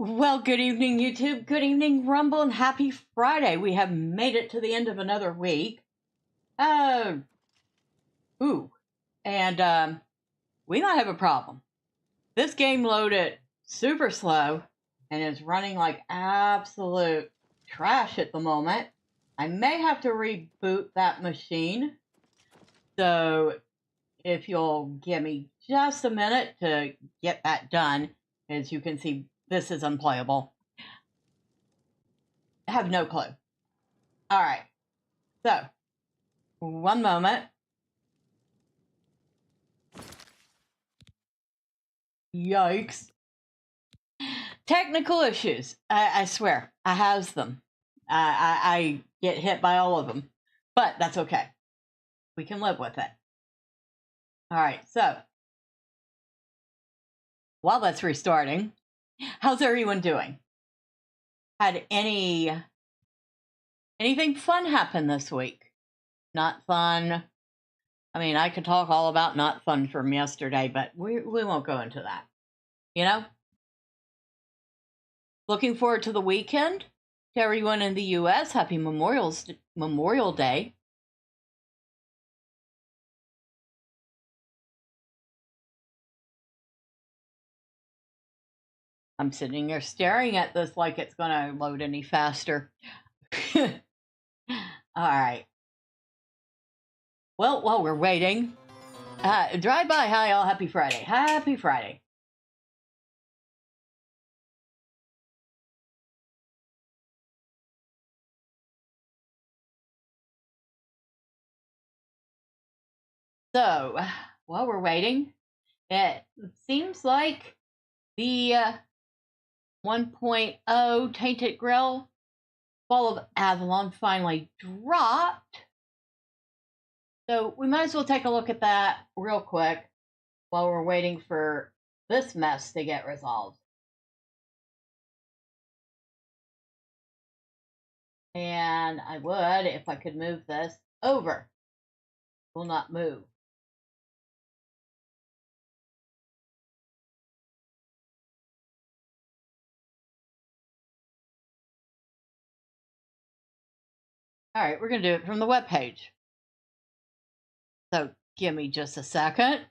Well, good evening, YouTube. Good evening, Rumble, and happy Friday. We have made it to the end of another week. Uh, and we might have a problem. This game loaded super slow and is running like absolute trash at the moment. I may have to reboot that machine. So if you'll give me just a minute to get that done, as you can see, this is unplayable. I have no clue. All right. So, one moment. Yikes. Technical issues. I swear, I has them. I get hit by all of them. But that's okay. We can live with it. All right. So, while that's restarting, how's everyone doing? Had anything fun happen this week? Not fun. I mean, I could talk all about not fun from yesterday, but we won't go into that. You know? Looking forward to the weekend. To everyone in the U.S., happy Memorial Day. I'm sitting here staring at this like it's going to load any faster. All right. Well, while we're waiting, drive by. Hi, all. Happy Friday. Happy Friday. So, while we're waiting, it seems like the 1.0 Tainted Grail Fall of Avalon finally dropped. So we might as well take a look at that real quick while we're waiting for this mess to get resolved. And I would, if I could move this over. Will not move. All right, we're going to do it from the web page. So give me just a second.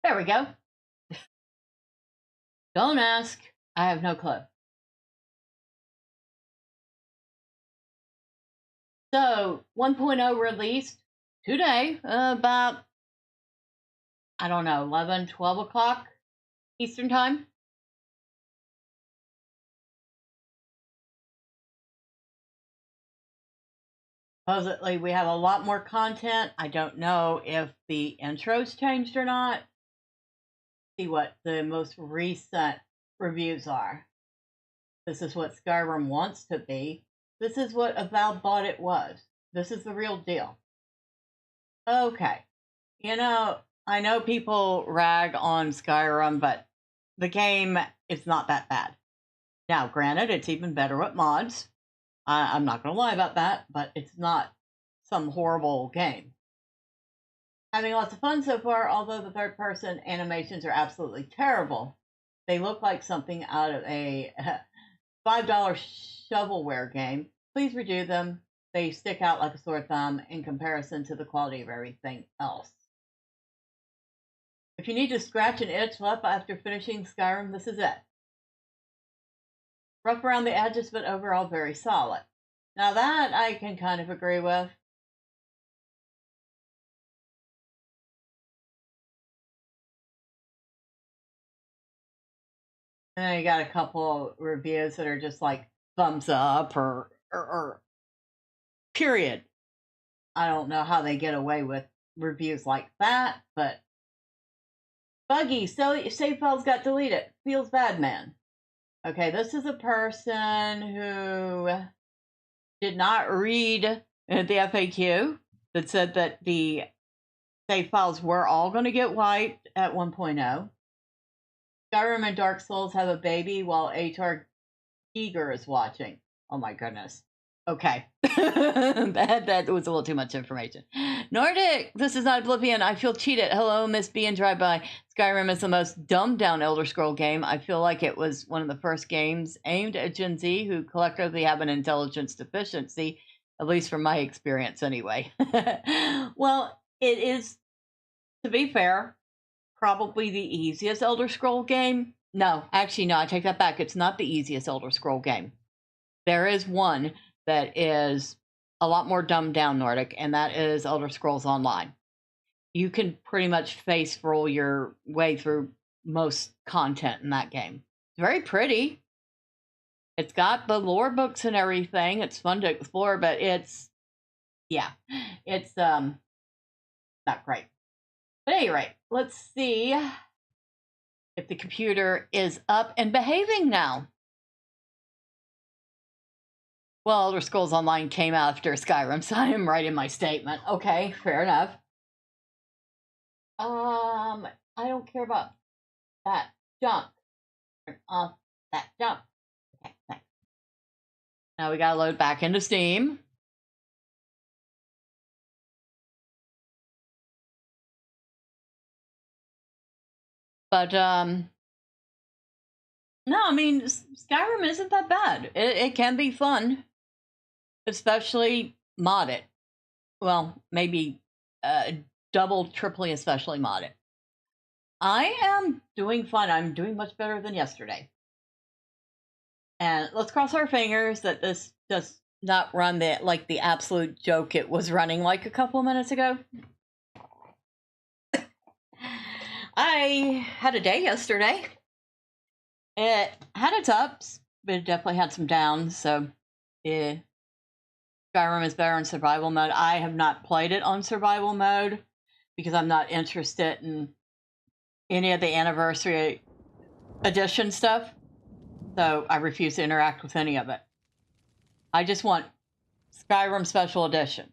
There we go. Don't ask. I have no clue. So 1.0 released today, about, I don't know, 11, 12 o'clock Eastern time. Supposedly, we have a lot more content. I don't know if the intro's changed or not. See what the most recent reviews are. This is what Skyrim wants to be. This is what Avowed thought it was. This is the real deal. Okay. You know, I know people rag on Skyrim, but the game is not that bad. Now, granted, it's even better with mods. I'm not going to lie about that, but it's not some horrible game. Having lots of fun so far, although the third-person animations are absolutely terrible. They look like something out of a $5 shovelware game. Please redo them. They stick out like a sore thumb in comparison to the quality of everything else. If you need to scratch an itch left after finishing Skyrim, this is it. Rough around the edges, but overall very solid. Now that I can kind of agree with. And then you got a couple reviews that are just like thumbs up or period. I don't know how they get away with reviews like that, but buggy, so save files got deleted. Feels bad, man. Okay, this is a person who did not read the FAQ that said that the save files were all going to get wiped at 1.0. Skyrim and Dark Souls have a baby while HR Giger is watching. Oh my goodness. Okay. that was a little too much information. Nordic, this is not Oblivion. I feel cheated. Hello, Miss B and Drive-By. Skyrim is the most dumbed-down Elder Scroll game. I feel like it was one of the first games aimed at Gen Z who collectively have an intelligence deficiency, at least from my experience anyway. Well, it is, to be fair, probably the easiest Elder Scroll game. No, actually, no, I take that back. It's not the easiest Elder Scroll game. There is one that is a lot more dumbed down, Nordic, and that is Elder Scrolls Online. You can pretty much face roll your way through most content in that game. It's very pretty. It's got the lore books and everything. It's fun to explore, but it's not great. But at any rate, let's see if the computer is up and behaving now. Well, Elder Scrolls Online came after Skyrim, so I am right in my statement. Okay, fair enough. I don't care about that junk. Turn off that junk. Okay, thanks. Now we gotta load back into Steam. But, no, I mean, Skyrim isn't that bad. It can be fun, especially modded. Well, maybe double, triply, especially modded. I am doing fun. I'm doing much better than yesterday. And let's cross our fingers that this does not run like the absolute joke it was running like a couple minutes ago. I had a day yesterday. It had its ups, but it definitely had some downs. So, yeah, Skyrim is better in survival mode. I have not played it on survival mode because I'm not interested in any of the anniversary edition stuff. So I refuse to interact with any of it. I just want Skyrim Special Edition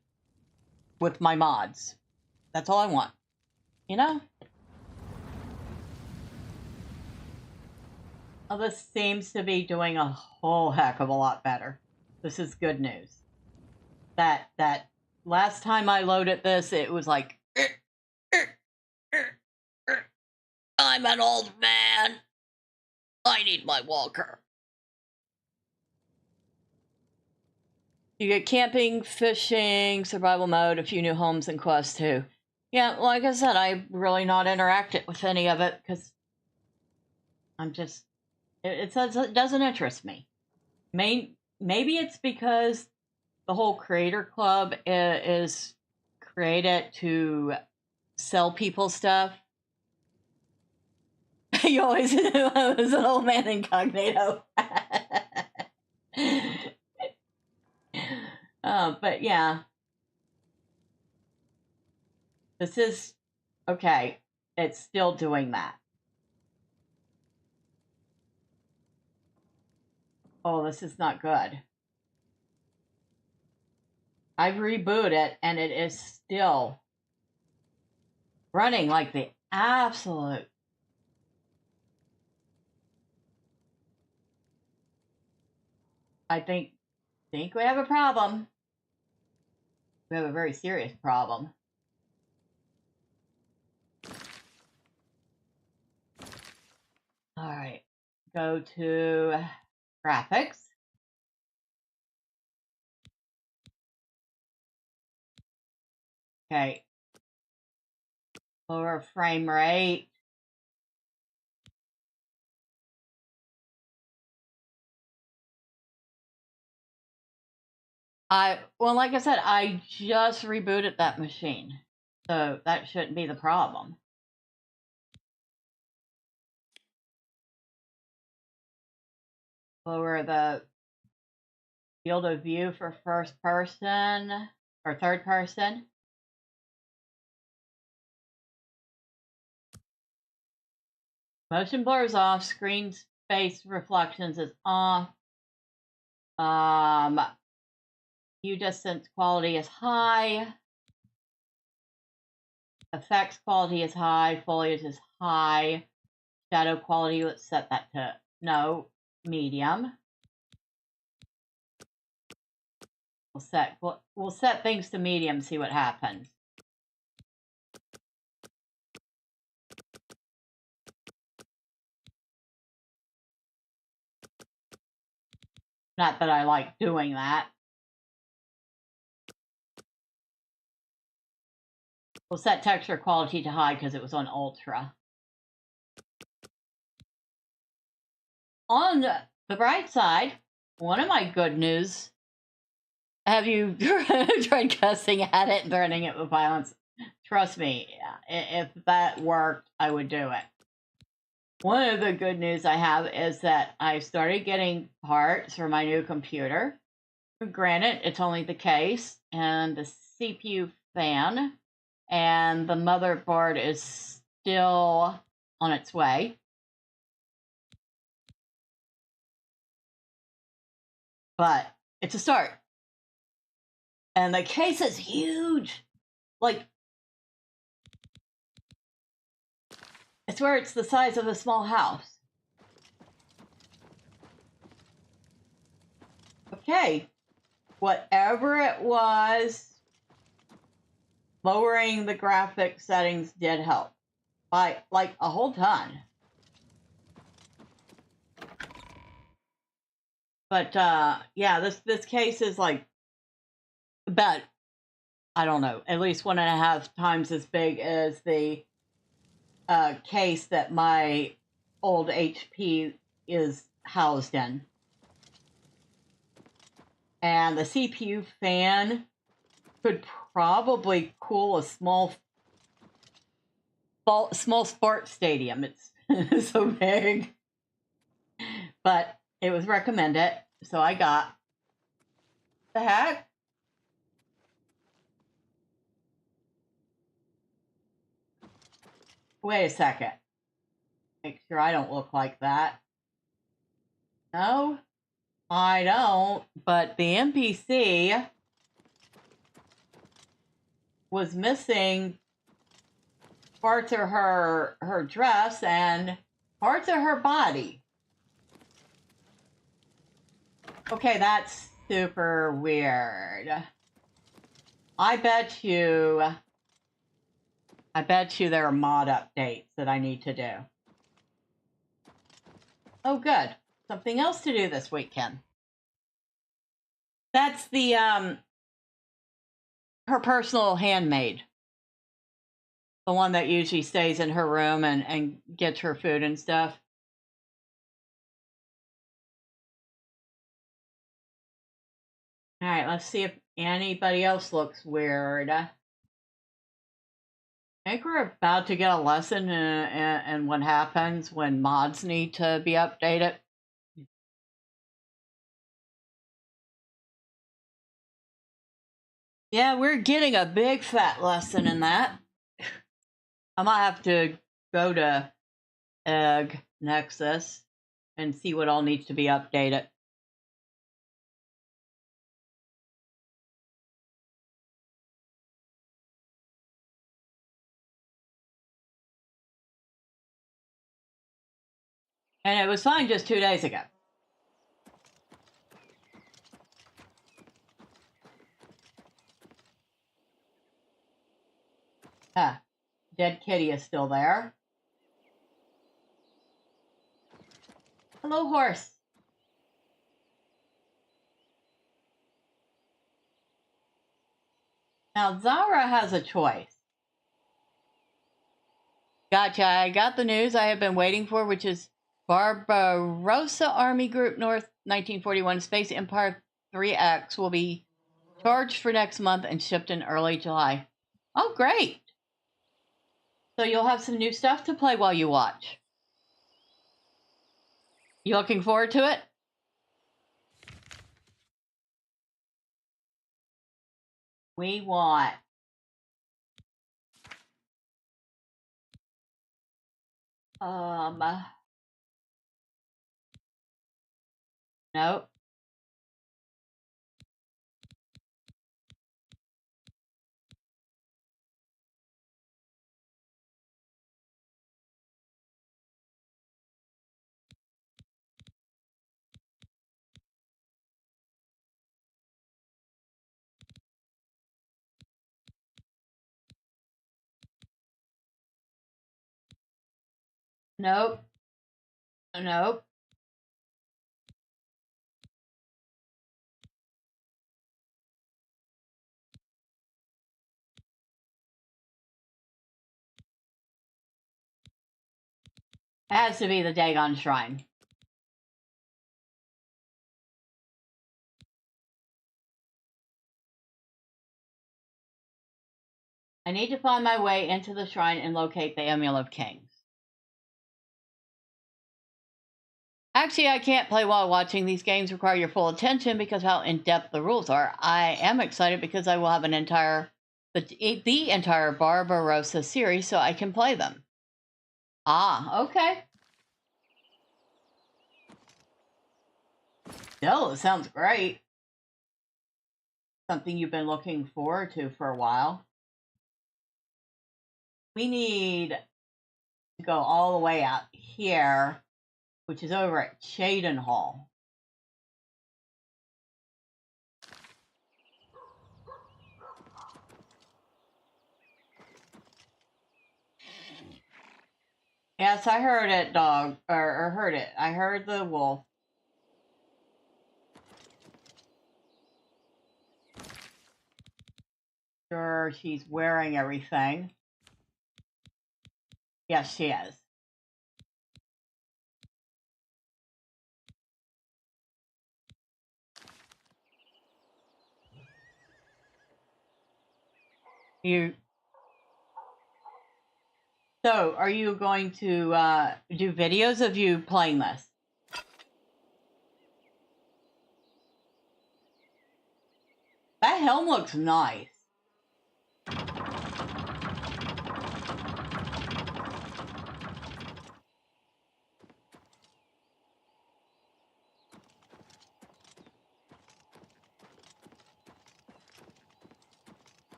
with my mods. That's all I want. You know? Well, this seems to be doing a whole heck of a lot better. This is good news. That last time I loaded this, it was like, I'm an old man. I need my walker. You get camping, fishing, survival mode, a few new homes and quests too. Yeah, like I said, I've really not interacted with any of it because I'm just, it doesn't interest me. Maybe it's because the whole creator club is created to sell people stuff. You always knew I was an old man incognito. But yeah. This is okay. It's still doing that. Oh, this is not good. I've rebooted it and it is still running like the absolute. I think we have a problem. We have a very serious problem. All right, go to graphics. Okay. Lower frame rate. Well, like I said, I just rebooted that machine. So that shouldn't be the problem. Lower the field of view for first person or third person. Motion blurs off, screen space reflections is off. View distance quality is high. Effects quality is high. Foliage is high. Shadow quality, let's set that to no, medium. We'll set things to medium, see what happens. Not that I like doing that. We'll set texture quality to high because it was on ultra. On the bright side, one of my good news, have you tried cussing at it and threatening it with violence? Trust me, if that worked, I would do it. One of the good news I have is that I started getting parts for my new computer. Granted, it's only the case and the CPU fan, and the motherboard is still on its way. But it's a start. And the case is huge. Like, I swear it's the size of a small house. Okay. Whatever it was, lowering the graphic settings did help. By, like, a whole ton. But, yeah, this case is, like, about, I don't know, at least 1.5 times as big as the case that my old HP is housed in. And the CPU fan could probably cool a small sports stadium. It's so big. But it was recommended, so I got. The heck? Wait a second. Make sure I don't look like that. No, I don't. But the NPC was missing parts of her dress and parts of her body. Okay, that's super weird. I bet you there are mod updates that I need to do. Oh, good. Something else to do this weekend. That's the, her personal handmaid. The one that usually stays in her room and gets her food and stuff. All right, let's see if anybody else looks weird. I think we're about to get a lesson in what happens when mods need to be updated. Yeah, we're getting a big fat lesson in that. I might have to go to Egg Nexus and see what all needs to be updated. And it was fine just 2 days ago. Huh. Dead kitty is still there. Hello, horse. Now, Zahra has a choice. Gotcha. I got the news I have been waiting for, which is Barbarossa Army Group North 1941 Space Empire 3X will be charged for next month and shipped in early July. Oh, great. So you'll have some new stuff to play while you watch. You looking forward to it? We want nope. Nope. Nope. It has to be the Dagon Shrine. I need to find my way into the shrine and locate the Amulet of Kings. Actually, I can't play while watching. These games require your full attention because of how in-depth the rules are. I am excited because I will have the entire Barbarossa series so I can play them. Ah, okay. Still, it sounds great. Something you've been looking forward to for a while. We need to go all the way out here, which is over at Cheydinhal. Yes, I heard it, dog. Or heard it. I heard the wolf. Sure, she's wearing everything. Yes, she is. So, are you going to do videos of you playing this? That helm looks nice.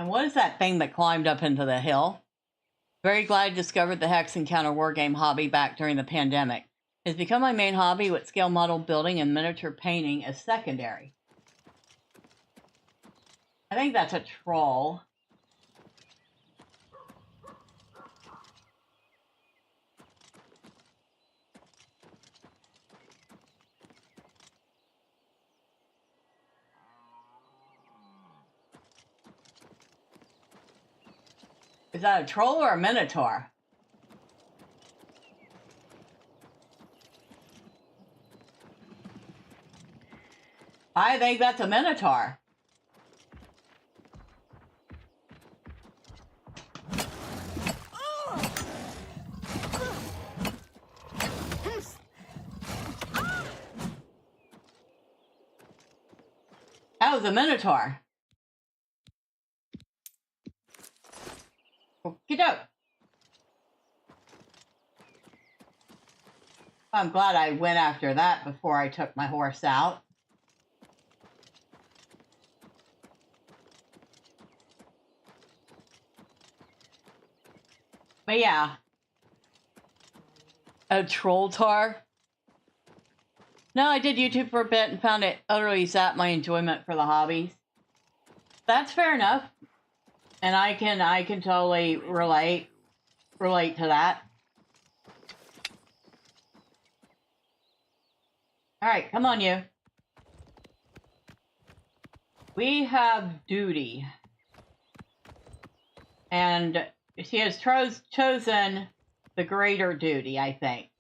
And what is that thing that climbed up into the hill? Very glad I discovered the Hex and Counter Wargame hobby back during the pandemic. It's become my main hobby, with scale model building and miniature painting as secondary. I think that's a troll. Is that a troll or a minotaur? I think that's a minotaur. That was a minotaur. Get out. I'm glad I went after that before I took my horse out. But yeah. A troll tar? No, I did YouTube for a bit and found it utterly zapped my enjoyment for the hobbies. That's fair enough. And I can totally relate to that. Alright, come on you. We have duty. And she has chosen the greater duty, I think.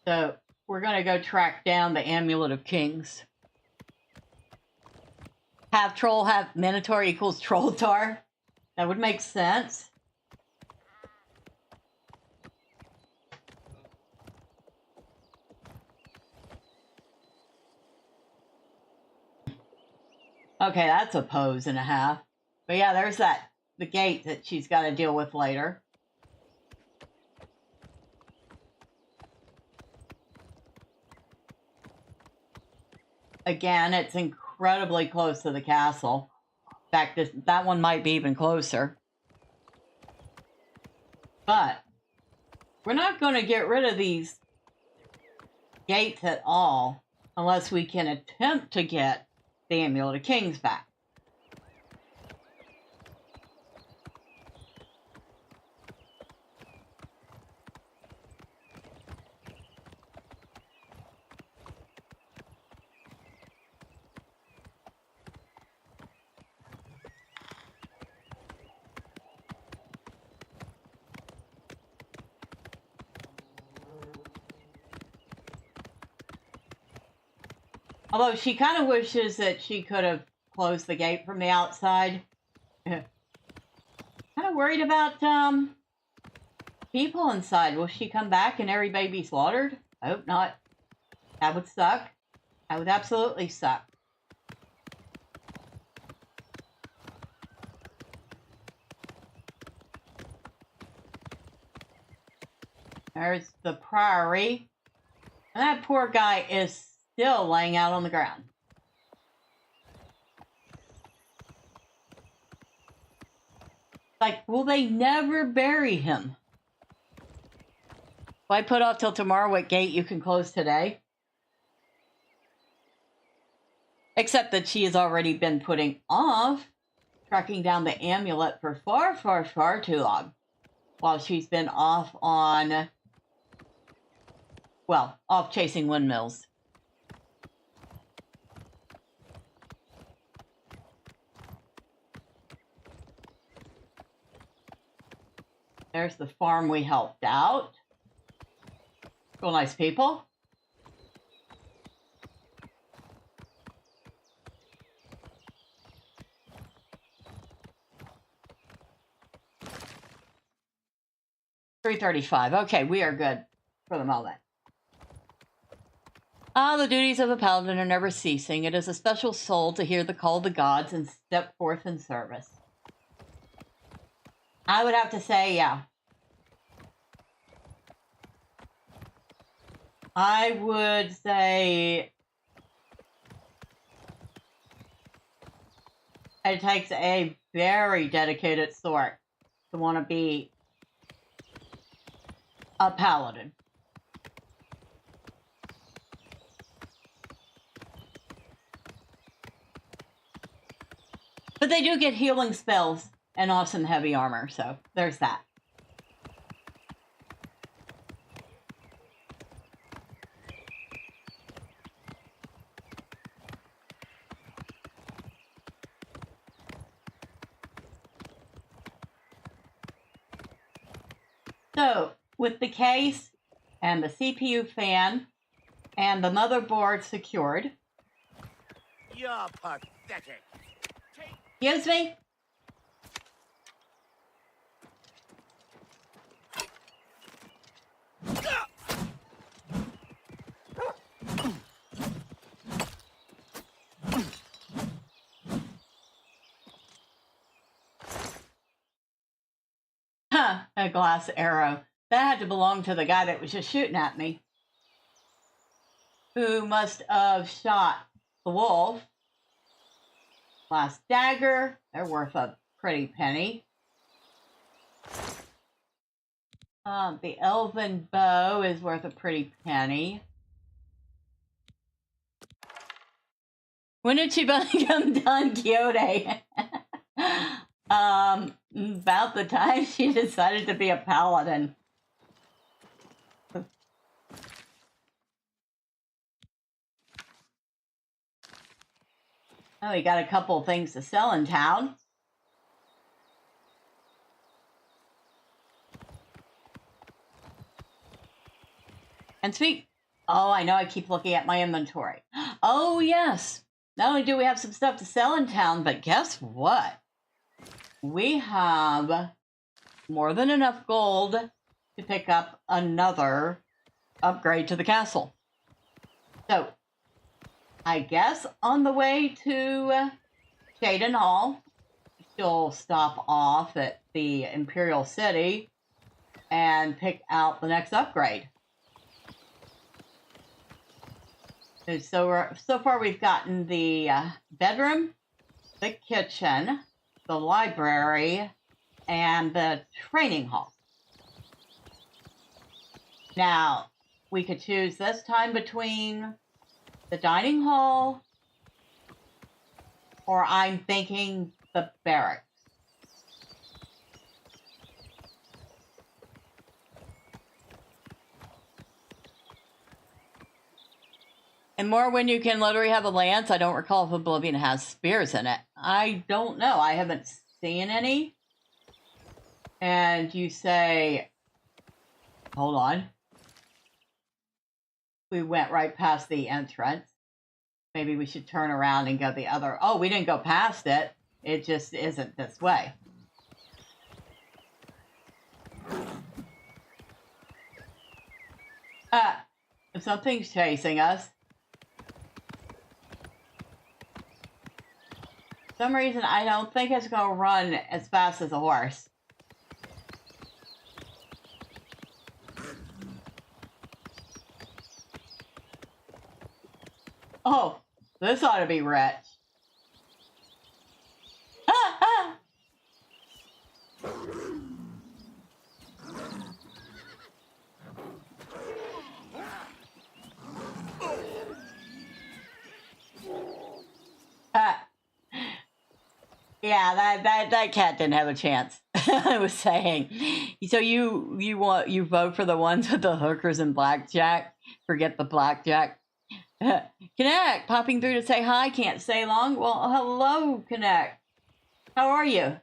So we're going to go track down the Amulet of Kings. Half troll, half minotaur equals troll tar. That would make sense. Okay, that's a pose and a half. But yeah, there's the gate that she's got to deal with later. Again, it's incredibly close to the castle. In fact, that one might be even closer. But we're not going to get rid of these gates at all unless we can attempt to get the Amulet of Kings back. Although she kind of wishes that she could have closed the gate from the outside. Kind of worried about people inside. Will she come back and everybody be slaughtered? I hope not. That would suck. That would absolutely suck. There's the priory. And that poor guy is still laying out on the ground. Like, will they never bury him? If I put off till tomorrow what gate you can close today? Except that she has already been putting off tracking down the amulet for far, far, far too long. While she's been off on, well, off chasing windmills. There's the farm we helped out. Real nice people. $335. Okay, we are good for the moment. The duties of a paladin are never ceasing. It is a special soul to hear the call of the gods and step forth in service. I would have to say, yeah. I would say it takes a very dedicated sort to want to be a paladin. But they do get healing spells and awesome heavy armor, so there's that. So, with the case and the CPU fan and the motherboard secured. You're pathetic. Excuse me? Huh, a glass arrow. That had to belong to the guy that was just shooting at me. Who must have shot the wolf. Glass dagger. They're worth a pretty penny. The elven bow is worth a pretty penny. When did she become Don Quixote? About the time she decided to be a paladin. Oh, we got a couple of things to sell in town. And oh, I know I keep looking at my inventory. Oh, yes. Not only do we have some stuff to sell in town, but guess what? We have more than enough gold to pick up another upgrade to the castle. So, I guess on the way to Shaden Hall, she'll stop off at the Imperial City and pick out the next upgrade. So far we've gotten the bedroom, the kitchen, the library, and the training hall. Now, we could choose this time between the dining hall, or I'm thinking the barracks. And more when you can literally have a lance. I don't recall if Oblivion has spears in it. I don't know. I haven't seen any. And you say, hold on. We went right past the entrance. Maybe we should turn around and go the other. Oh, we didn't go past it. It just isn't this way. If something's chasing us. For some reason, I don't think it's going to run as fast as a horse. Oh, this ought to be rich. Yeah, that cat didn't have a chance. I was saying. So you vote for the ones with the hookers and blackjack? Forget the blackjack. Connect, popping through to say hi. Can't stay long. Well, hello, Connect. How are you?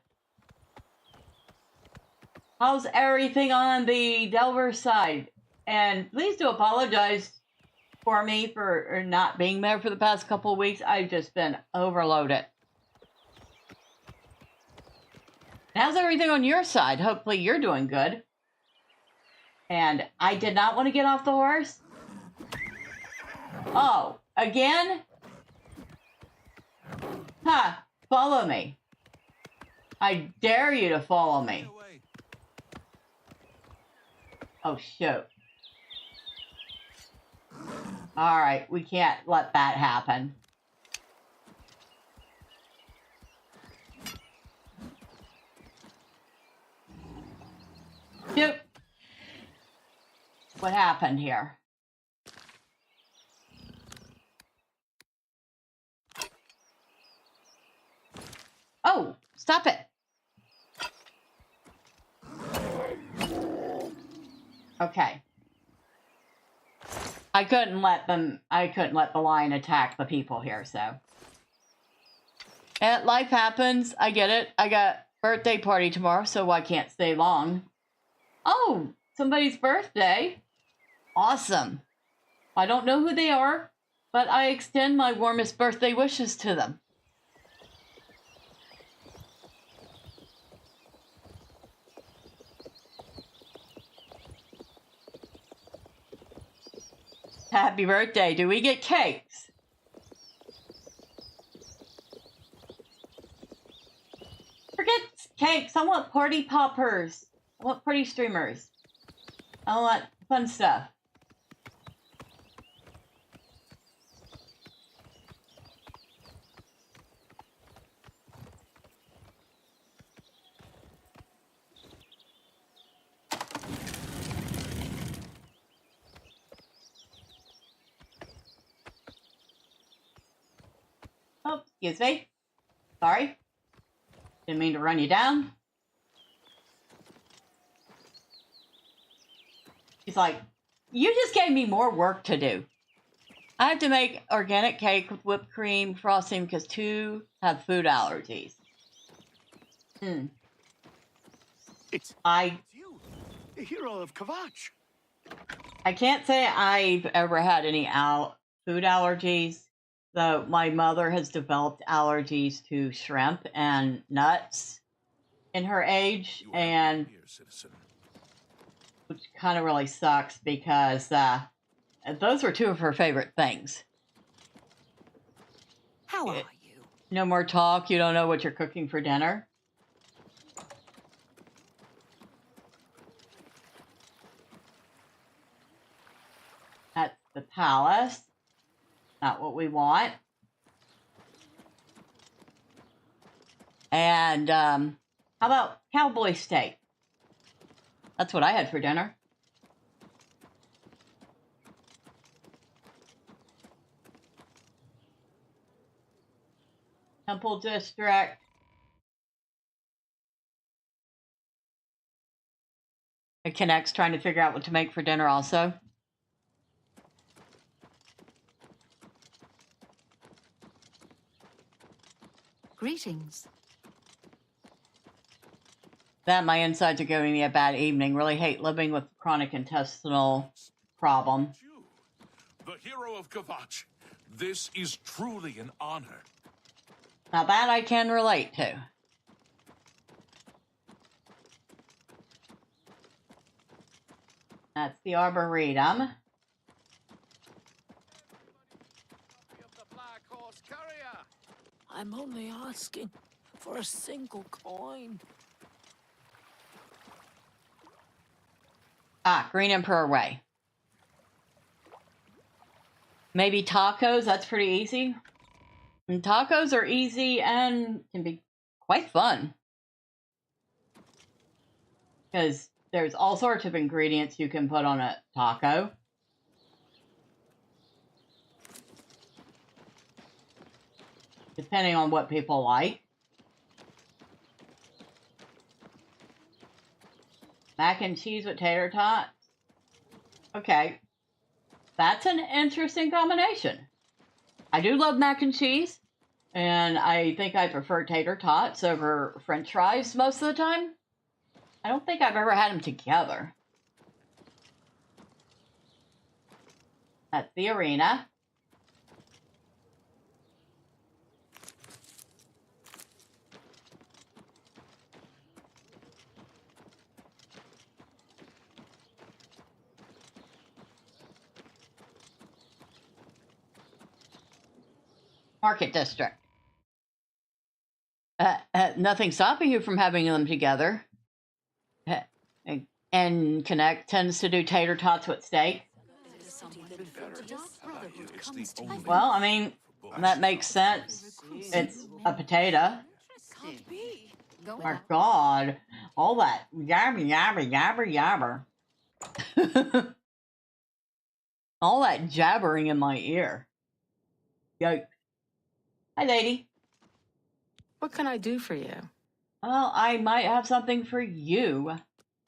How's everything on the Delver side? And please do apologize for me for not being there for the past couple of weeks. I've just been overloaded. How's everything on your side? Hopefully you're doing good. And I did not want to get off the horse. Oh, again? Ha! Follow me. I dare you to follow me. Oh, shoot. Alright, we can't let that happen. Shoot. What happened here? Oh, stop it. Okay. I couldn't let the lion attack the people here, so. And life happens. I get it. I got birthday party tomorrow, so I can't stay long. Oh, somebody's birthday. Awesome. I don't know who they are, but I extend my warmest birthday wishes to them. Happy birthday. Do we get cakes? Forget cakes. I want party poppers. I want party streamers. I want fun stuff. Oh, excuse me. Sorry. Didn't mean to run you down. He's like, you just gave me more work to do. I have to make organic cake with whipped cream frosting because 2 have food allergies. It's you, the hero of Kvatch. I can't say I've ever had any food allergies, though my mother has developed allergies to shrimp and nuts in her age, and which kind of really sucks because those were 2 of her favorite things. How are you? No more talk. You don't know what you're cooking for dinner. That's the palace. Not what we want. And how about cowboy steak? That's what I had for dinner. Temple District. It connects trying to figure out what to make for dinner also. Greetings. That my insides are giving me a bad evening. Really hate living with chronic intestinal problem. The hero of Kvatch. This is truly an honor. Now that I can relate to. That's the Arboretum. I'm only asking for a single coin. Ah, Green Emperor Way. Maybe tacos, that's pretty easy. And tacos are easy and can be quite fun. Because there's all sorts of ingredients you can put on a taco. Depending on what people like. Mac and cheese with tater tots. Okay. That's an interesting combination. I do love mac and cheese. And I think I prefer tater tots over French fries most of the time. I don't think I've ever had them together. That's the arena. Market District. Nothing stopping you from having them together. And Connect tends to do tater tots with steak. Well, I mean, that makes sense. It's a potato. My God, all that yabber, yabber, yabber, yabber. All that jabbering in my ear. Yikes. Hi, lady. What can I do for you? Well, I might have something for you.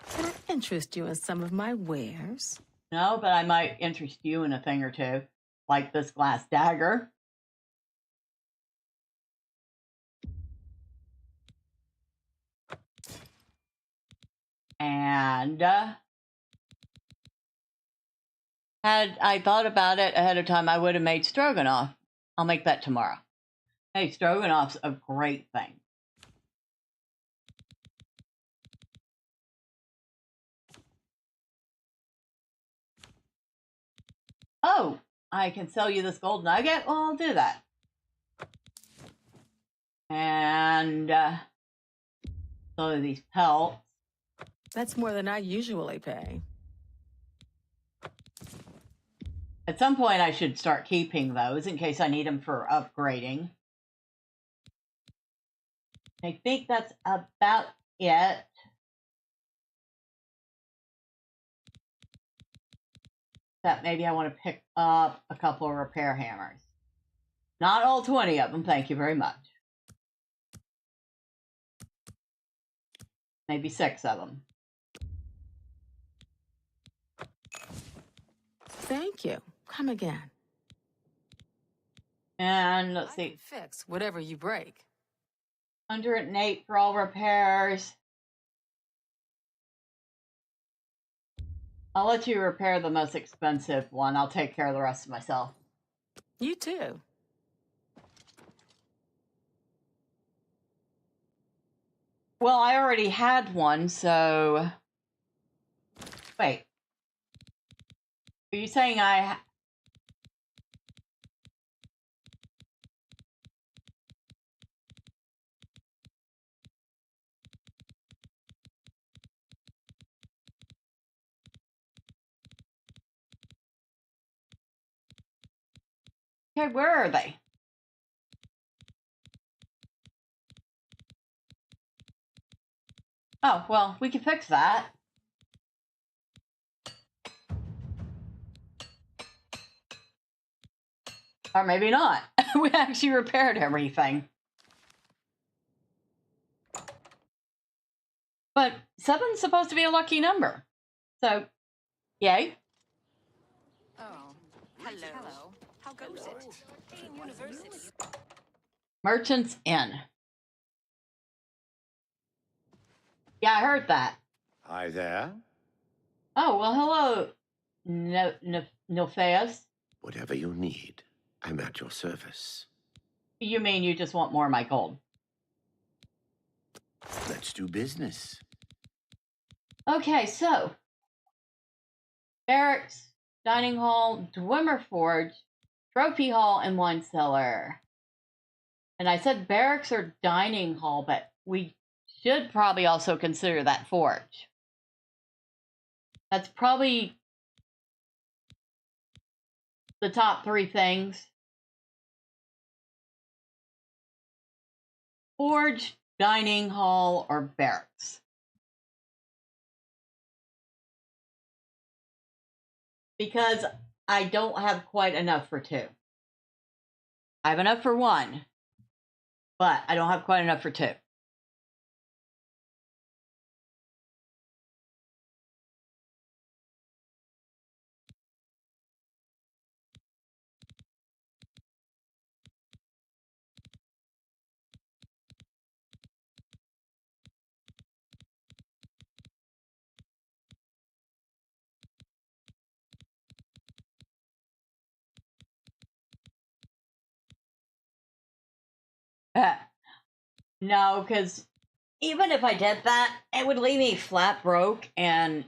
Can I interest you in some of my wares? No, but I might interest you in a thing or two. Like this glass dagger. And had I thought about it ahead of time, I would have made stroganoff. I'll make that tomorrow. Hey, stroganoff's a great thing. Oh, I can sell you this gold nugget? Well, I'll do that. And so these pelts. That's more than I usually pay. At some point, I should start keeping those in case I need them for upgrading. I think that's about it. That maybe I want to pick up a couple of repair hammers. Not all 20 of them, thank you very much. Maybe 6 of them. Thank you. Come again. And let's see. Fix whatever you break. 108 for all repairs. I'll let you repair the most expensive one. I'll take care of the rest of myself. You too. Well, I already had one, so... Wait. Are you saying I... Okay, where are they? Oh, well, we can fix that. Or maybe not. We actually repaired everything. But 7's supposed to be a lucky number. So, yay. Oh, hello. How goes it? University. Merchant's Inn. Yeah, I heard that. Hi there. Oh, well, hello, Nilphaeus. Whatever you need. I'm at your service. You mean you just want more of my gold? Let's do business. Okay, so barracks, dining hall, Dwemer Forge, trophy hall, and wine cellar. And I said barracks or dining hall, but we should probably also consider that forge. That's probably the top three things. Forge, dining hall, or barracks. Because I don't have quite enough for two. I have enough for one, but I don't have quite enough for two. No, because even if I did that, it would leave me flat broke, and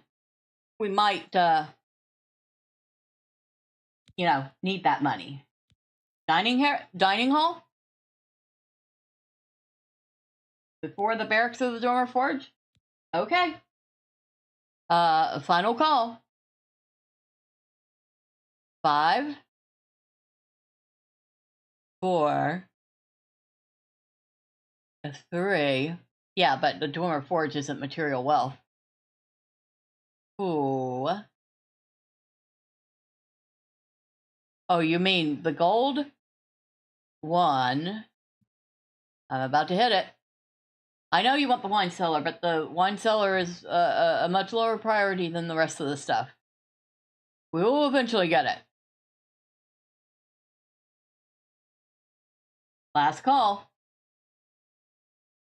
we might, need that money. Dining hall? Before the barracks of the Dormer Forge? Okay. Final call. 5, 4, 3. Yeah, but the Dormer Forge isn't material wealth. 2. Oh, you mean the gold? 1. I'm about to hit it. I know you want the wine cellar, but the wine cellar is a much lower priority than the rest of the stuff. We will eventually get it. Last call.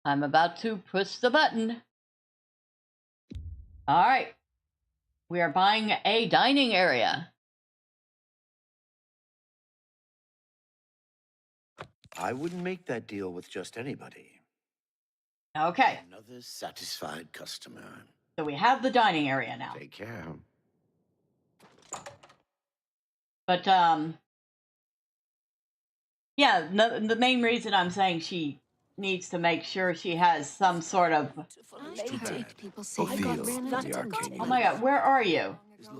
I'm about to push the button. All right. We are buying a dining area. I wouldn't make that deal with just anybody. Okay. Another satisfied customer. So we have the dining area now. Take care. But, yeah, the main reason I'm saying she needs to make sure she has some sort of... People say I got ran into. Oh my god, where are you?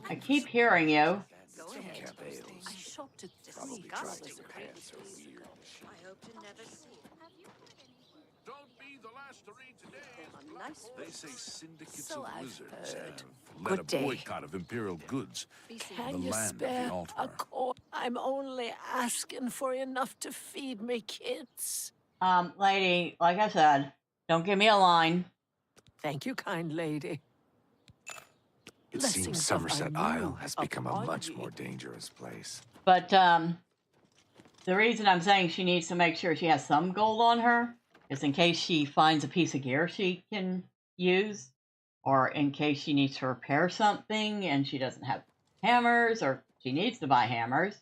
I keep hearing you. I shopped at regardless of I hope to never see. Don't be the last to read today. Nice. They say syndicates So of I've wizards heard. have led Good a day. boycott of imperial goods in Can the you land of spare the altar. a coin? I'm only asking for enough to feed me kids. Lady, like I said, don't give me a line. Thank you, kind lady. It Blessings seems of Somerset anew Isle has become a upon much ye. more dangerous place. But, the reason I'm saying she needs to make sure she has some gold on her is in case she finds a piece of gear she can use, or in case she needs to repair something and she doesn't have hammers, or she needs to buy hammers.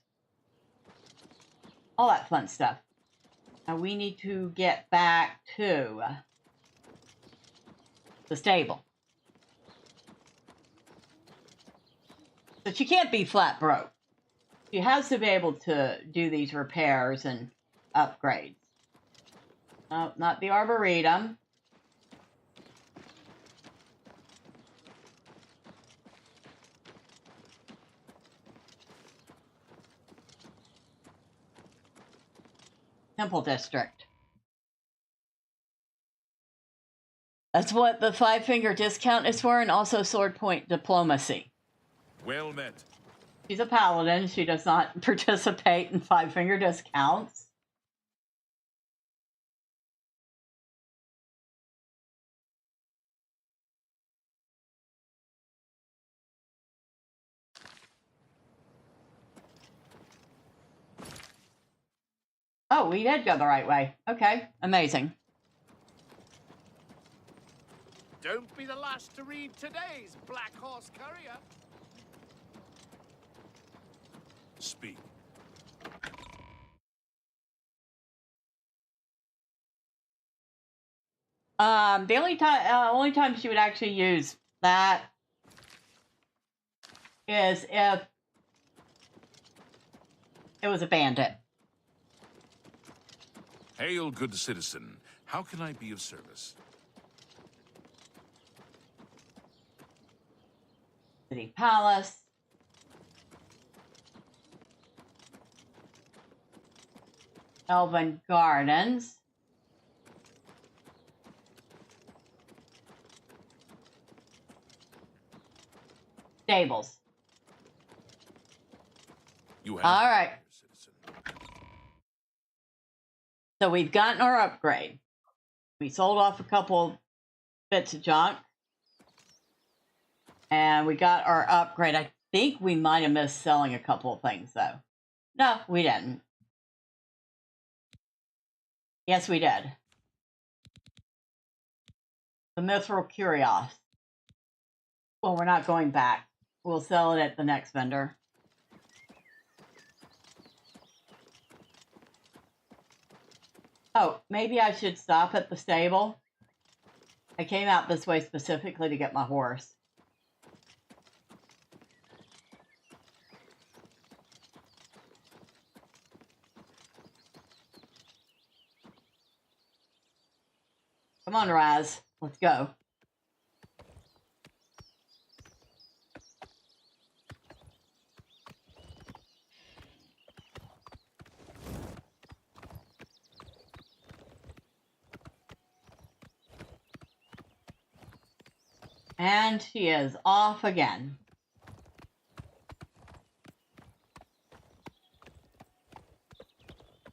All that fun stuff. Now we need to get back to the stable. So she can't be flat broke. She has to be able to do these repairs and upgrades. No, not the Arboretum. Temple District. That's what the 5-finger discount is for, and also sword point diplomacy. Well met. She's a paladin. She does not participate in 5-finger discounts. Oh, we did go the right way. Okay, amazing. Don't be the last to read today's Black Horse Courier. Speak. The only time she would actually use that is if it was a bandit. Hail, good citizen. How can I be of service? City Palace. Elven Gardens. Stables. You have All right. citizen. So we've gotten our upgrade. We sold off a couple bits of junk. And we got our upgrade. I think we might have missed selling a couple of things, though. No, we didn't. Yes, we did. The Mithril Curios. Well, we're not going back. We'll sell it at the next vendor. Oh, maybe I should stop at the stable. I came out this way specifically to get my horse. Come on, Raz. Let's go. And she is off again.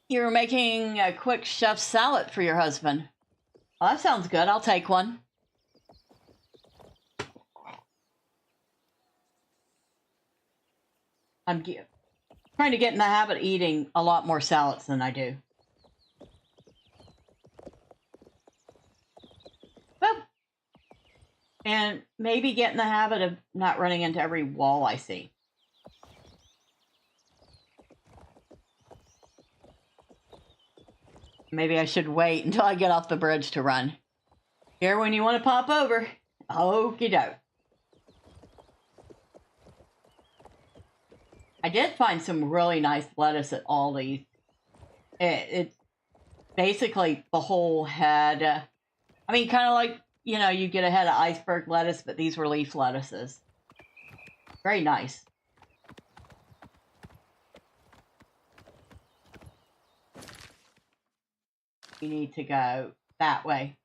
You're making a quick chef's salad for your husband. Well, that sounds good. I'll take one. I'm trying to get in the habit of eating a lot more salads than I do. Boop. And maybe get in the habit of not running into every wall I see. Maybe I should wait until I get off the bridge to run. Here when you want to pop over. Okie doke. I did find some really nice lettuce at Aldi. It's basically the whole head. I mean, kind of like, you know, you get a head of iceberg lettuce, but these were leaf lettuces. Very nice. We need to go that way.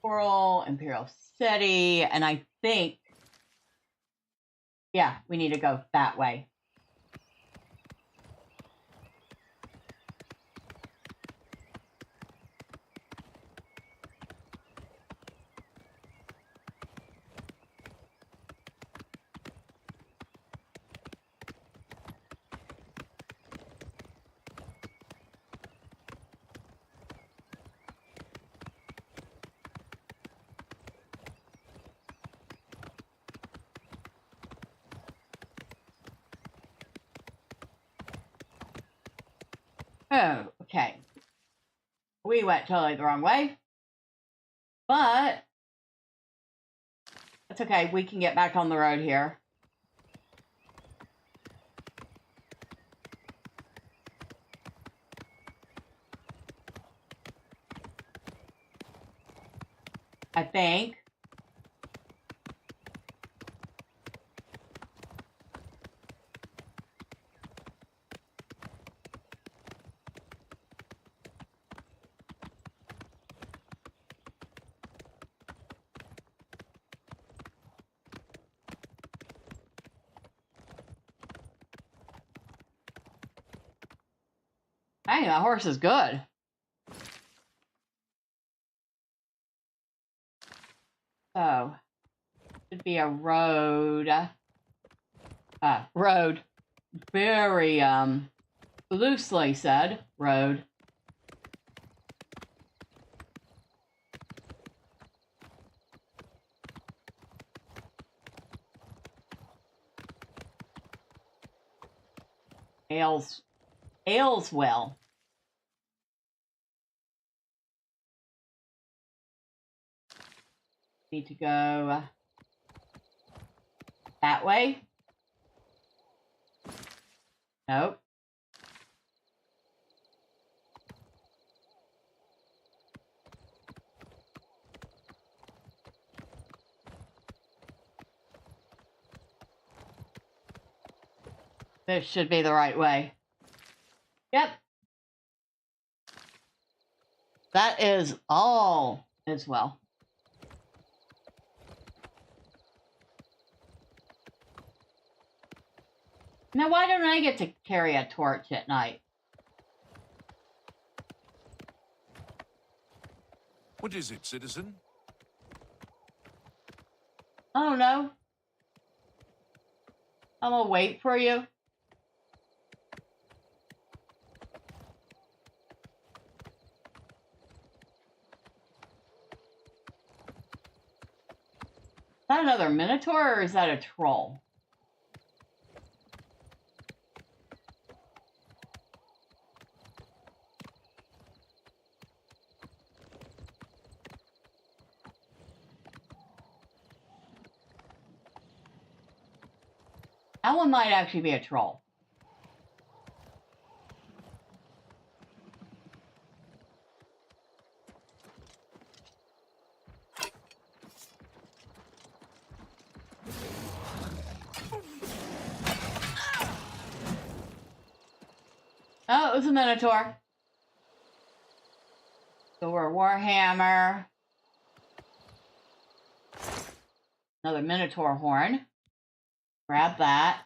Coral, Imperial City, and I think, yeah, we need to go that way. Oh, okay. We went totally the wrong way. But it's okay. We can get back on the road here. I think. Hey, that horse is good. So, should be a road. Road. Very, loosely said, road. Ales well. Need to go that way. Nope. This should be the right way. Yep. That is all as well. Now, why don't I get to carry a torch at night? What is it, citizen? I don't know. I'm gonna wait for you. Is that another minotaur or is that a troll? That one might actually be a troll. Oh, it was a minotaur. So we're Warhammer. Another minotaur horn. Grab that.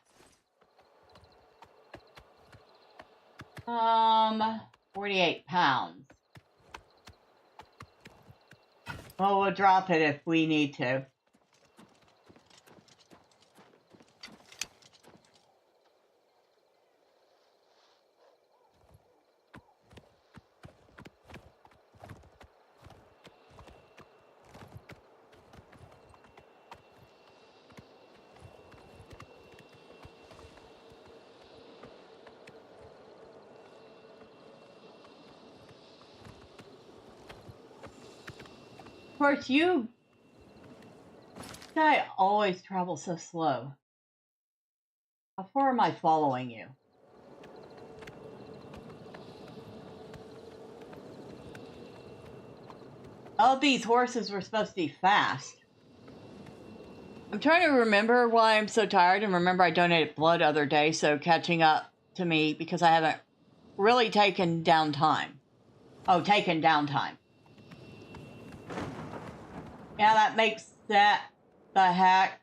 48 pounds. Well, we'll drop it if we need to. Of course, you guy always travel so slow. How far am I following you? All these horses were supposed to be fast. I'm trying to remember why I'm so tired, and remember I donated blood the other day, so catching up to me because I haven't really taken downtime. Oh, taken downtime. Yeah, that makes that the heck.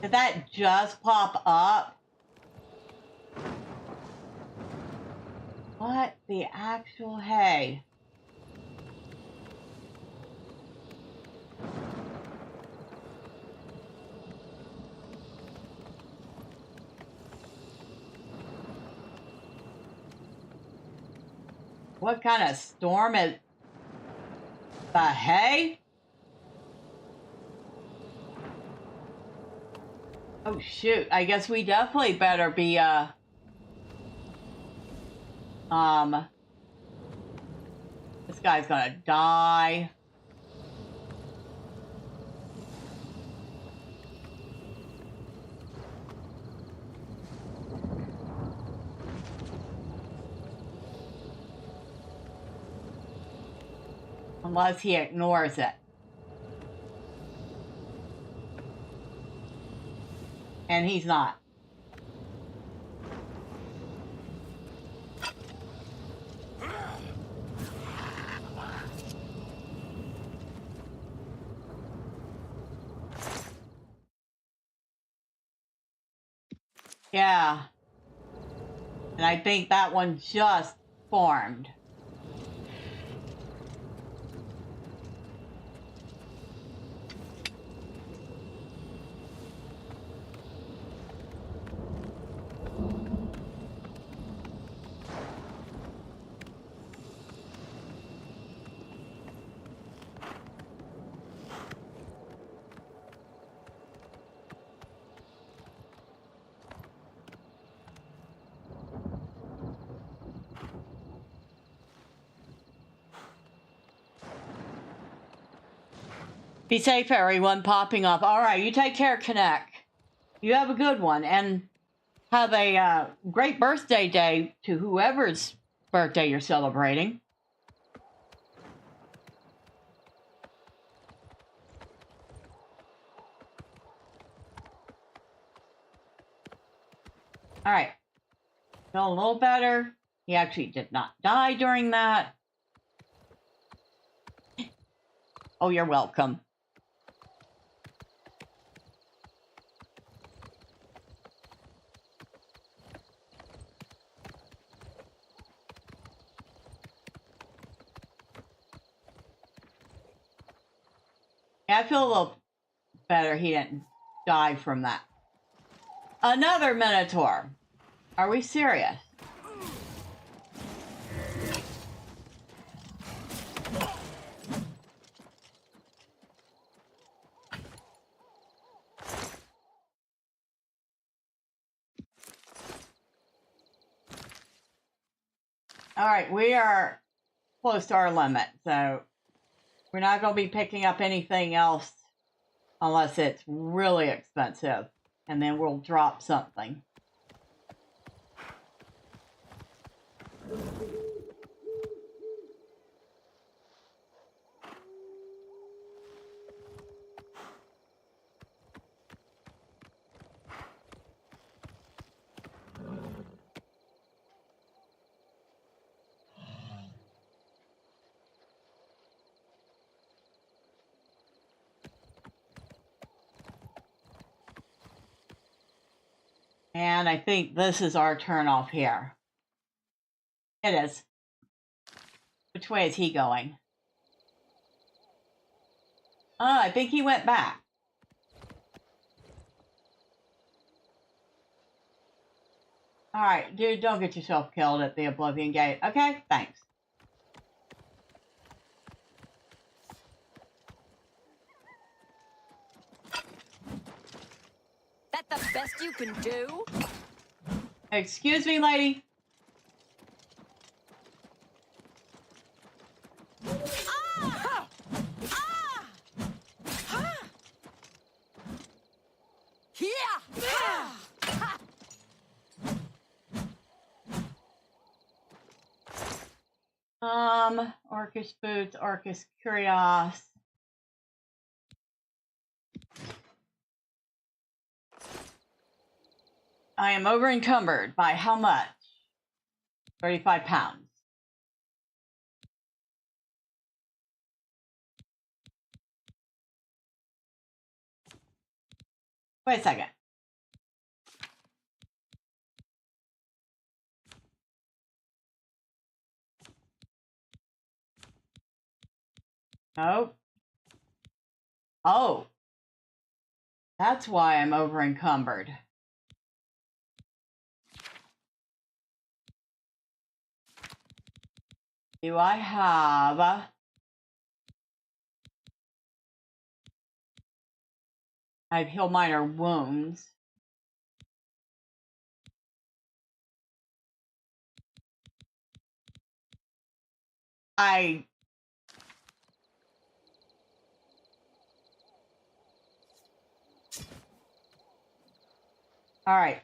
Did that just pop up? What the actual hay? What kind of storm is the hay? Oh shoot, I guess we definitely better be this guy's gonna die. Unless he ignores it. And he's not. Yeah. And I think that one just formed. Be safe, everyone. Popping up. All right, you take care, Connect. You have a good one, and have a great birthday day to whoever's birthday you're celebrating. All right. Feel a little better. He actually did not die during that. Oh, you're welcome. Yeah, I feel a little better. He didn't die from that. Another Minotaur. Are we serious? All right, we are close to our limit, so we're not going to be picking up anything else unless it's really expensive, and then we'll drop something. And I think this is our turn off here. It is. Which way is he going? Oh, I think he went back. All right, dude, don't get yourself killed at the Oblivion Gate. Okay, thanks. That the best you can do? Excuse me, lady. Ah! Ah! Ha! Yeah! Ha! Orcish Boots, Orcish Curios. I am over encumbered by how much? 35 pounds. Wait a second. Nope. Oh. That's why I'm over encumbered. Do I have... I have heal minor wounds. All right.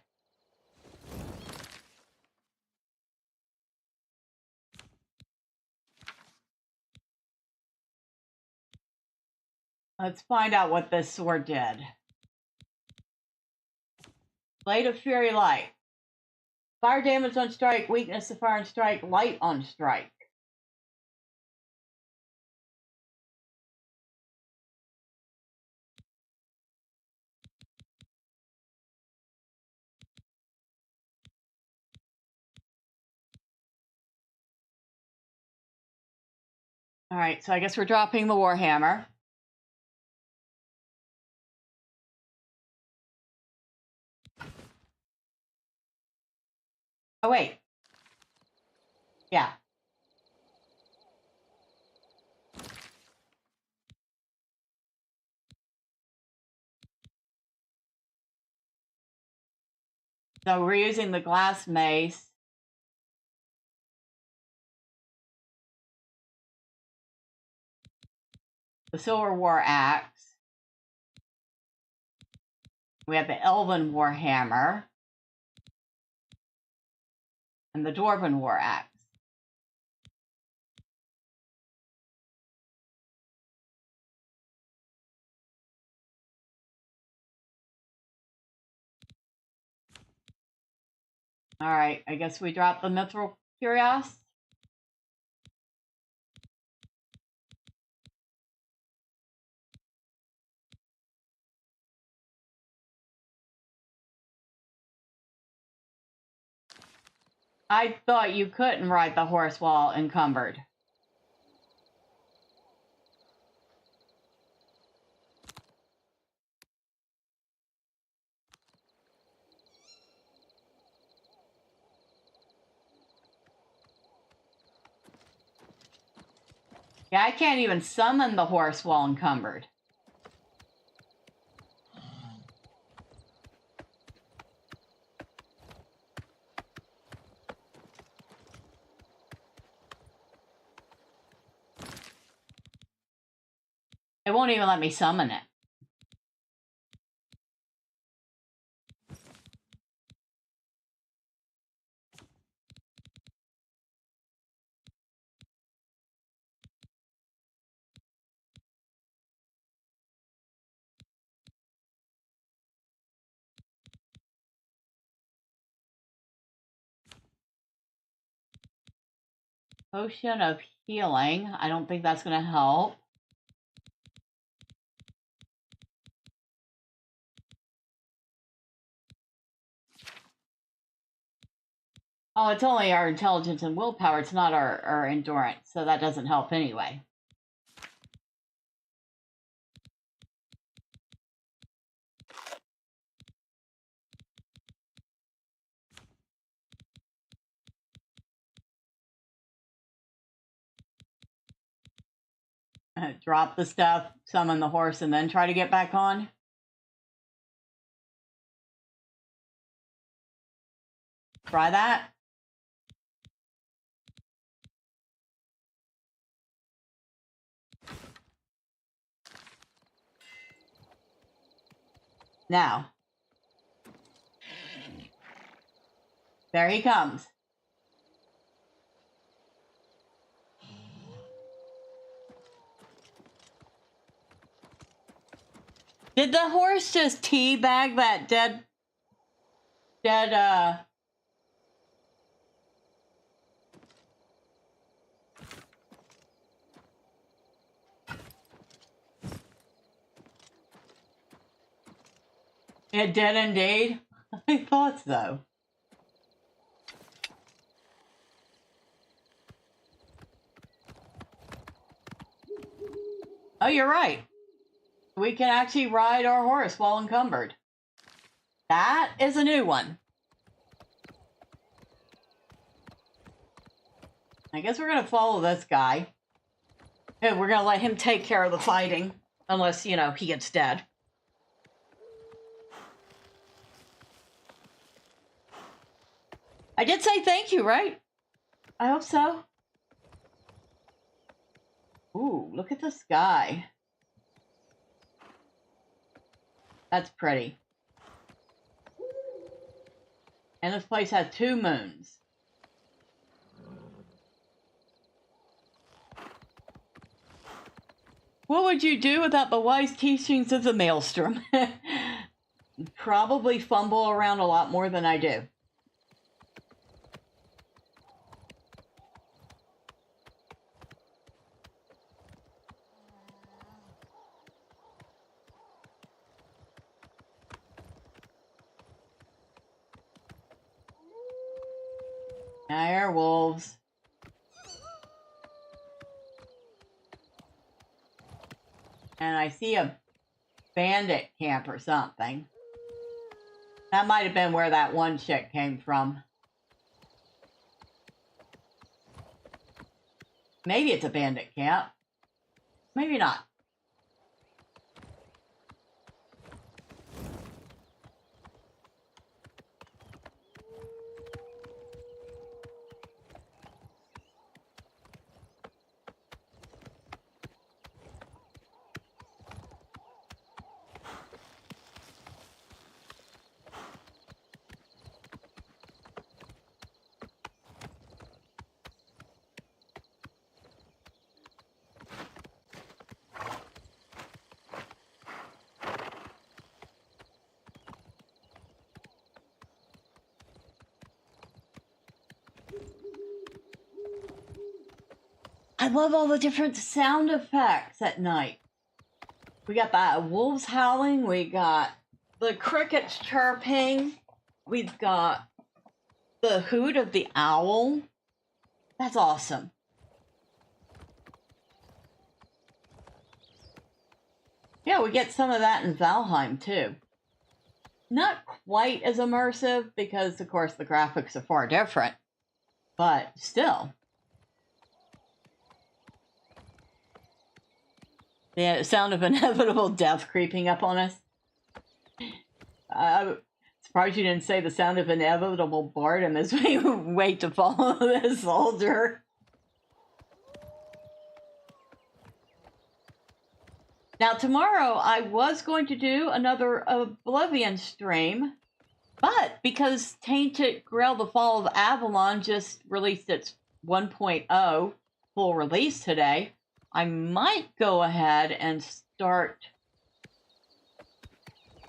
Let's find out what this sword did. Blade of Fury Light. Fire damage on strike, weakness to fire and strike, light on strike. All right, so I guess we're dropping the Warhammer. Oh, wait. Yeah. So we're using the glass mace. the Silver War Axe. We have the Elven War Hammer. And the Dwarven War Axe. Alright, I guess we drop the Mithril Cuirass. I thought you couldn't ride the horse while encumbered. Yeah, I can't even summon the horse while encumbered. It won't even let me summon it. Potion of healing. I don't think that's going to help. Oh, it's only our intelligence and willpower. It's not our endurance, so that doesn't help anyway. Drop the stuff, summon the horse, and then try to get back on. Try that. Now. There he comes. Did the horse just teabag that dead it did indeed? I thought so. Oh, you're right. We can actually ride our horse while encumbered. That is a new one. I guess we're going to follow this guy. And we're going to let him take care of the fighting. Unless, you know, he gets dead. I did say thank you, right? I hope so. Ooh, look at the sky. That's pretty. And this place has 2 moons. What would you do without the wise teachings of the Maelstrom? Probably fumble around a lot more than I do. Dire wolves. And I see a bandit camp or something. That might have been where that one chick came from. Maybe it's a bandit camp. Maybe not. I love all the different sound effects at night. We got the wolves howling, we got the crickets chirping, we've got the hoot of the owl. That's awesome. Yeah, we get some of that in Valheim too. Not quite as immersive because, of course, the graphics are far different, but still. The sound of inevitable death creeping up on us. I'm surprised you didn't say the sound of inevitable boredom as we wait to follow this soldier. Now, tomorrow I was going to do another Oblivion stream, but because Tainted Grail: The Fall of Avalon just released its 1.0 full release today, I might go ahead and start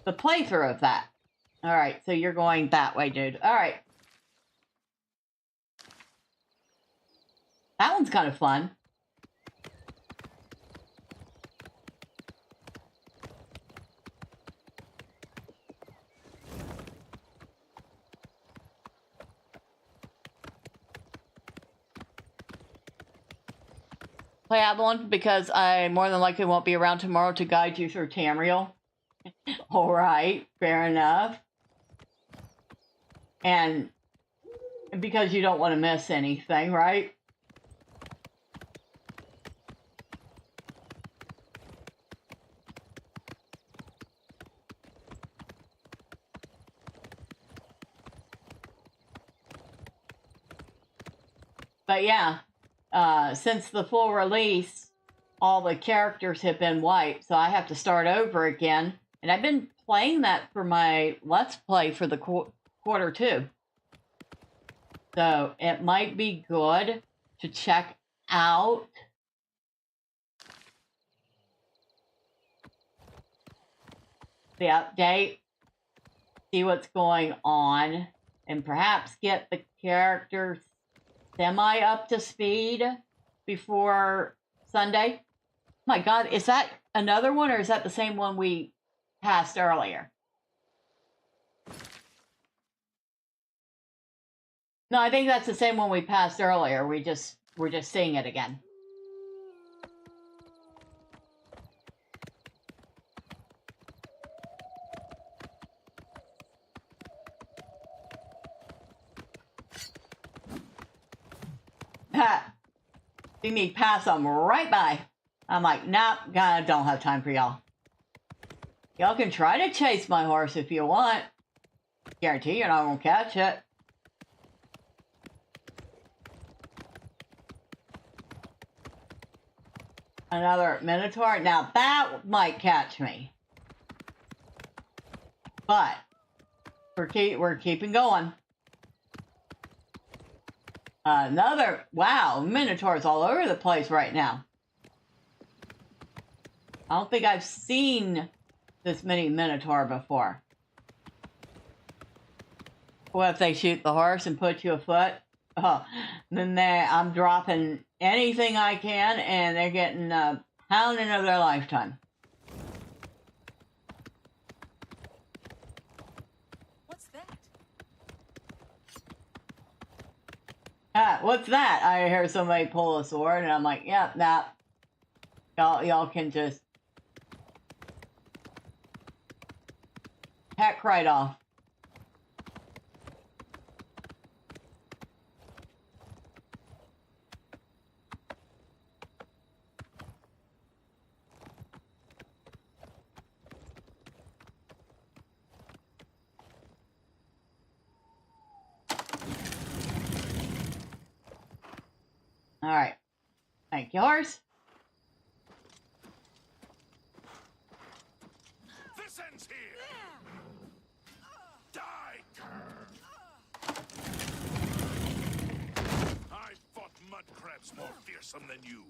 the playthrough of that. Alright, so you're going that way, dude. Alright. That one's kind of fun. Play Avalon because I more than likely won't be around tomorrow to guide you through Tamriel. Alright, fair enough. And because you don't want to miss anything, right? But yeah, since the full release, all the characters have been wiped, so I have to start over again. And I've been playing that for my Let's Play for the quarter too. So it might be good to check out the update, see what's going on, and perhaps get the characters semi up to speed before Sunday. My God, is that another one or is that the same one we passed earlier? No, I think that's the same one we passed earlier. We're just seeing it again. Ha! See me pass them right by. I'm like, nope, God, don't have time for y'all. Y'all can try to chase my horse if you want. Guarantee you're not gonna catch it. Another Minotaur. Now that might catch me. But we're keeping going. Another, wow, Minotaurs all over the place right now. I don't think I've seen this many Minotaur before. What if they shoot the horse and put you afoot? Oh, then I'm dropping anything I can and they're getting a pounding of their lifetime. What's that? What's that? I hear somebody pull a sword and I'm like, yeah, nah. Y'all can just heck right off. All right. Thank you, horse. This ends here. Die, cur. I fought mud crabs more fearsome than you.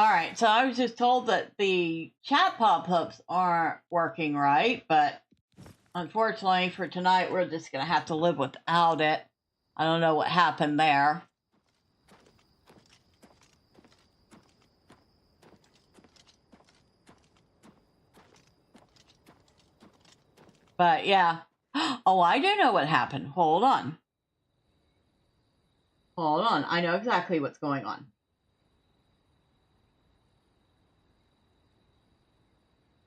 Alright, so I was just told that the chat pop-ups aren't working right, but unfortunately for tonight, we're just going to have to live without it. I don't know what happened there. But yeah. Oh, I do know what happened. Hold on. Hold on. I know exactly what's going on.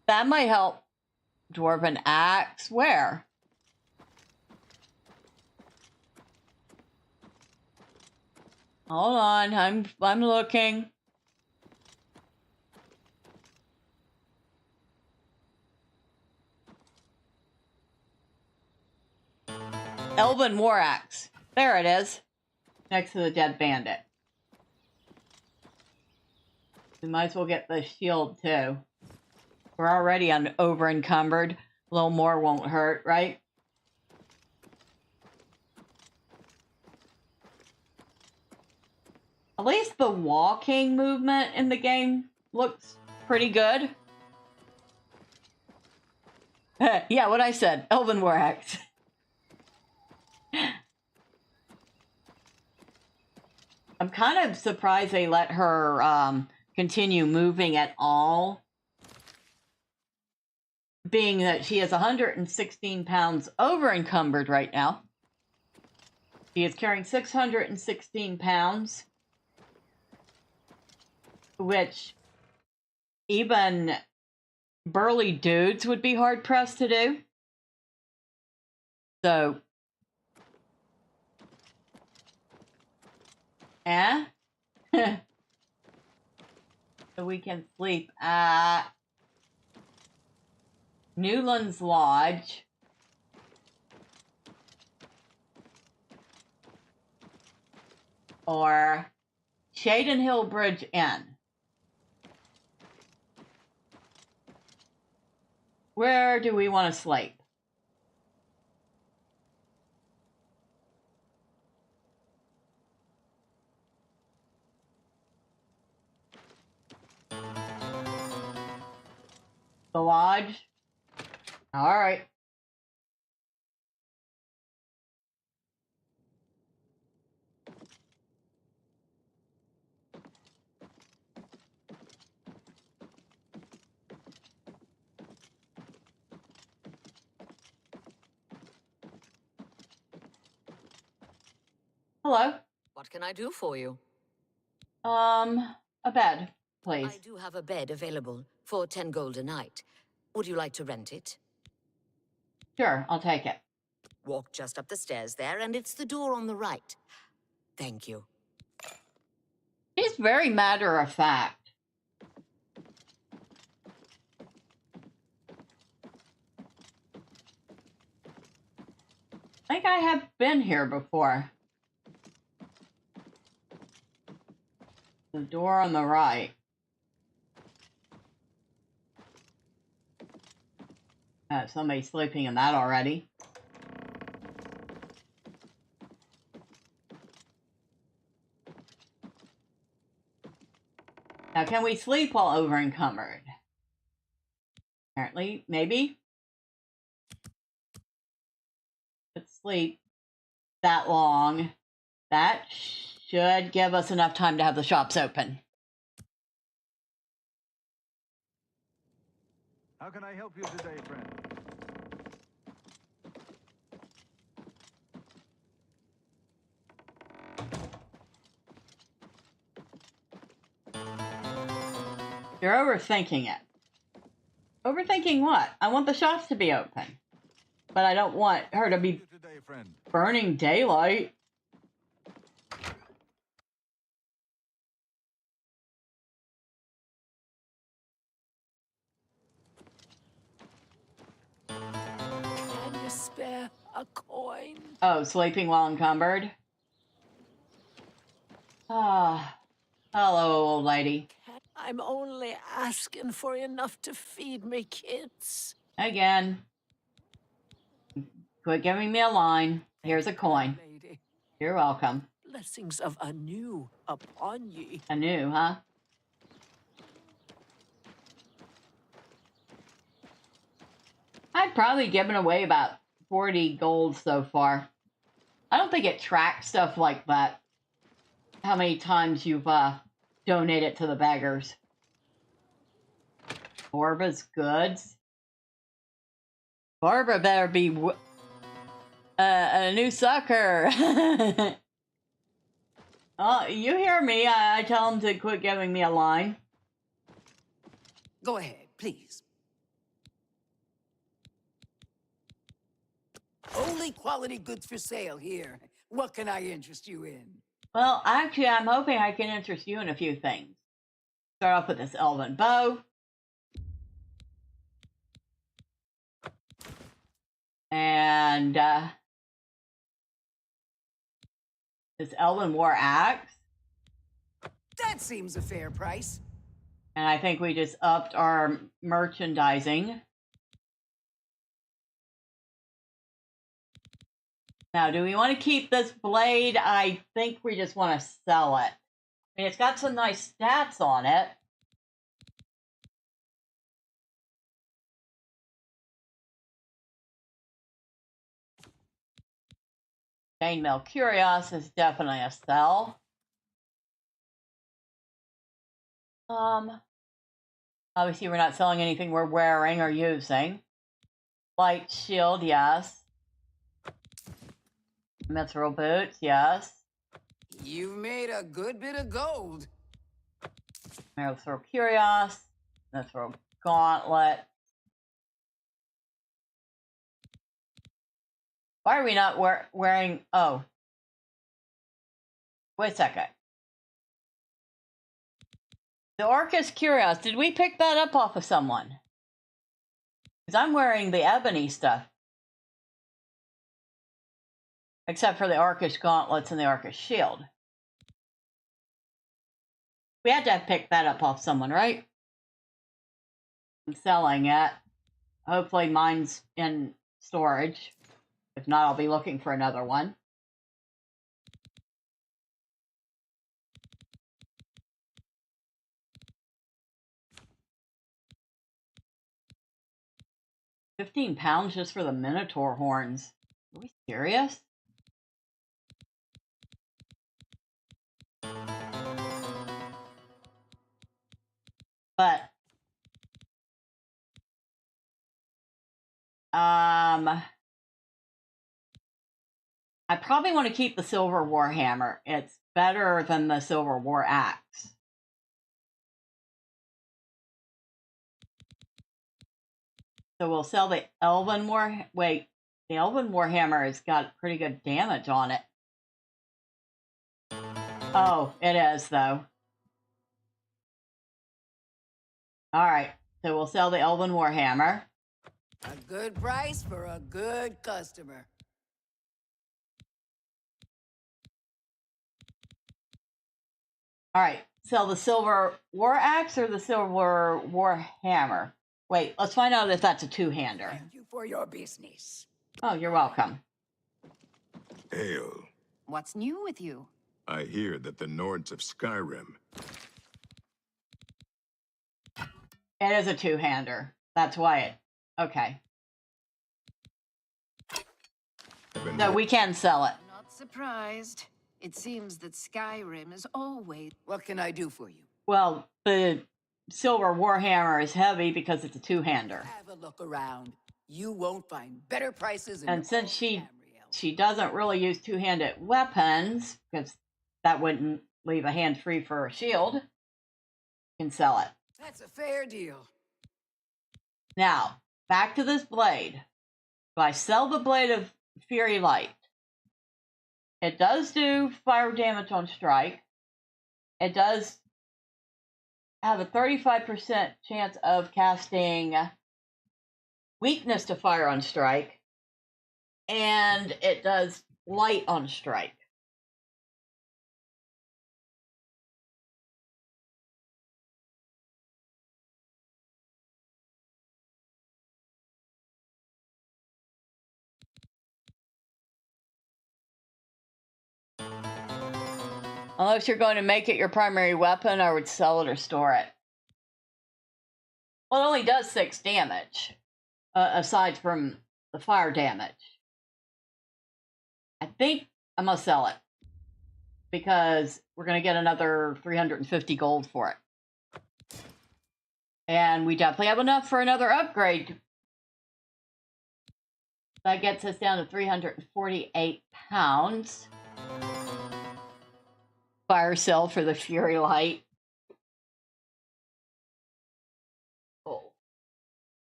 That might help. Dwarven axe. Where? Hold on. I'm looking. Elven war axe. There it is. Next to the dead bandit. We might as well get the shield too. We're already over encumbered. A little more won't hurt, right? At least the walking movement in the game looks pretty good. Yeah, what I said. Elven war axe. I'm kind of surprised they let her continue moving at all. Being that she is 116 pounds over encumbered right now. She is carrying 616 pounds. Which even burly dudes would be hard pressed to do. So, so we can sleep at Newlands Lodge. Or Shaden Hill Bridge Inn. Where do we want to sleep? The lodge? Alright. Hello. What can I do for you? A bed, please. I do have a bed available for 10 gold a night. Would you like to rent it? Sure, I'll take it. Walk just up the stairs there, and it's the door on the right. Thank you. She's very matter of fact. I think I have been here before. The door on the right. Somebody's sleeping in that already. Now, can we sleep while over encumbered? Apparently, maybe. Let's sleep that long. That should give us enough time to have the shops open. How can I help you today, friend? You're overthinking it. Overthinking what? I want the shops to be open. But I don't want her to be burning daylight. Can you spare a coin? Oh, sleeping while encumbered? Ah, hello, old lady. I'm only asking for enough to feed me kids. Again. Quit giving me a line. Here's a coin. Lady. You're welcome. Blessings of anew upon ye. Anew, huh? I've probably given away about 40 gold so far. I don't think it tracks stuff like that. How many times you've donated to the beggars. Borba's goods. Borba better be a new sucker. Oh, you hear me. I tell him to quit giving me a line. Go ahead, please. Only quality goods for sale here. What can I interest you in? Well, actually, I'm hoping I can interest you in a few things. Start off with this elven bow. And this elven war axe. That seems a fair price. And I think we just upped our merchandising. Now, do we want to keep this blade? I think we just want to sell it. I mean, it's got some nice stats on it. Chainmail Curios is definitely a sell. Obviously we're not selling anything we're wearing or using. Light shield, yes. Mithril boots, yes. You made a good bit of gold. Mithril Curios. Mithril gauntlet. Why are we not wearing... Oh. Wait a second. The Orcus Curios, did we pick that up off of someone? Because I'm wearing the ebony stuff. Except for the Orcish gauntlets and the Orcish shield. We had to have picked that up off someone, right? I'm selling it. Hopefully mine's in storage. If not, I'll be looking for another one. £15 just for the Minotaur horns. Are we serious? But I probably want to keep the Silver Warhammer. It's better than the Silver War Axe. So we'll sell the Elven War... Wait, the Elven Warhammer has got pretty good damage on it. Oh, it is, though. Alright, so we'll sell the Elven Warhammer. A good price for a good customer. Alright, sell the Silver War Axe or the Silver War Hammer? Wait, let's find out if that's a two-hander. Thank you for your business. Oh, you're welcome. Hail. What's new with you? I hear that the Nords of Skyrim... It is a two-hander. That's why it... Okay. So we can sell it. Not surprised. It seems that Skyrim is always... What can I do for you? Well, the Silver Warhammer is heavy because it's a two-hander. Have a look around. You won't find better prices. And since she doesn't really use two-handed weapons, because that wouldn't leave a hand free for a shield, you can sell it. That's a fair deal. Now, back to this blade. If I sell the Blade of Fury Light, it does do fire damage on strike. It does have a 35% chance of casting weakness to fire on strike. And it does light on strike. Unless you're going to make it your primary weapon, I would sell it or store it. Well, it only does 6 damage. aside from the fire damage. I think I'm going to sell it because we're going to get another 350 gold for it. And we definitely have enough for another upgrade. That gets us down to 348 pounds. Fire cell for the Fury Light. Oh.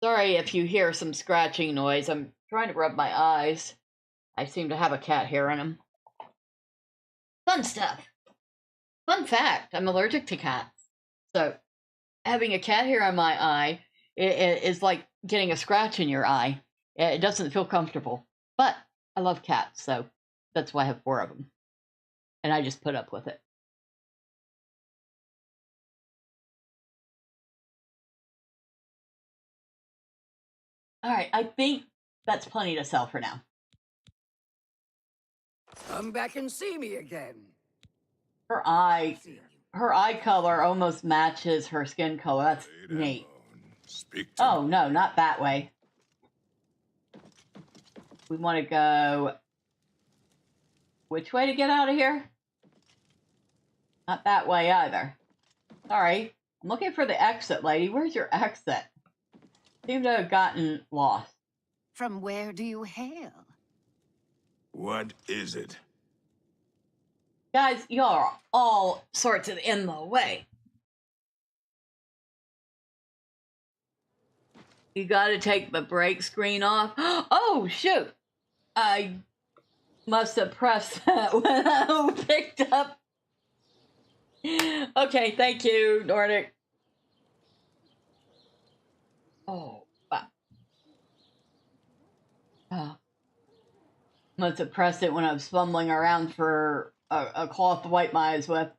Sorry if you hear some scratching noise. I'm trying to rub my eyes. I seem to have a cat hair in them. Fun stuff. Fun fact, I'm allergic to cats. So having a cat hair on my eye is like getting a scratch in your eye. It doesn't feel comfortable. But I love cats, so that's why I have 4 of them. And I just put up with it. All right, I think that's plenty to sell for now. Come back and see me again. Her eye color almost matches her skin color. That's neat. Oh, no, not that way. We want to go... Which way to get out of here? Not that way either. Sorry. I'm looking for the exit, lady. Where's your exit? Seem to have gotten lost. From where do you hail? What is it? Guys, y'all are all sorts of in the way. You gotta take the break screen off. Oh, shoot! I must have pressed that when I picked up. Okay, thank you, Nordic. Oh, wow. Oh. Must have pressed it when I was fumbling around for a cloth to wipe my eyes with.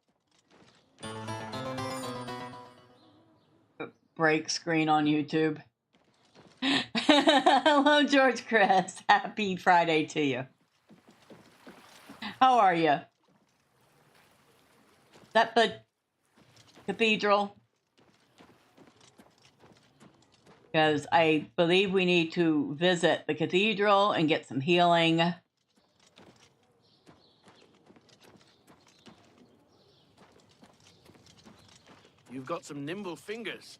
Break screen on YouTube. Hello, George Chris. Happy Friday to you. How are you? Is that the cathedral? Because I believe we need to visit the cathedral and get some healing. You've got some nimble fingers.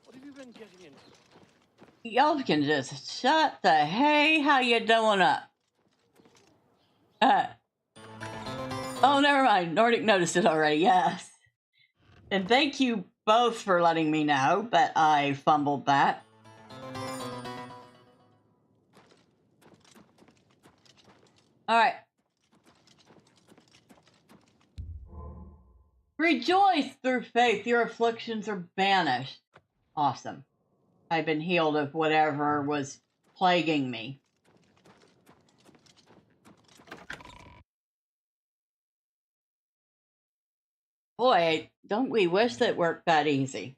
What have you been getting into? Y'all can just shut the hey, how you doing up? Oh, never mind. Nordic noticed it already, yes. And thank you both for letting me know that I fumbled that. All right. Rejoice through faith. Your afflictions are banished. Awesome. I've been healed of whatever was plaguing me. Boy, don't we wish that worked that easy.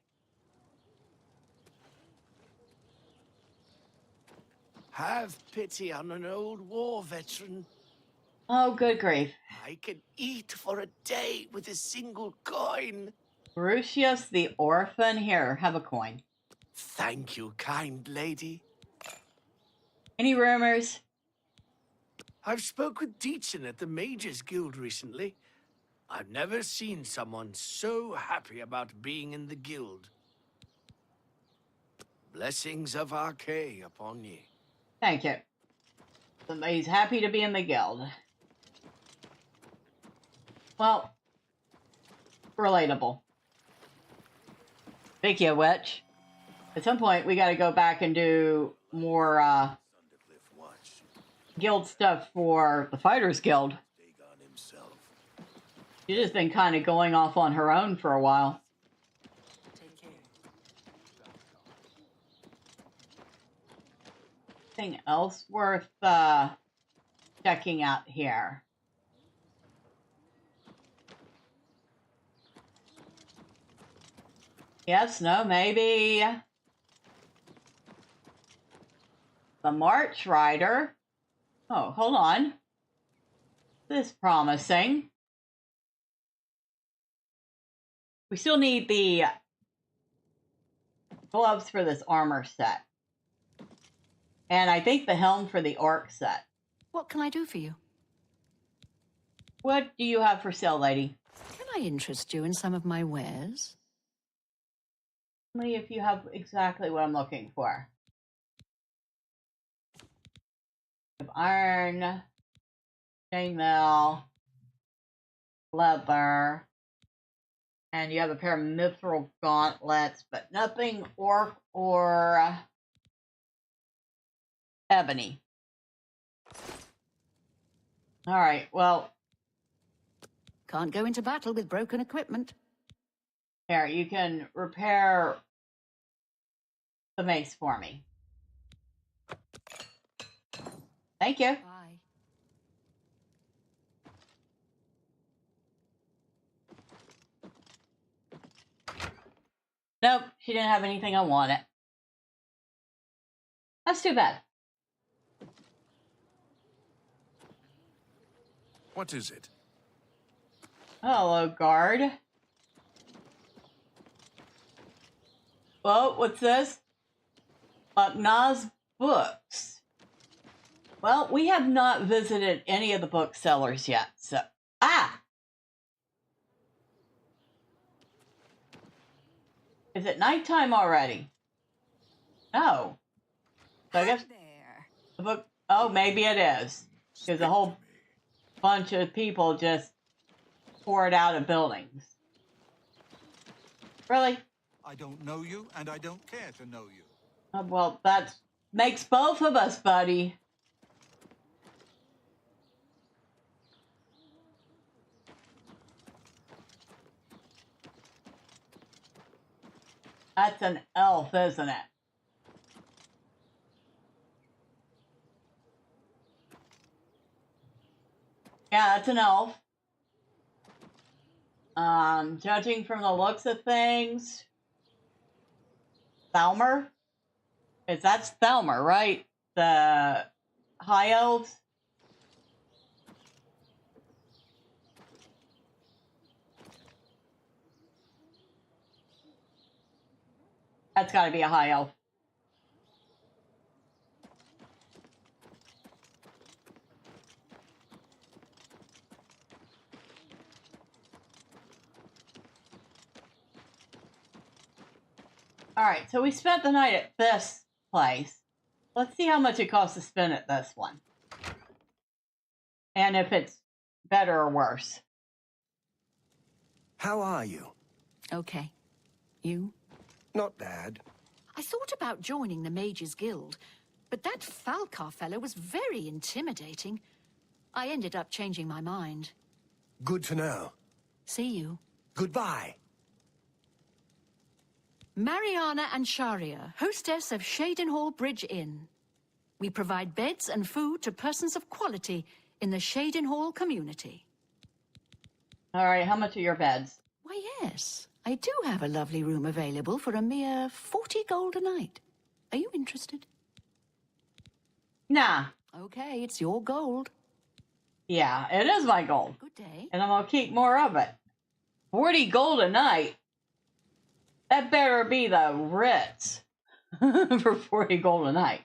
Have pity on an old war veteran. Oh, good grief. I can eat for a day with a single coin. Lucius the orphan. Here, have a coin. Thank you, kind lady. Any rumors? I've spoke with Dietzen at the Mages Guild recently. I've never seen someone so happy about being in the guild. Blessings of Archay upon ye. Thank you. Somebody's happy to be in the guild. Well, relatable. Thank you, Witch. At some point, we gotta go back and do more, guild stuff for the Fighters Guild. She's just been kind of going off on her own for a while. Take care. Anything else worth checking out here? Yes, no, maybe. The March Rider. Oh, hold on. This is promising. We still need the gloves for this armor set. And I think the helm for the orc set. What can I do for you? What do you have for sale, lady? Can I interest you in some of my wares? Only if you have exactly what I'm looking for. Iron, chainmail, leather, and you have a pair of mithril gauntlets, but nothing orc or ebony. All right, well, Can't go into battle with broken equipment. here, you can repair the mace for me. Thank you. Bye. Nope, she didn't have anything I wanted. That's too bad. What is it? Hello, guard. Well, what's this? Bucknaw's books. Well, we have not visited any of the booksellers yet, so... Ah! Is it nighttime already? No. So I guess There. the book... Oh, maybe it is. Because a whole bunch of people just poured out of buildings. Really? I don't know you, and I don't care to know you. Well, that makes both of us, buddy. That's an elf, isn't it? Yeah, that's an elf. Judging from the looks of things, Thalmer? That's Thalmer, right? The high elves? That's got to be a high elf. All right, so we spent the night at this place. Let's see how much it costs to spend at this one. And if it's better or worse. How are you? Okay. You? Not bad. I thought about joining the Mages Guild, but that Falcar fellow was very intimidating. I ended up changing my mind. Good to know. See you. Goodbye. Mariana and Sharia, hostess of Shadenhall Bridge Inn. We provide beds and food to persons of quality in the Shadenhall community. All right, how much are your beds? Why, yes. I do have a lovely room available for a mere 40 gold a night. Are you interested? Nah. Okay, it's your gold. Yeah, it is my gold. Good day. And I'm going to keep more of it. 40 gold a night? That better be the Ritz for 40 gold a night.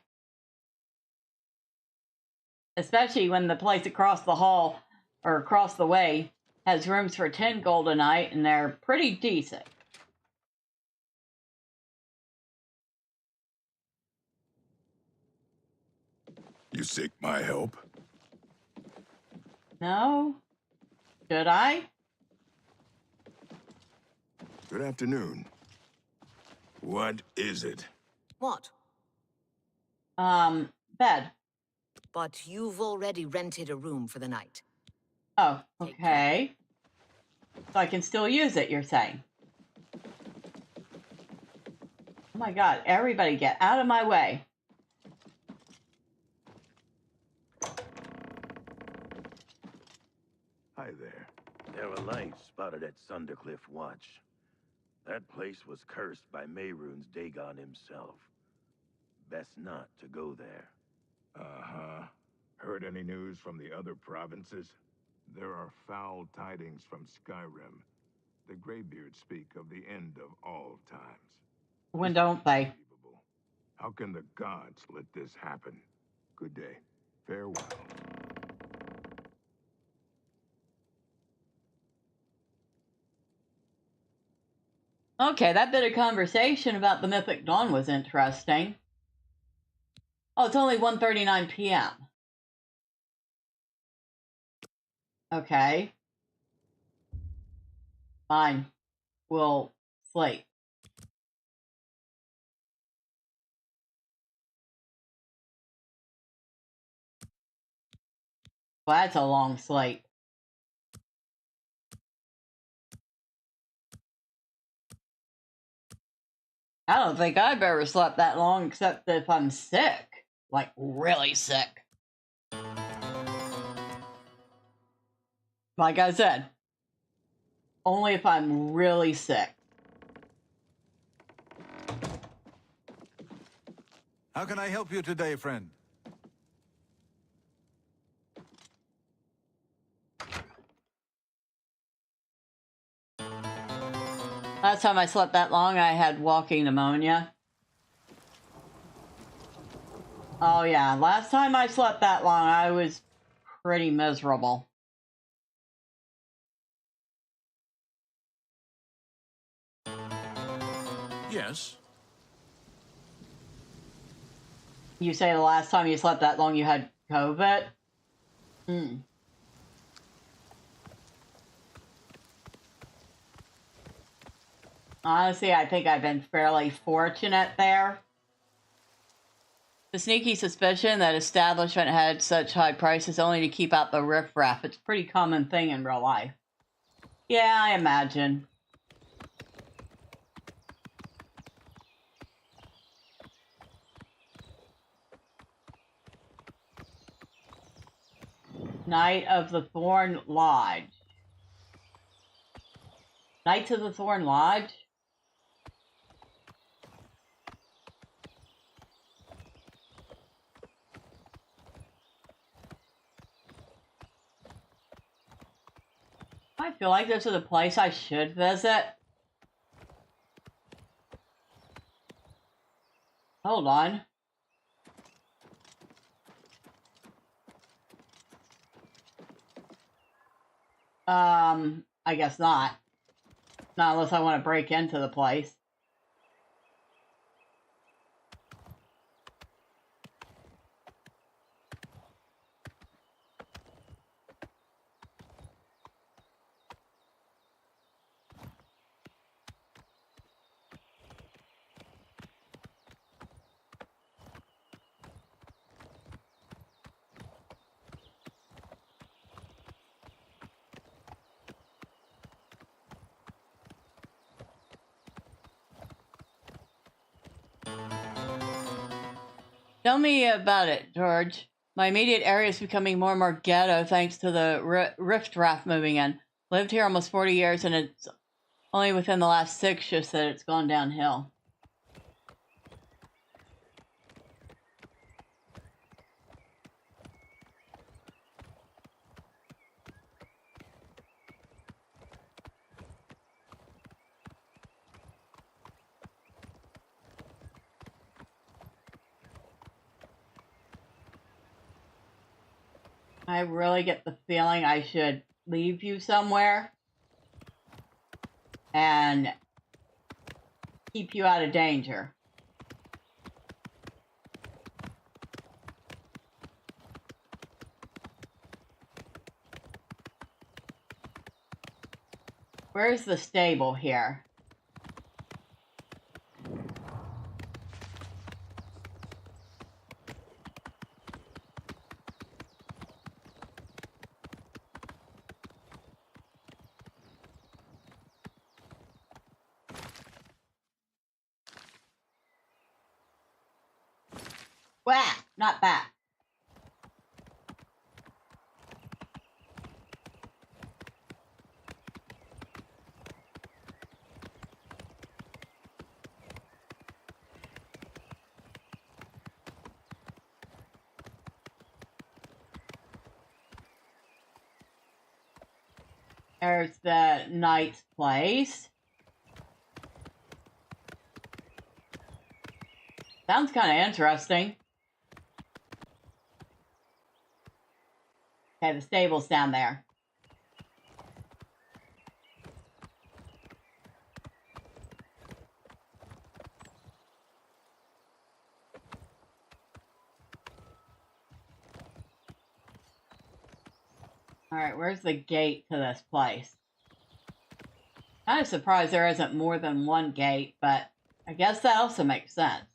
Especially when the place across the hall or across the way has rooms for 10 gold a night, and they're pretty decent. You seek my help? No? Should I? Good afternoon. What is it? What? Bed. But you've already rented a room for the night. Oh, okay. So I can still use it, you're saying? Oh my god, everybody get out of my way. Hi there. There are lights spotted at Sundercliff Watch. That place was cursed by Mehrunes Dagon himself. Best not to go there. Uh-huh. Heard any news from the other provinces? There are foul tidings from Skyrim. The Greybeards speak of the end of all times. When don't they? How can the gods let this happen? Good day. Farewell. Okay, that bit of conversation about the Mythic Dawn was interesting. Oh, it's only 1:39 p.m. Okay. Fine. We'll sleep. Well, that's a long sleep. I don't think I've ever slept that long except if I'm sick. Like, really sick. Like I said, only if I'm really sick. How can I help you today, friend? Last time I slept that long, I had walking pneumonia. Oh yeah, last time I slept that long, I was pretty miserable. Yes. You say the last time you slept that long you had COVID? Hmm. Honestly, I think I've been fairly fortunate there. The sneaky suspicion that establishment had such high prices only to keep out the riffraff. It's a pretty common thing in real life. Yeah, I imagine. Knight of the Thorn Lodge. Knights of the Thorn Lodge? I feel like this is a place I should visit. Hold on. I guess not. Not unless I want to break into the place. Tell me about it, George. My immediate area is becoming more and more ghetto thanks to the rift raft moving in. Lived here almost 40 years, and it's only within the last 6 just that it's gone downhill. I really get the feeling I should leave you somewhere and keep you out of danger. Where's the stable here? Wah! Not that. There's the knight's place. Sounds kind of interesting. Okay, the stable's down there. Alright, where's the gate to this place? Kind of surprised there isn't more than one gate, but I guess that also makes sense.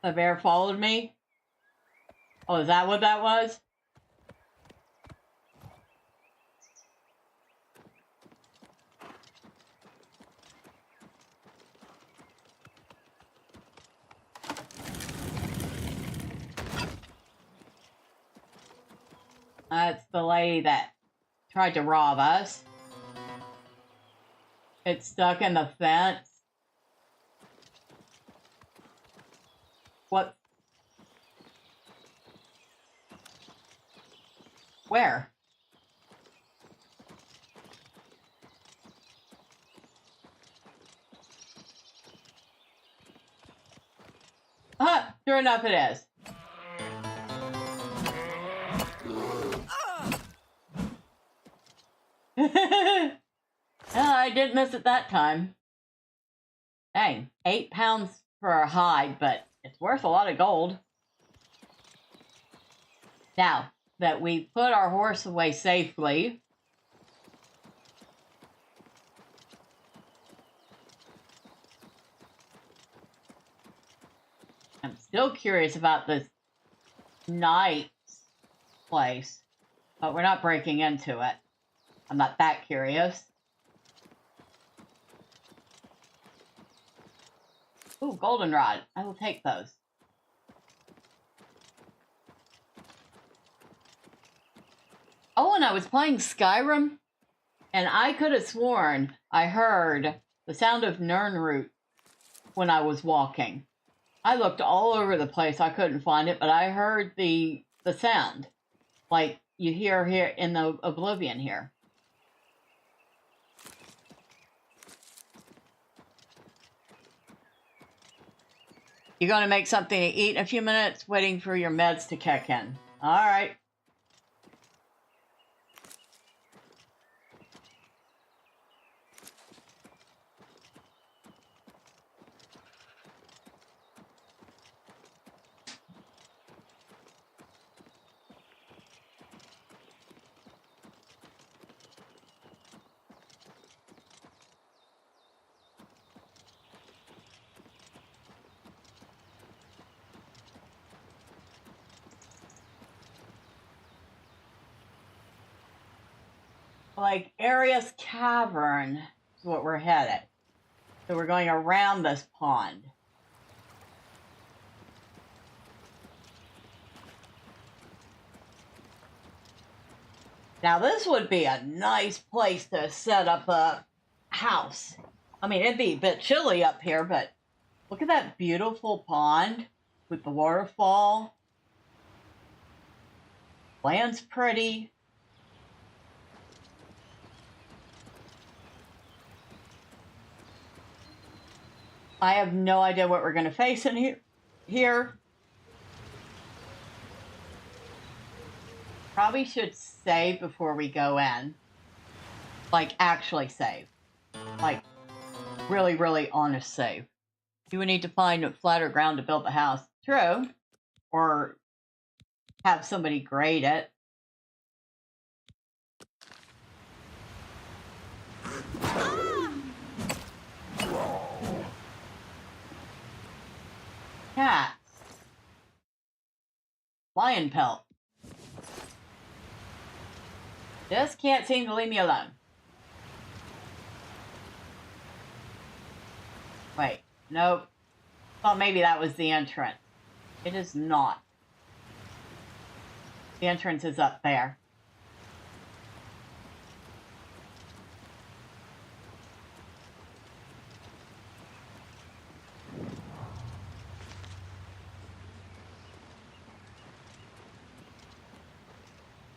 The bear followed me? Oh, is that what that was? That's the lady that tried to rob us. It's stuck in the fence. What? Where? Sure enough it is. I didn't miss it that time. Dang, 8 pounds for a hide, but it's worth a lot of gold. Now that we put our horse away safely, I'm still curious about this knight's place, but we're not breaking into it. I'm not that curious. Ooh, goldenrod. I will take those. Oh, and I was playing Skyrim, and I could have sworn I heard the sound of Nirnroot when I was walking. I looked all over the place. I couldn't find it, but I heard the sound, like you hear here in the Oblivion here. You're going to make something to eat in a few minutes, waiting for your meds to kick in. All right. Like Arius Cavern is what we're headed. So we're going around this pond. Now this would be a nice place to set up a house. I mean, it'd be a bit chilly up here, but look at that beautiful pond with the waterfall. Land's pretty. I have no idea what we're going to face in here. Probably should save before we go in. Like, actually save. Like, really, really honest save. You would need to find flatter ground to build the house. True. Or have somebody grade it. Cats. Lion pelt. Just can't seem to leave me alone. Wait, nope. Thought maybe that was the entrance. It is not. The entrance is up there.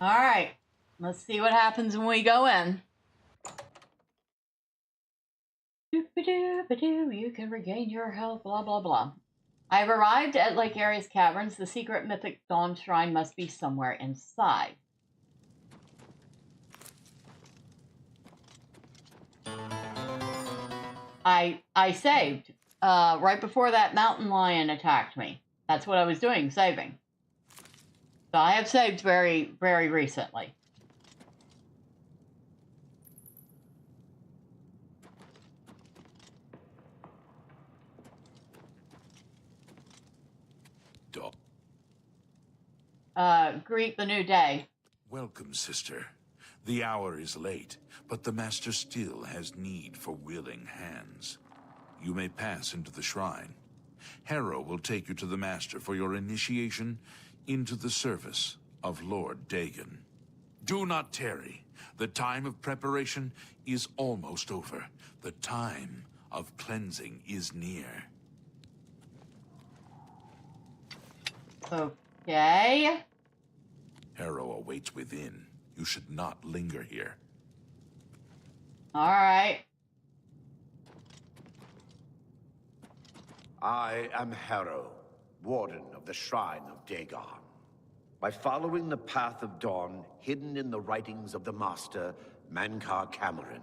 All right, let's see what happens when we go in. You can regain your health, blah, blah, blah. I have arrived at Lake Ares Caverns. The secret Mythic Dawn shrine must be somewhere inside. I saved right before that mountain lion attacked me. That's what I was doing, saving. So I have saved very, very recently. Greet the new day. Welcome, sister. The hour is late, but the Master still has need for willing hands. You may pass into the shrine. Harrow will take you to the Master for your initiation into the service of Lord Dagon. Do not tarry. The time of preparation is almost over. The time of cleansing is near. Okay. Harrow awaits within. You should not linger here. All right. I am Harrow, Warden of the Shrine of Dagon. By following the path of dawn hidden in the writings of the Master, Mankar Cameron,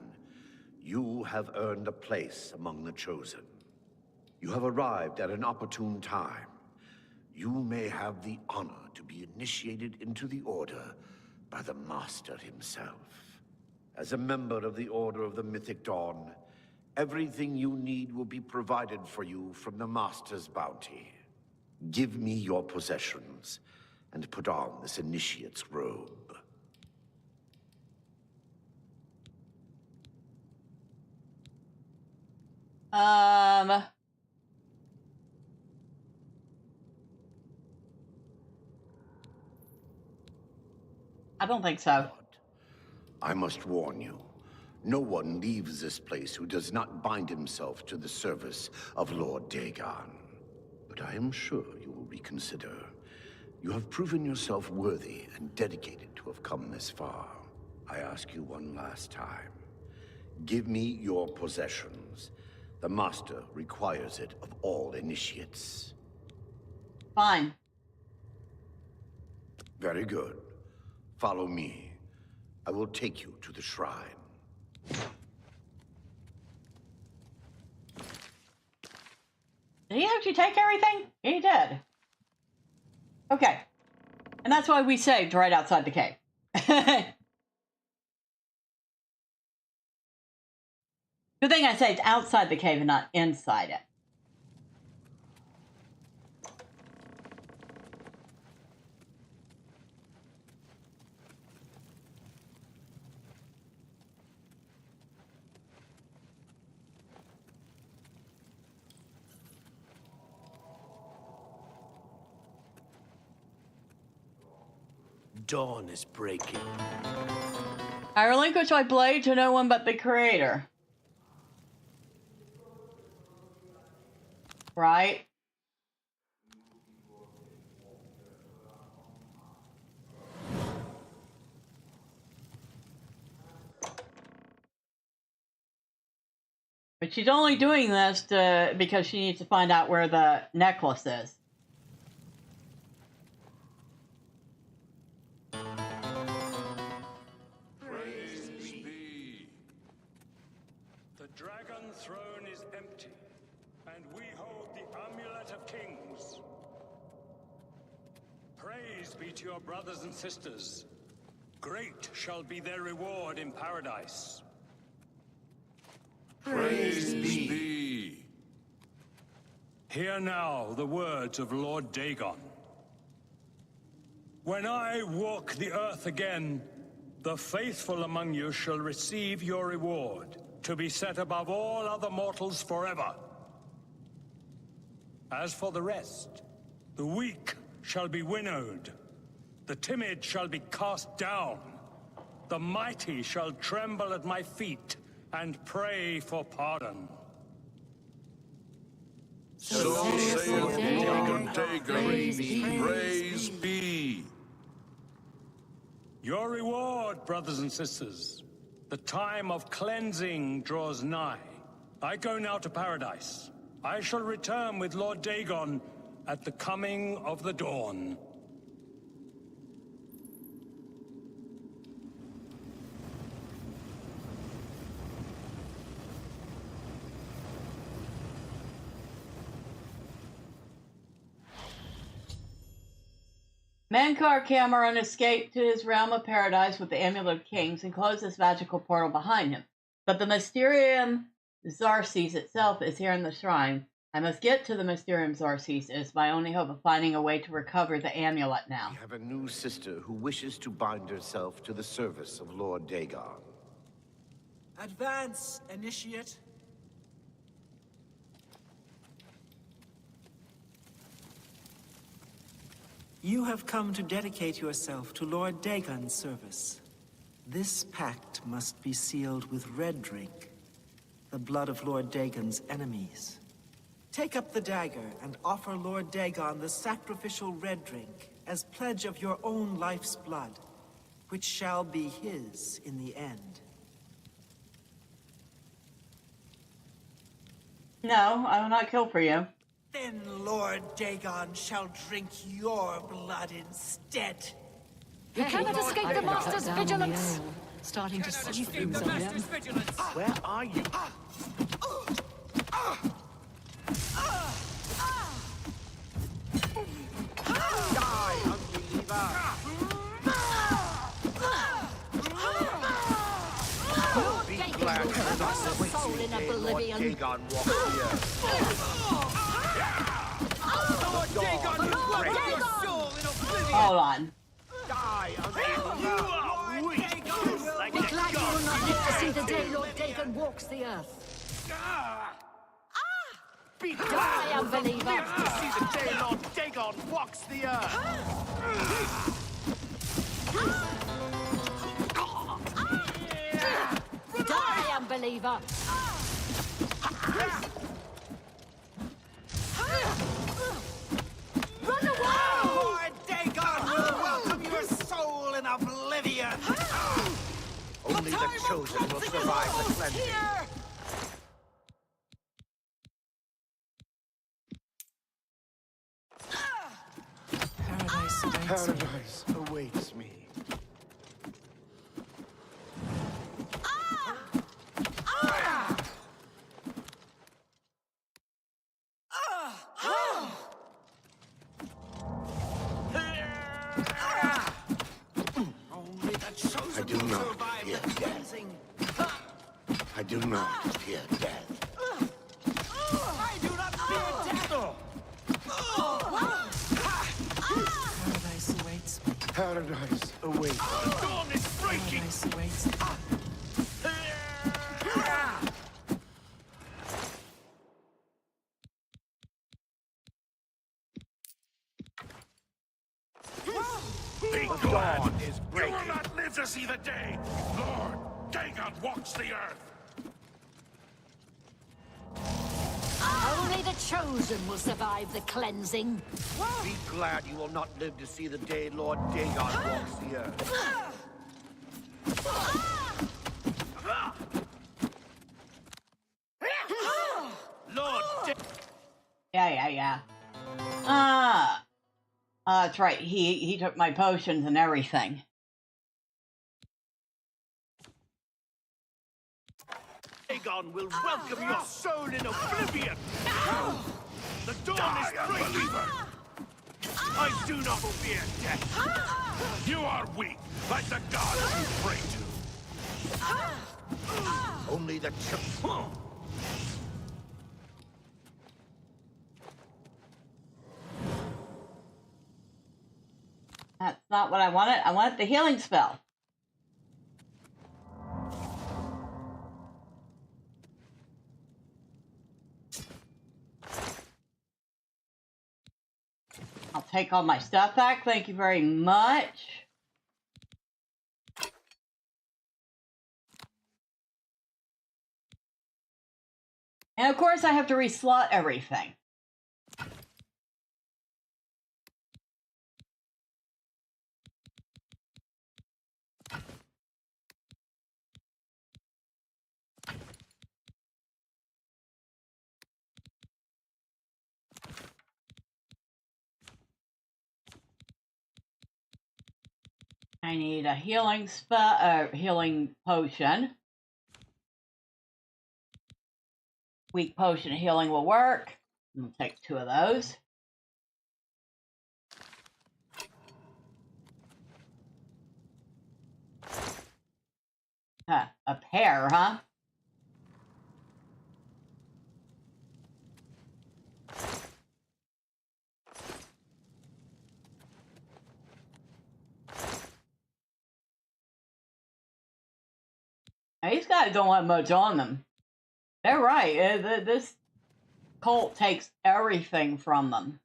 you have earned a place among the Chosen. You have arrived at an opportune time. You may have the honor to be initiated into the Order by the Master himself. As a member of the Order of the Mythic Dawn, everything you need will be provided for you from the Master's bounty. Give me your possessions, and put on this initiate's robe. I don't think so. I must warn you, no one leaves this place who does not bind himself to the service of Lord Dagon. But I am sure you will reconsider. You have proven yourself worthy and dedicated to have come this far. I ask you one last time. Give me your possessions. The Master requires it of all initiates. Fine. Very good. Follow me. I will take you to the shrine. Did he actually take everything? He did. Okay. And that's why we saved right outside the cave. Good thing I saved outside the cave and not inside it. Dawn is breaking. I relinquish my blade to no one but the Creator. Right? But she's only doing this because she needs to find out where the necklace is. The dragon throne is empty, and we hold the Amulet of Kings. Praise be to your brothers and sisters. Great shall be their reward in paradise. Praise be. Hear now the words of Lord Dagon. When I walk the earth again, the faithful among you shall receive your reward, to be set above all other mortals forever. As for the rest, The weak shall be winnowed. The timid shall be cast down. The mighty shall tremble at my feet and pray for pardon. So saith the Lord Dagon. Praise be. Your reward, brothers and sisters. The time of cleansing draws nigh. I go now to paradise. I shall return with Lord Dagon at the coming of the dawn. Mankar Cameron escaped to his realm of paradise with the Amulet of Kings and closed his magical portal behind him. But the Mysterium Zarces itself is here in the shrine. I must get to the Mysterium Zarces. It is my only hope of finding a way to recover the amulet now. We have a new sister who wishes to bind herself to the service of Lord Dagon. Advance, initiate. You have come to dedicate yourself to Lord Dagon's service. This pact must be sealed with red drink, the blood of Lord Dagon's enemies. Take up the dagger and offer Lord Dagon the sacrificial red drink as pledge of your own life's blood, which shall be his in the end. No, I will not kill for you. Then Lord Dagon shall drink your blood instead. You cannot escape the Master's vigilance. Starting to see things again. Where are you? Die, unbeliever! Be glad that not the soul in Oblivion. Dagon walks the earth. Lord Dagon will welcome your soul in Oblivion. Hold on. Die, unbeliever! Be glad you will not live to see the day Lord Dagon walks the earth. Be Die, glad unbeliever! live to see the day Lord Dagon walks the earth. Die, unbeliever! Run away! Lord Dagon will welcome your soul in Oblivion. Only the chosen will survive the cleansing. Paradise awaits me. I do not fear death. I do not fear death. I do not fear death. Paradise awaits me. Paradise awaits. The dawn is breaking. Paradise awaits me. The dawn is breaking. You will not live to see the day Lord Dagon walks the earth. Only the chosen will survive the cleansing. Be glad you will not live to see the day Lord Dagon walks the earth. Lord Yeah. That's right. He took my potions and everything. Dagon will welcome your soul in Oblivion. The dawn is breaking. I do not fear death. You are weak, like the gods you pray to. Only the chosen. That's not what I wanted. I wanted the healing spell. take all my stuff back. Thank you very much. And of course, I have to reslot everything. I need a healing healing potion. Weak potion of healing will work. We'll take 2 of those. A pair, huh? Now, these guys don't have much on them. They're right. This cult takes everything from them.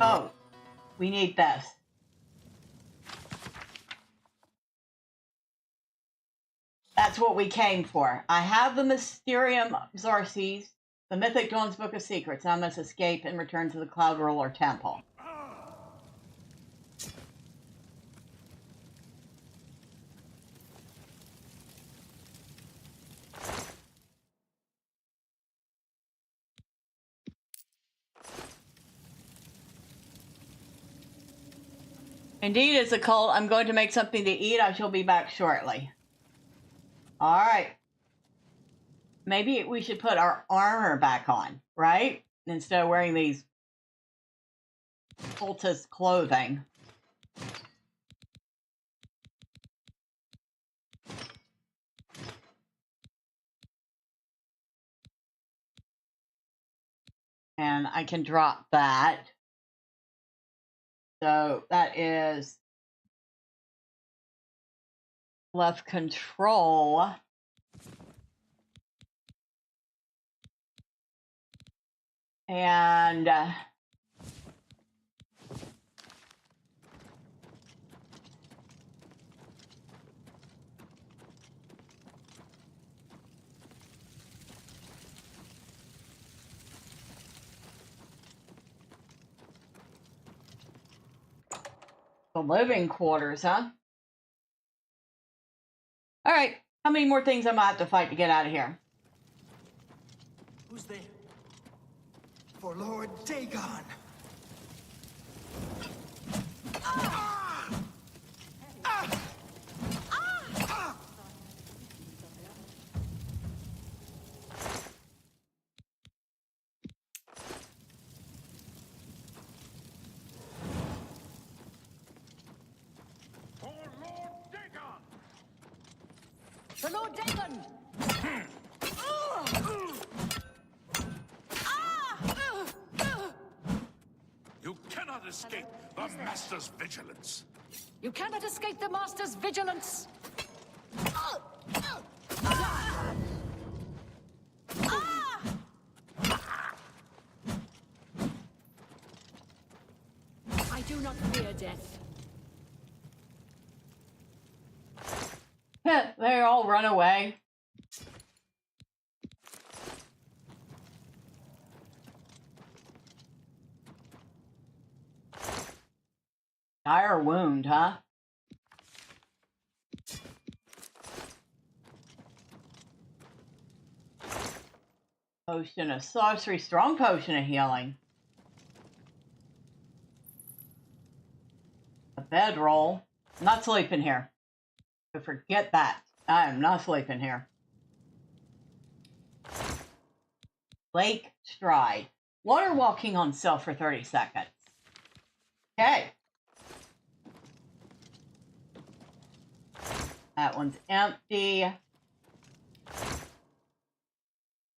Oh, we need this. That's what we came for. I have the Mysterium Xarces, the Mythic Dawn's Book of Secrets. I must escape and return to the Cloud Ruler Temple. Indeed, it's a cult. I'm going to make something to eat. I shall be back shortly. All right. Maybe we should put our armor back on, right? Instead of wearing these cultist clothing. And I can drop that. So that is left control. And the living quarters, huh? All right. How many more things I'm going to have to fight to get out of here? Who's there? For Lord Dagon. For Lord Dagon! You cannot escape the Master's vigilance. You cannot escape the Master's vigilance! I do not fear death. They all run away. Dire wound, huh? Potion of sorcery, strong potion of healing. A bedroll. I'm not sleeping here. So forget that. I am not sleeping here. Lake Stride. Water walking on self for 30 seconds. Okay. That one's empty.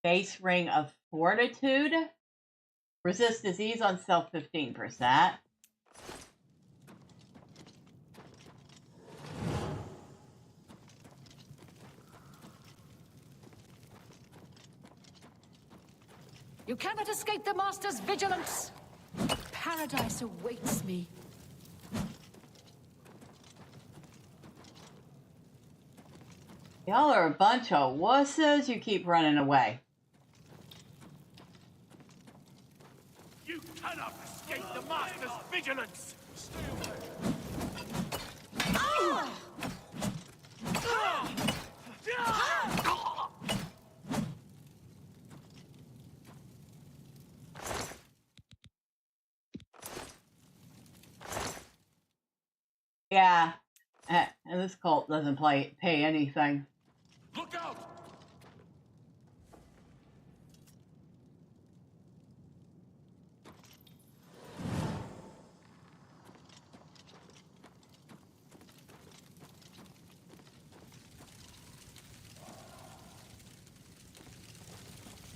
Base Ring of Fortitude. Resist disease on self 15%. You cannot escape the Master's vigilance. Paradise awaits me. Y'all are a bunch of wusses. You keep running away. You cannot escape the Master's vigilance! Stay away! Yeah, and this cult doesn't pay anything. Look out!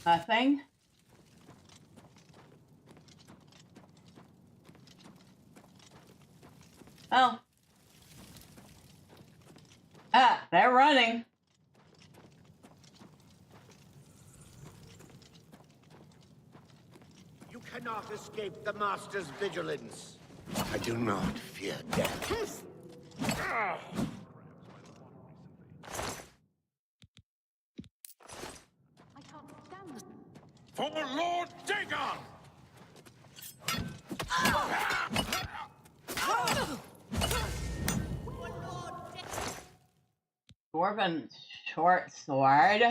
Nothing. Oh. Ah, they're running. You cannot escape the Master's vigilance. I do not fear death. For Lord Dagon! Dwarven short sword.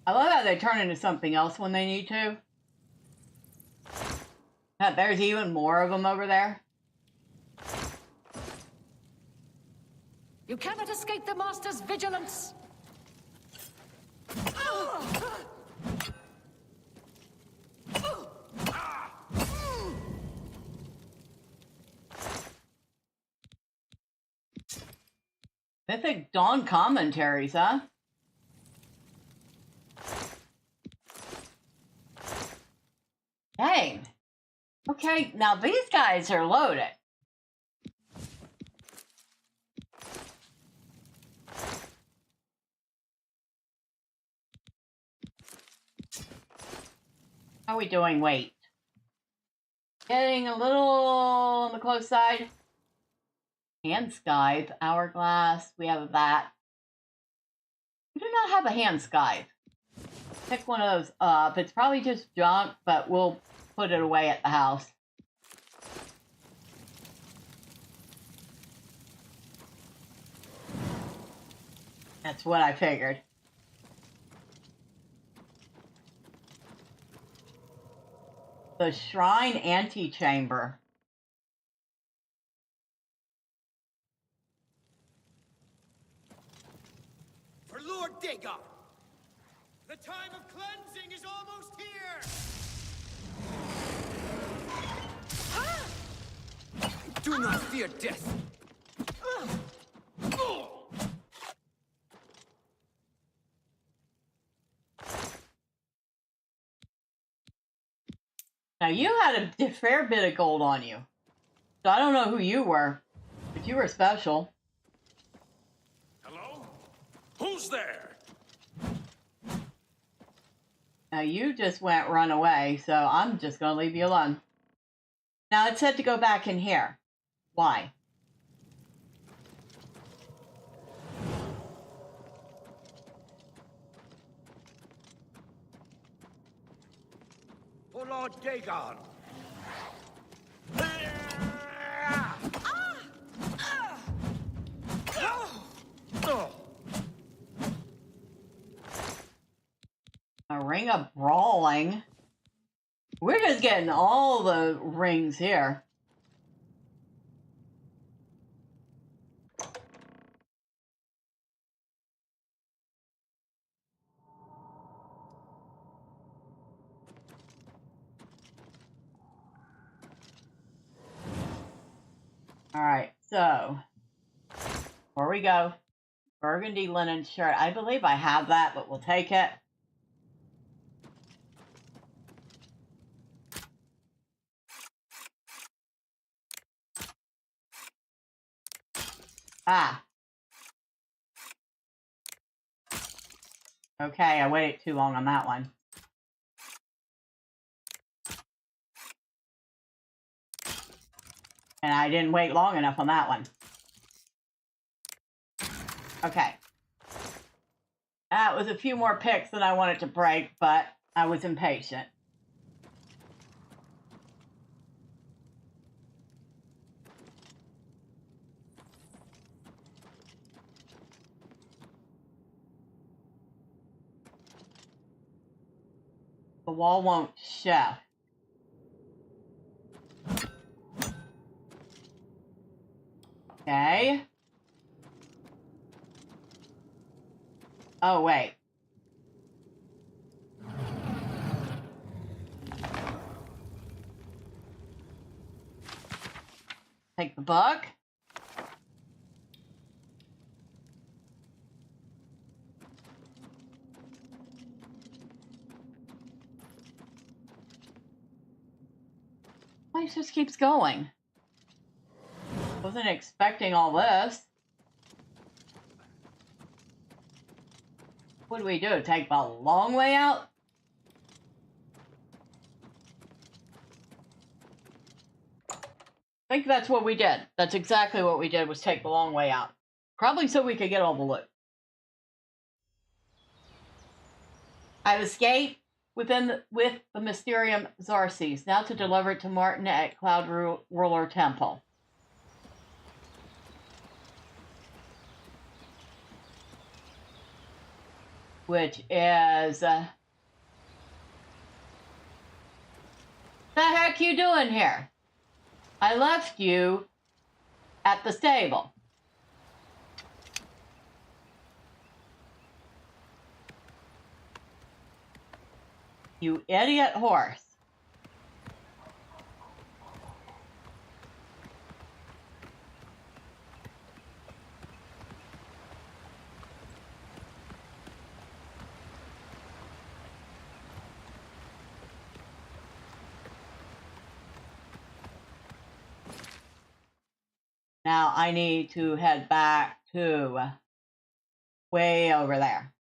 I love how they turn into something else when they need to. There's even more of them over there. You cannot escape the Master's vigilance. Mythic Dawn commentaries, huh? Dang. Okay, now these guys are loaded. How are we doing? Wait. Getting a little on the close side. Hand scythe, hourglass. We have that. We do not have a hand scythe. Pick one of those up. It's probably just junk, but we'll put it away at the house. That's what I figured. The Shrine Antechamber. For Lord Dagon! The time of cleansing is almost here! Do not fear death! Now you had a fair bit of gold on you. So I don't know who you were, but you were special. Hello? Who's there? Now you just went run away, so I'm just going to leave you alone. Now it said to go back in here. Why? For Lord Dagon! A ring of brawling. We're just getting all the rings here. So, where we go. Burgundy linen shirt. I believe I have that, but we'll take it. Ah. Okay, I waited too long on that one. And I didn't wait long enough on that one. Okay. That was a few more picks than I wanted to break, but I was impatient. The wall won't shift. Okay. Oh, wait. Take the book. Why it just keeps going? Wasn't expecting all this. What do we do? Take the long way out? I think that's what we did. That's exactly what we did, was take the long way out. Probably so we could get all the loot. I've escaped with the Mysterium Xarces, now to deliver it to Martin at Cloud Ruler Temple. Which is... the heck you doing here? I left you at the stable. You idiot horse. Now I need to head back to way over there.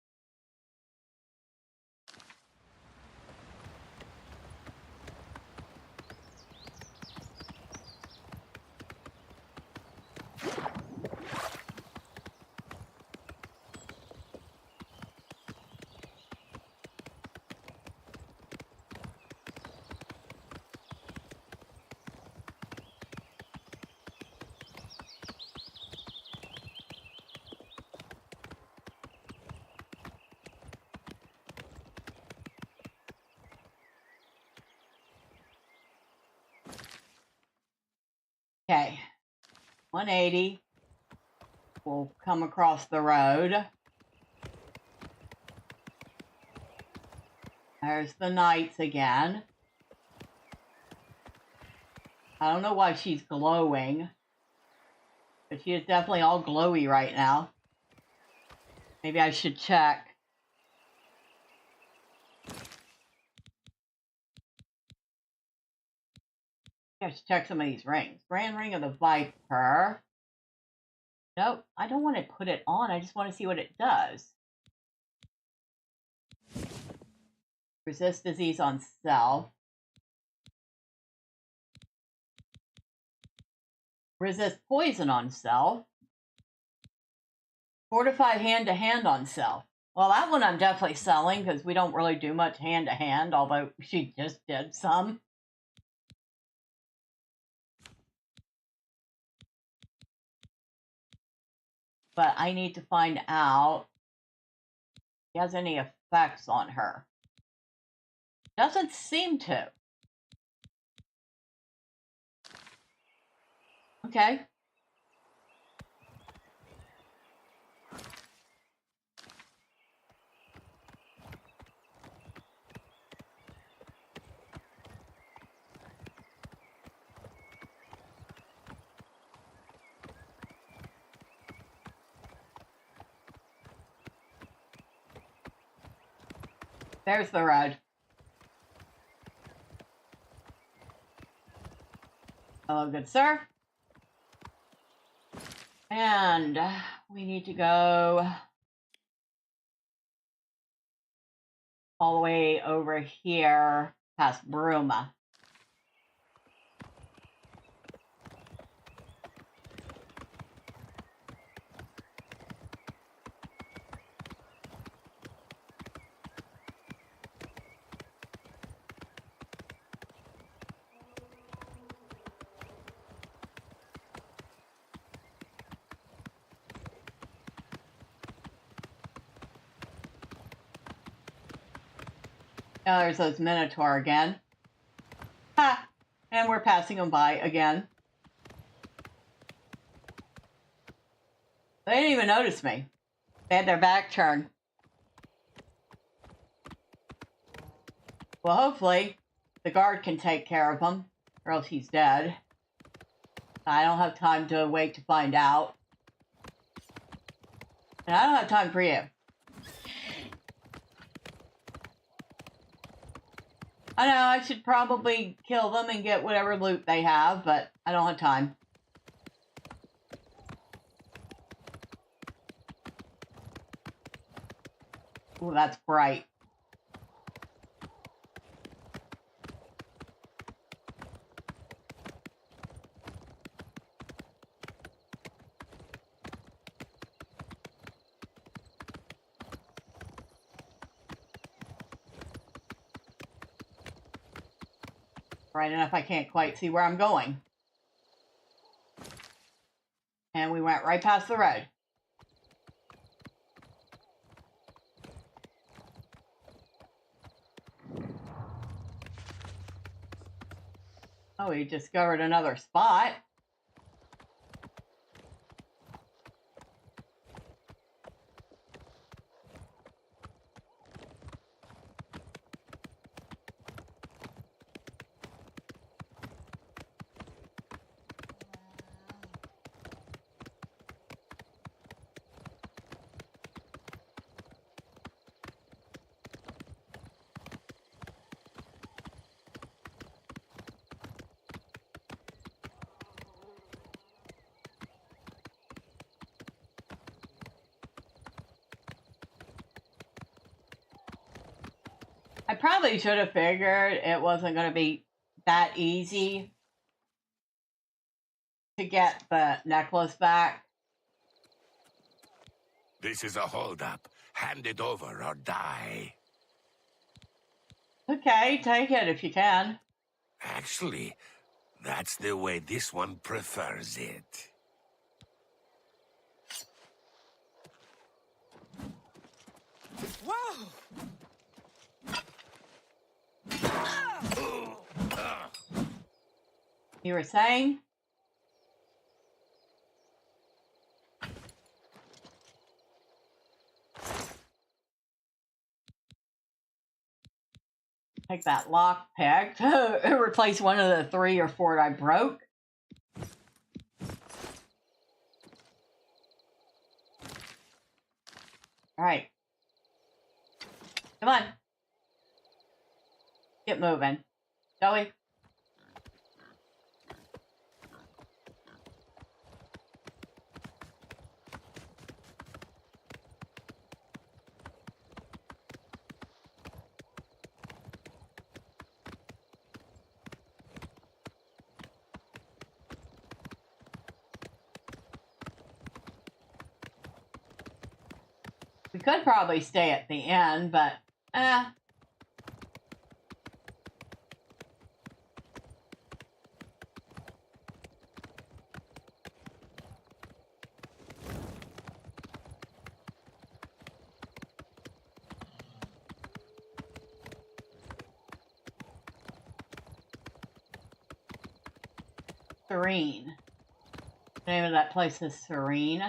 Okay, 180. We'll come across the road. There's the knights again. I don't know why she's glowing, but she is definitely all glowy right now. Maybe I should check. I should check some of these rings. Grand Ring of the Viper. Nope, I don't want to put it on. I just want to see what it does. Resist disease on self. Resist poison on self. Fortify hand-to-hand on self. Well, that one I'm definitely selling because we don't really do much hand-to-hand, although she just did some. But I need to find out if he has any effects on her. Doesn't seem to. Okay. There's the road. Hello, good sir. And we need to go all the way over here past Bruma. Oh, there's those Minotaur again. Ha! And we're passing them by again. They didn't even notice me. They had their back turned. Well, hopefully, the guard can take care of him, or else he's dead. I don't have time to wait to find out. And I don't have time for you. I know, I should probably kill them and get whatever loot they have, but I don't have time. Ooh, that's bright. Bright enough I can't quite see where I'm going. And we went right past the road. Oh, we discovered another spot. I probably should have figured it wasn't going to be that easy to get the necklace back. This is a holdup. Hand it over or die. Okay, take it if you can. Actually, that's the way this one prefers it. Whoa! You were saying? Take that lockpick to replace one of the 3 or 4 I broke. All right. Come on. Get moving. Shall we? We could probably stay at the end, but Serene. The name of that place is Serene.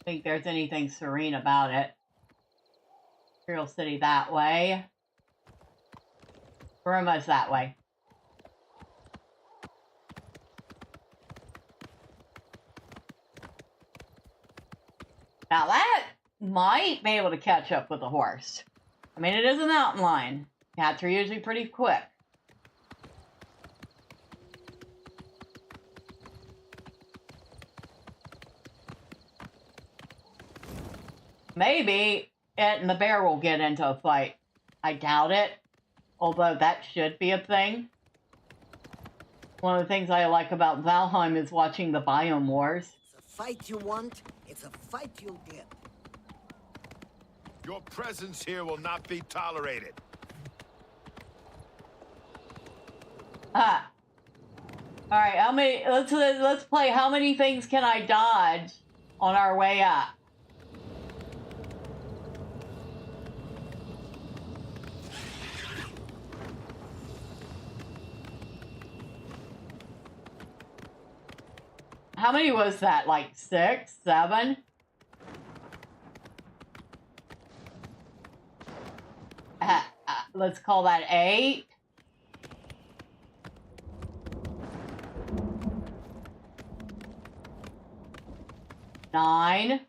I think there's anything serene about it. Imperial City that way. Bruma's that way. Now that might be able to catch up with a horse. I mean, it is a mountain lion. Cats are usually pretty quick. Maybe it and the bear will get into a fight. I doubt it, although that should be a thing. One of the things I like about Valheim is watching the biome wars. It's a fight you want, it's a fight you'll get. Your presence here will not be tolerated. Ah. All right, how many? Let's play. How many things can I dodge on our way up? How many was that? Like 6, 7? Let's call that 8. Nine.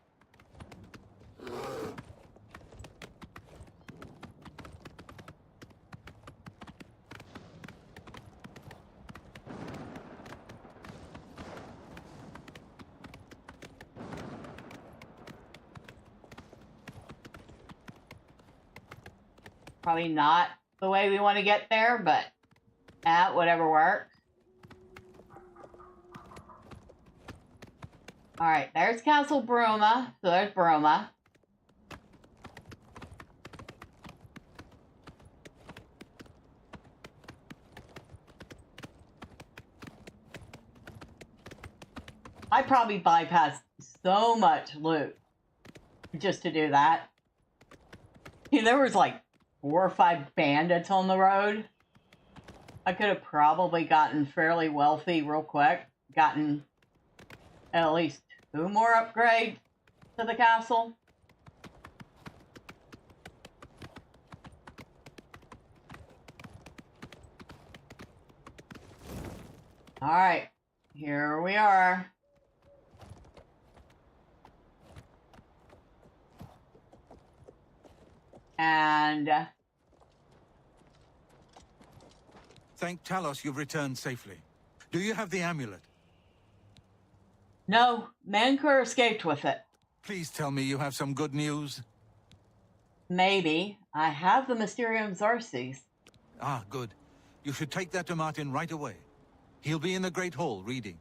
Probably not the way we want to get there, but whatever works. Alright, there's Castle Bruma. So there's Bruma. I probably bypassed so much loot just to do that. There was like 4 or 5 bandits on the road. I could have probably gotten fairly wealthy real quick. Gotten at least 2 more upgrades to the castle. Alright, here we are. And thank Talos you've returned safely. Do you have the amulet? No, Mancur escaped with it. Please tell me you have some good news. Maybe. I have the Mysterium Xarxes. Ah, good. You should take that to Martin right away. He'll be in the Great Hall reading.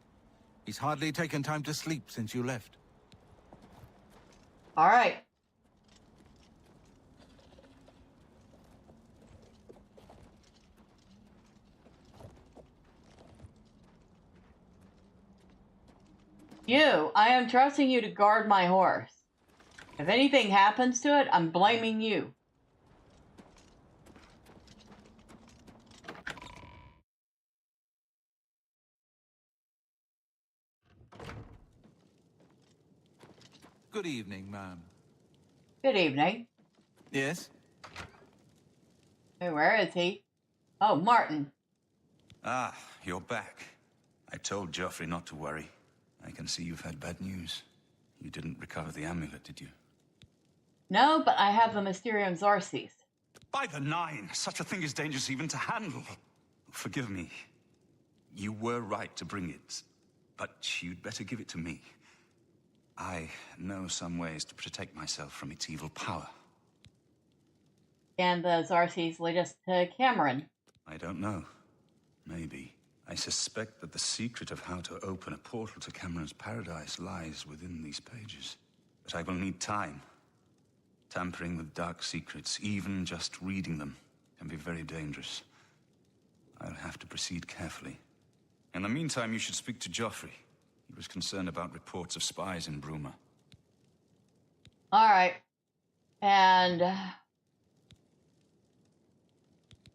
He's hardly taken time to sleep since you left. All right. I am trusting you to guard my horse. If anything happens to it, I'm blaming you. Good evening, ma'am. Good evening. Yes? Hey, where is he? Oh, Martin. Ah, you're back. I told Joffrey not to worry. I can see you've had bad news. You didn't recover the amulet, did you? No, but I have the Mysterium Xarxes. By the 9! Such a thing is dangerous even to handle. Forgive me. You were right to bring it, but you'd better give it to me. I know some ways to protect myself from its evil power. And the Xarxes lead us to Cameron. I don't know. Maybe. I suspect that the secret of how to open a portal to Cameron's paradise lies within these pages. But I will need time. Tampering with dark secrets, even just reading them, can be very dangerous. I'll have to proceed carefully. In the meantime, you should speak to Joffrey. He was concerned about reports of spies in Bruma. All right. And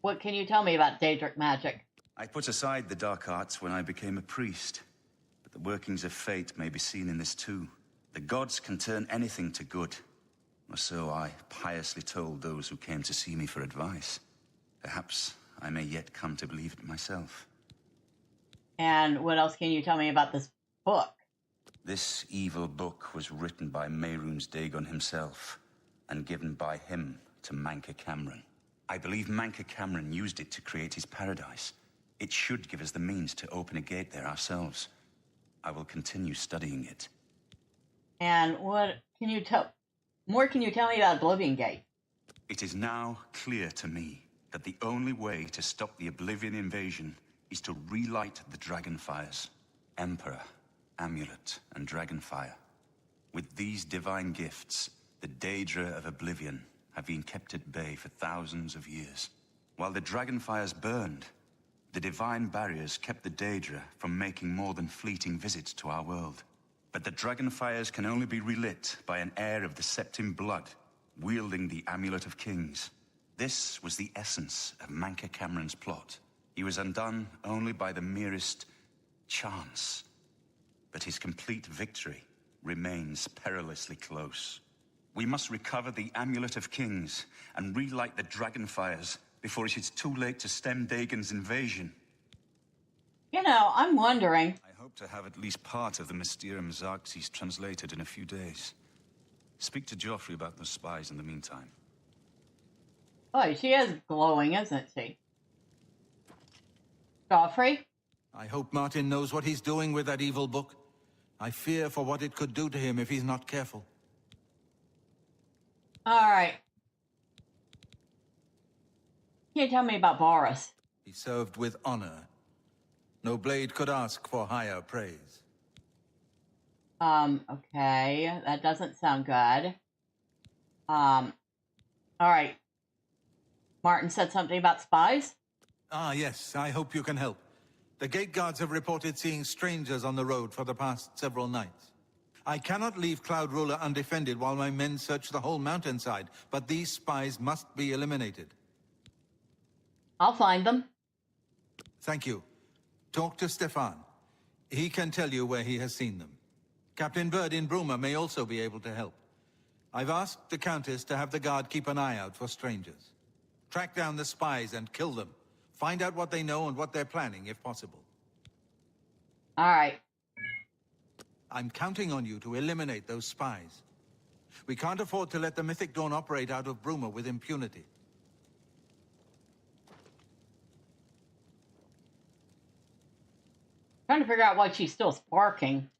what can you tell me about Daedric magic? I put aside the dark arts when I became a priest. But the workings of fate may be seen in this too. The gods can turn anything to good. Or so I piously told those who came to see me for advice. Perhaps I may yet come to believe it myself. And what else can you tell me about this book? This evil book was written by Mehrunes Dagon himself, and given by him to Manca Cameron. I believe Manca Cameron used it to create his paradise. It should give us the means to open a gate there ourselves. I will continue studying it. And what can you tell? More can you tell me about Oblivion Gate? It is now clear to me that the only way to stop the Oblivion invasion is to relight the Dragonfires. Emperor, Amulet, and Dragonfire. With these divine gifts, the Daedra of Oblivion have been kept at bay for thousands of years. While the Dragonfires burned, the divine barriers kept the Daedra from making more than fleeting visits to our world. But the Dragonfires can only be relit by an heir of the Septim blood, wielding the Amulet of Kings. This was the essence of Manca Cameron's plot. He was undone only by the merest chance. But his complete victory remains perilously close. We must recover the Amulet of Kings and relight the Dragonfires before it is too late to stem Dagon's invasion. You know, I'm wondering. I hope to have at least part of the Mysterium Xarxes translated in a few days. Speak to Joffrey about those spies in the meantime. Oh, she is glowing, isn't she? Joffrey? I hope Martin knows what he's doing with that evil book. I fear for what it could do to him if he's not careful. All right. Can you tell me about Boris? He served with honor. No blade could ask for higher praise. Okay. That doesn't sound good. All right. Martin said something about spies? Ah, yes. I hope you can help. The gate guards have reported seeing strangers on the road for the past several nights. I cannot leave Cloud Ruler undefended while my men search the whole mountainside, but these spies must be eliminated. I'll find them. Thank you. Talk to Stefan. He can tell you where he has seen them. Captain Bird in Bruma may also be able to help. I've asked the Countess to have the guard keep an eye out for strangers. Track down the spies and kill them. Find out what they know and what they're planning, if possible. All right. I'm counting on you to eliminate those spies. We can't afford to let the Mythic Dawn operate out of Bruma with impunity. Trying to figure out why she's still sparking.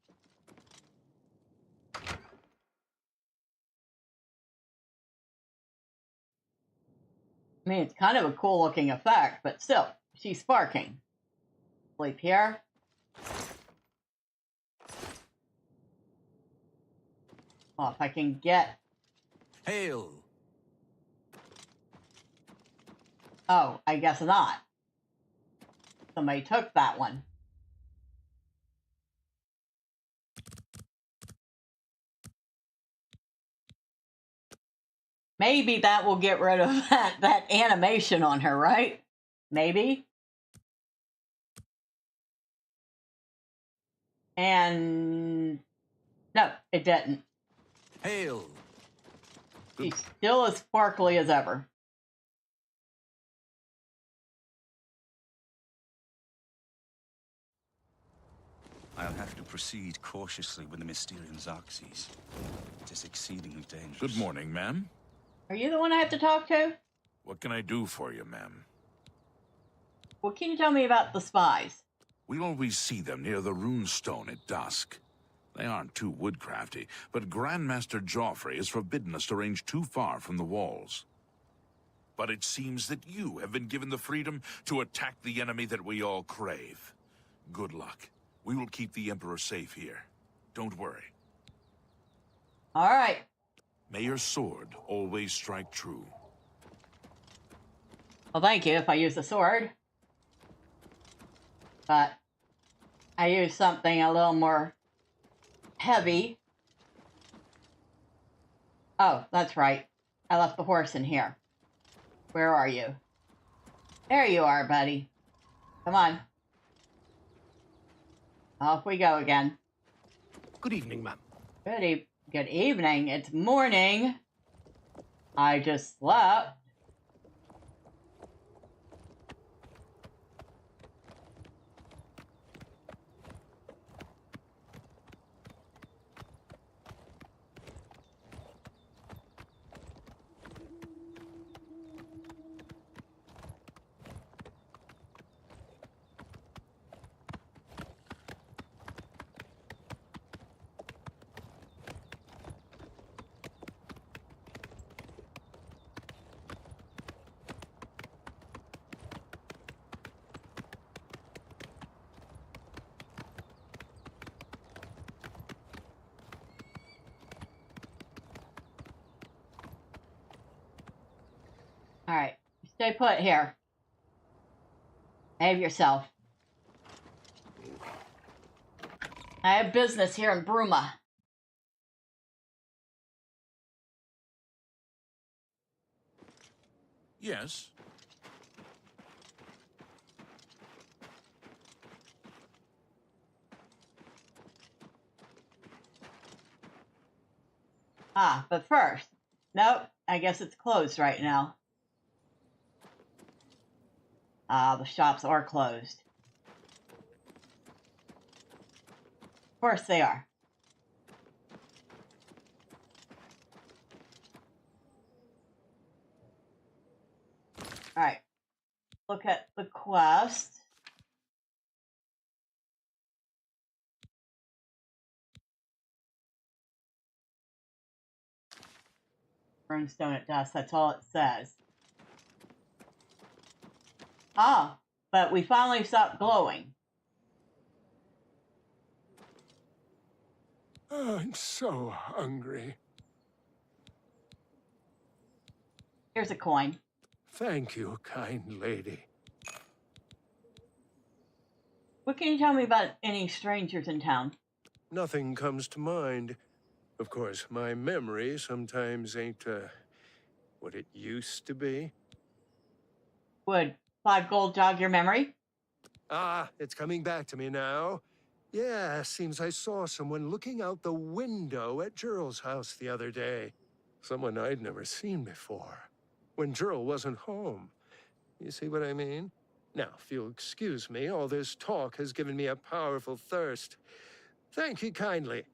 I mean, it's kind of a cool looking effect, but still, she's sparking. Sleep here. Well, if I can get... Hail! Oh, I guess not. Somebody took that one. Maybe that will get rid of that animation on her, right? Maybe. And no, it didn't. Hail! She's still as sparkly as ever. I'll have to proceed cautiously with the Mysterium Xarxes. It is exceedingly dangerous. Good morning, ma'am. Are you the one I have to talk to? What can I do for you, ma'am? Well, can you tell me about the spies? We always see them near the runestone at dusk. They aren't too woodcrafty, but Grandmaster Joffrey has forbidden us to range too far from the walls. But it seems that you have been given the freedom to attack the enemy that we all crave. Good luck. We will keep the Emperor safe here. Don't worry. All right. May your sword always strike true. Well, thank you if I use the sword. But I use something a little more heavy. Oh, that's right. I left the horse in here. Where are you? There you are, buddy. Come on. Off we go again. Good evening, ma'am. Good evening. It's morning. I just slept. Stay put here. Behave yourself. I have business here in Bruma. Yes. Ah, but first. Nope, I guess it's closed right now. Ah, the shops are closed. Of course they are. Alright. Look at the quest. Brimstone at dusk, that's all it says. Ah, but we finally stopped glowing. I'm so hungry. Here's a coin. Thank you, kind lady. What can you tell me about any strangers in town? Nothing comes to mind. Of course, my memory sometimes ain't, what it used to be. Would 5 gold jog your memory? Ah, it's coming back to me now. Yeah, seems I saw someone looking out the window at Gerald's house the other day. Someone I'd never seen before. When Gerald wasn't home. You see what I mean? Now, if you'll excuse me, all this talk has given me a powerful thirst. Thank you kindly.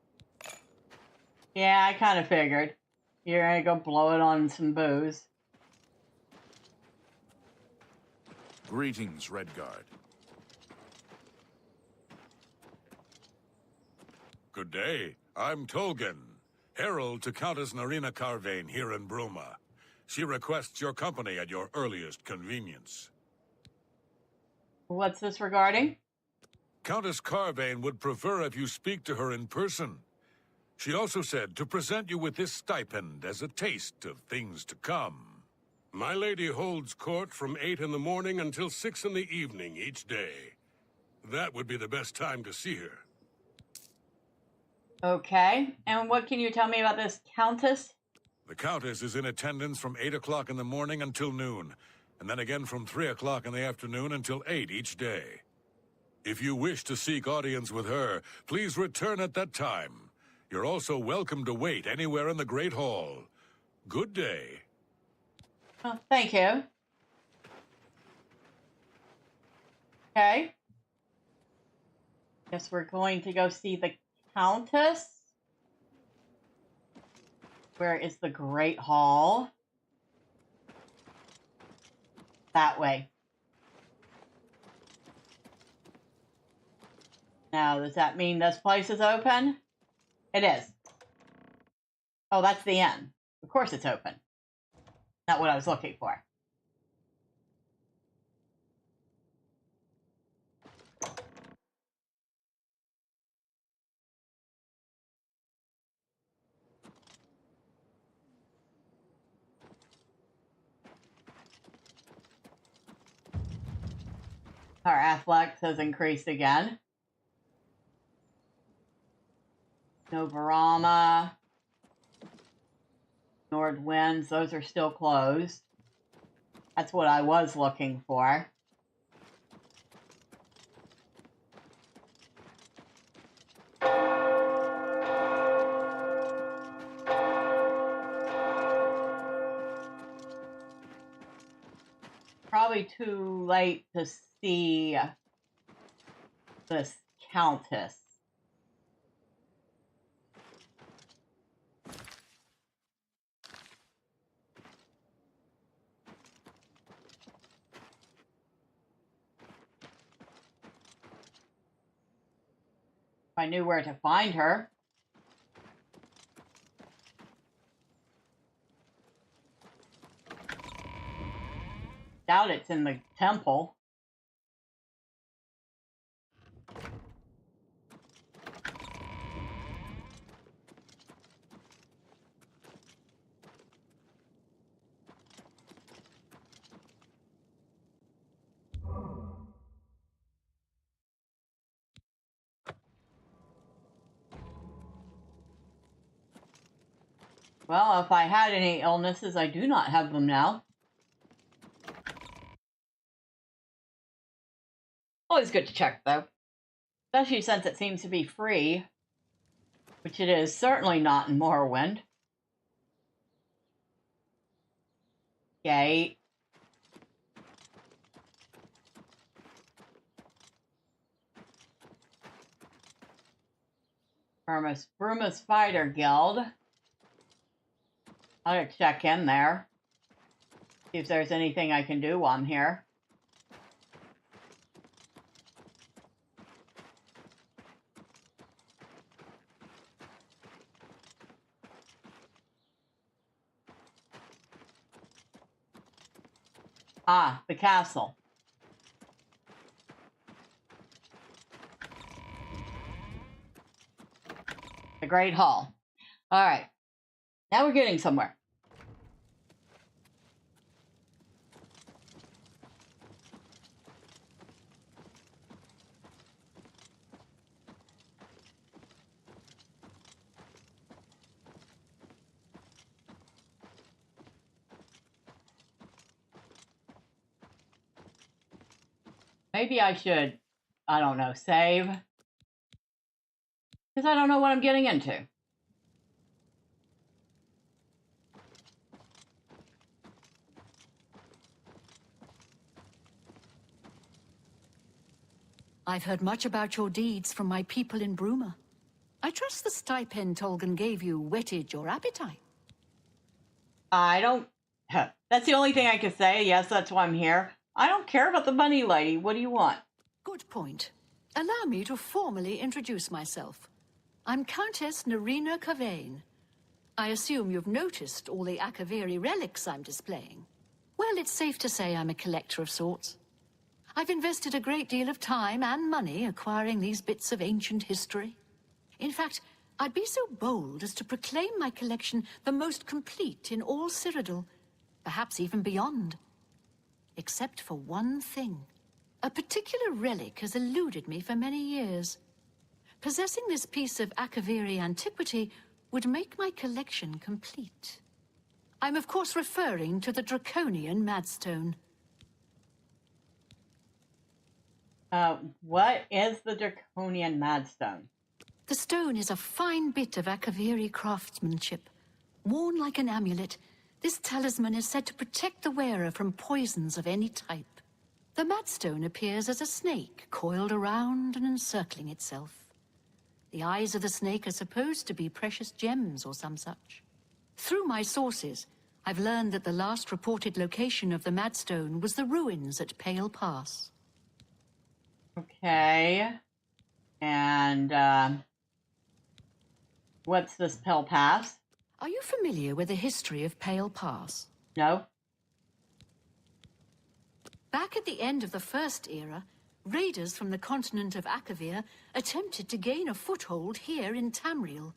Yeah, I kind of figured. You're gonna go blow it on some booze. Greetings, Redguard. Good day. I'm Tolgan, herald to Countess Narina Carvane here in Bruma. She requests your company at your earliest convenience. What's this regarding? Countess Carvane would prefer if you speak to her in person. She also said to present you with this stipend as a taste of things to come. My lady holds court from 8 in the morning until 6 in the evening each day. That would be the best time to see her. Okay, and what can you tell me about this countess? The Countess is in attendance from 8 o'clock in the morning until noon, and then again from 3 o'clock in the afternoon until 8 each day. If you wish to seek audience with her, please return at that time. You're also welcome to wait anywhere in the Great Hall. Good day. Oh, thank you. Okay. Guess we're going to go see the Countess. Where is the Great Hall? That way. Now, does that mean this place is open? It is. Oh, that's the inn. Of course it's open. Not what I was looking for. Our athletics has increased again. Novarama. Nord Winds, those are still closed. That's what I was looking for. Probably too late to see this Countess. If I knew where to find her. Doubt it's in the temple. Well, if I had any illnesses, I do not have them now. Always good to check, though. Especially since it seems to be free, which it is certainly not in Morrowind. Gate. Bruma's Fighter Guild. I'll check in there. See if there's anything I can do while I'm here. Ah, the castle. The Great Hall. All right. Now we're getting somewhere. Maybe I should, I don't know, save. Because I don't know what I'm getting into. I've heard much about your deeds from my people in Bruma. I trust the stipend Tolgan gave you whetted your appetite. I don't... That's the only thing I can say. Yes, that's why I'm here. I don't care about the money, lady. What do you want? Good point. Allow me to formally introduce myself. I'm Countess Nerina Cavain. I assume you've noticed all the Akaviri relics I'm displaying. Well, it's safe to say I'm a collector of sorts. I've invested a great deal of time and money acquiring these bits of ancient history. In fact, I'd be so bold as to proclaim my collection the most complete in all Cyrodiil, perhaps even beyond. Except for one thing. A particular relic has eluded me for many years. Possessing this piece of Akaviri antiquity would make my collection complete. I'm of course referring to the Draconian Madstone. What is the Draconian Madstone? The stone is a fine bit of Akaviri craftsmanship. Worn like an amulet, this talisman is said to protect the wearer from poisons of any type. The Madstone appears as a snake, coiled around and encircling itself. The eyes of the snake are supposed to be precious gems or some such. Through my sources, I've learned that the last reported location of the Madstone was the ruins at Pale Pass. Okay. And, what's this Pale Pass? Are you familiar with the history of Pale Pass? No. Back at the end of the First Era, raiders from the continent of Akavir attempted to gain a foothold here in Tamriel.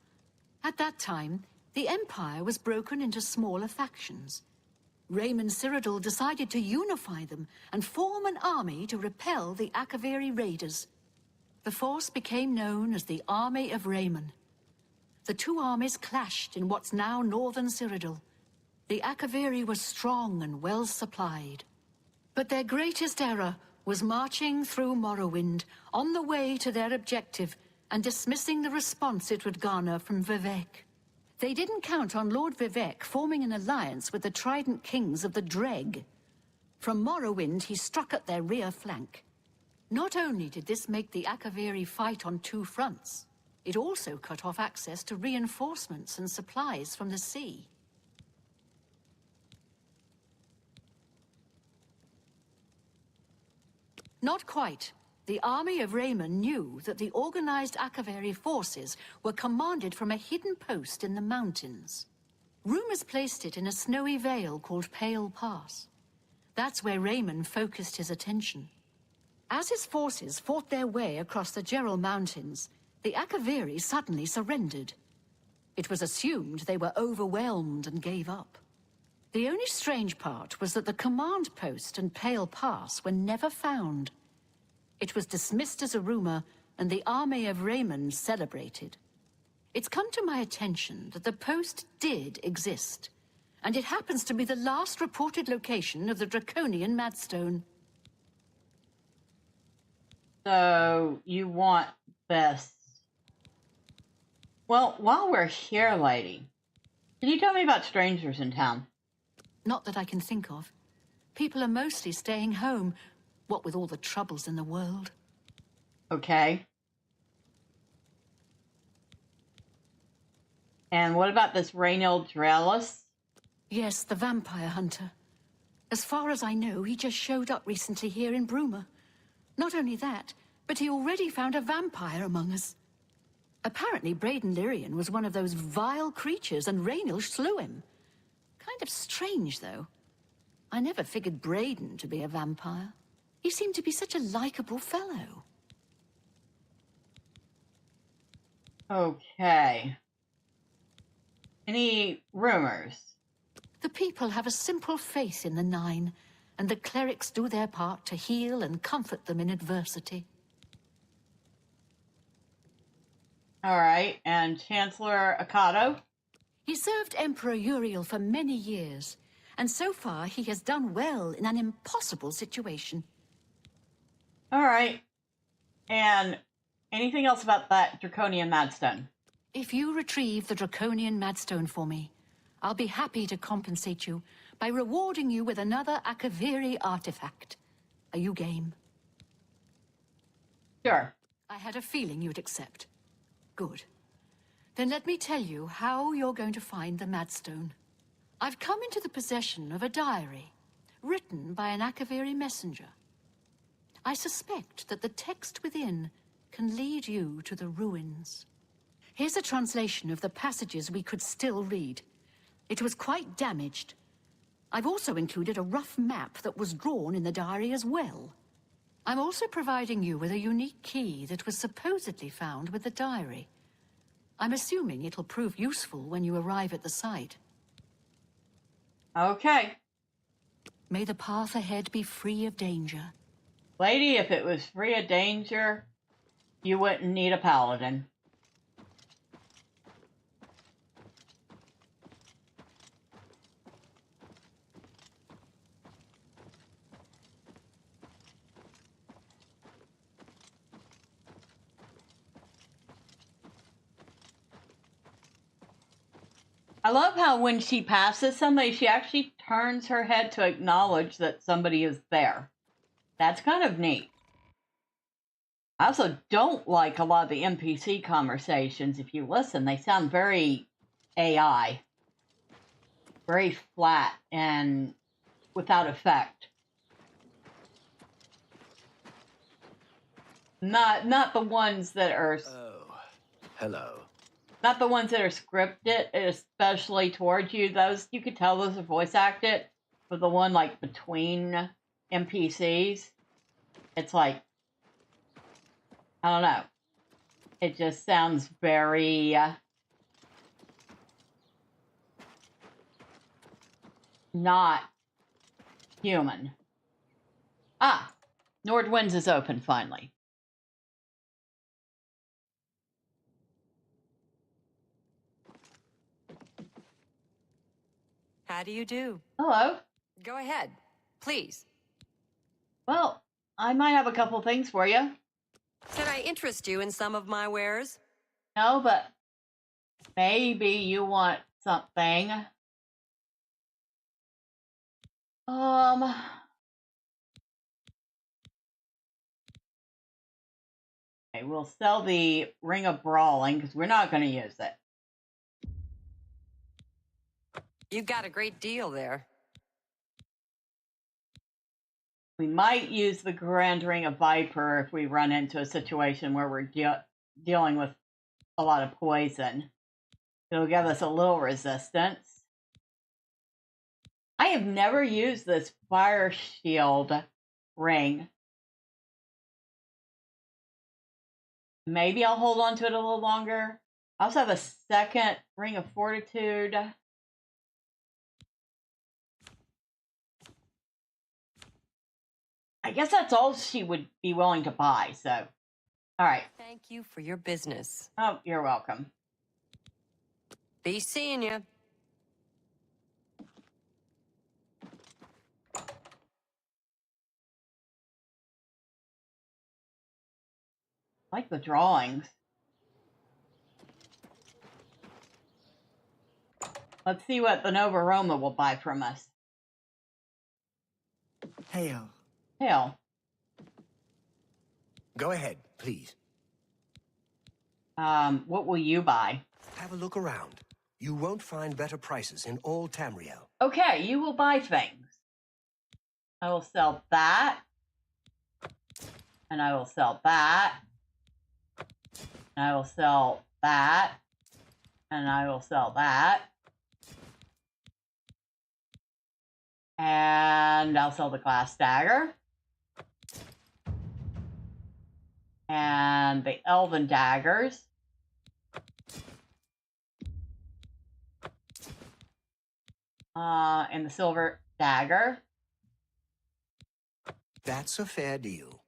At that time, the Empire was broken into smaller factions. Raymond Cyrodiil decided to unify them and form an army to repel the Akaviri raiders. The force became known as the Army of Raymond. The two armies clashed in what's now northern Cyrodiil. The Akaviri were strong and well supplied. But their greatest error was marching through Morrowind, on the way to their objective, and dismissing the response it would garner from Vivek. They didn't count on Lord Vivek forming an alliance with the Trident Kings of the Dreg. From Morrowind, he struck at their rear flank. Not only did this make the Akaviri fight on two fronts, it also cut off access to reinforcements and supplies from the sea. Not quite. The army of Raymond knew that the organized Akaviri forces were commanded from a hidden post in the mountains. Rumors placed it in a snowy vale called Pale Pass. That's where Raymond focused his attention. As his forces fought their way across the Gerald Mountains, the Akaviri suddenly surrendered. It was assumed they were overwhelmed and gave up. The only strange part was that the command post and Pale Pass were never found. It was dismissed as a rumor, and the army of Raymond celebrated. It's come to my attention that the post did exist, and it happens to be the last reported location of the Draconian Madstone. So, you want this. Well, while we're here, lady, can you tell me about strangers in town? Not that I can think of. People are mostly staying home, what with all the troubles in the world. Okay. And what about this Raynald Drelis? Yes, the vampire hunter. As far as I know, he just showed up recently here in Bruma. Not only that, but he already found a vampire among us. Apparently, Braden Lyrian was one of those vile creatures, and Raynald slew him. Kind of strange, though. I never figured Braden to be a vampire. He seemed to be such a likable fellow. Okay. Any rumors? The people have a simple faith in the Nine, and the clerics do their part to heal and comfort them in adversity. All right, and Chancellor Akato? He served Emperor Uriel for many years, and so far he has done well in an impossible situation. All right. And anything else about that Draconian Madstone? If you retrieve the Draconian Madstone for me, I'll be happy to compensate you by rewarding you with another Akaviri artifact. Are you game? Sure. I had a feeling you'd accept. Good. Then let me tell you how you're going to find the Madstone. I've come into the possession of a diary, written by an Akaviri messenger. I suspect that the text within can lead you to the ruins. Here's a translation of the passages we could still read. It was quite damaged. I've also included a rough map that was drawn in the diary as well. I'm also providing you with a unique key that was supposedly found with the diary. I'm assuming it'll prove useful when you arrive at the site. Okay. May the path ahead be free of danger. Lady, if it was free of danger, you wouldn't need a paladin. I love how when she passes somebody, she actually turns her head to acknowledge that somebody is there. That's kind of neat. I also don't like a lot of the NPC conversations. If you listen, they sound very AI. Very flat and without effect. Not the ones that are... Oh, hello. Not the ones that are scripted, especially towards you. Those, you could tell those are voice acted. But the one, like, between NPCs, it's like, I don't know. It just sounds very... not human. Ah! Nordwinds is open, finally. How do you do? Hello. Go ahead, please. Well, I might have a couple things for you. Can I interest you in some of my wares? No, but maybe you want something. Okay, we'll sell the Ring of Brawling because we're not going to use it. You've got a great deal there. We might use the Grand Ring of Viper if we run into a situation where we're dealing with a lot of poison. It'll give us a little resistance. I have never used this Fire Shield ring. Maybe I'll hold on to it a little longer. I also have a second Ring of Fortitude. I guess that's all she would be willing to buy, so. All right. Thank you for your business. Oh, you're welcome. Be seeing you. I like the drawings. Let's see what the Nova Roma will buy from us. Hail. Hail. Go ahead, please. What will you buy? Have a look around. You won't find better prices in all Tamriel. Okay, you will buy things. I will sell that. And I will sell that. And I will sell that. And I will sell that. And I'll sell the glass dagger. And the elven daggers. And the silver dagger. That's a fair deal.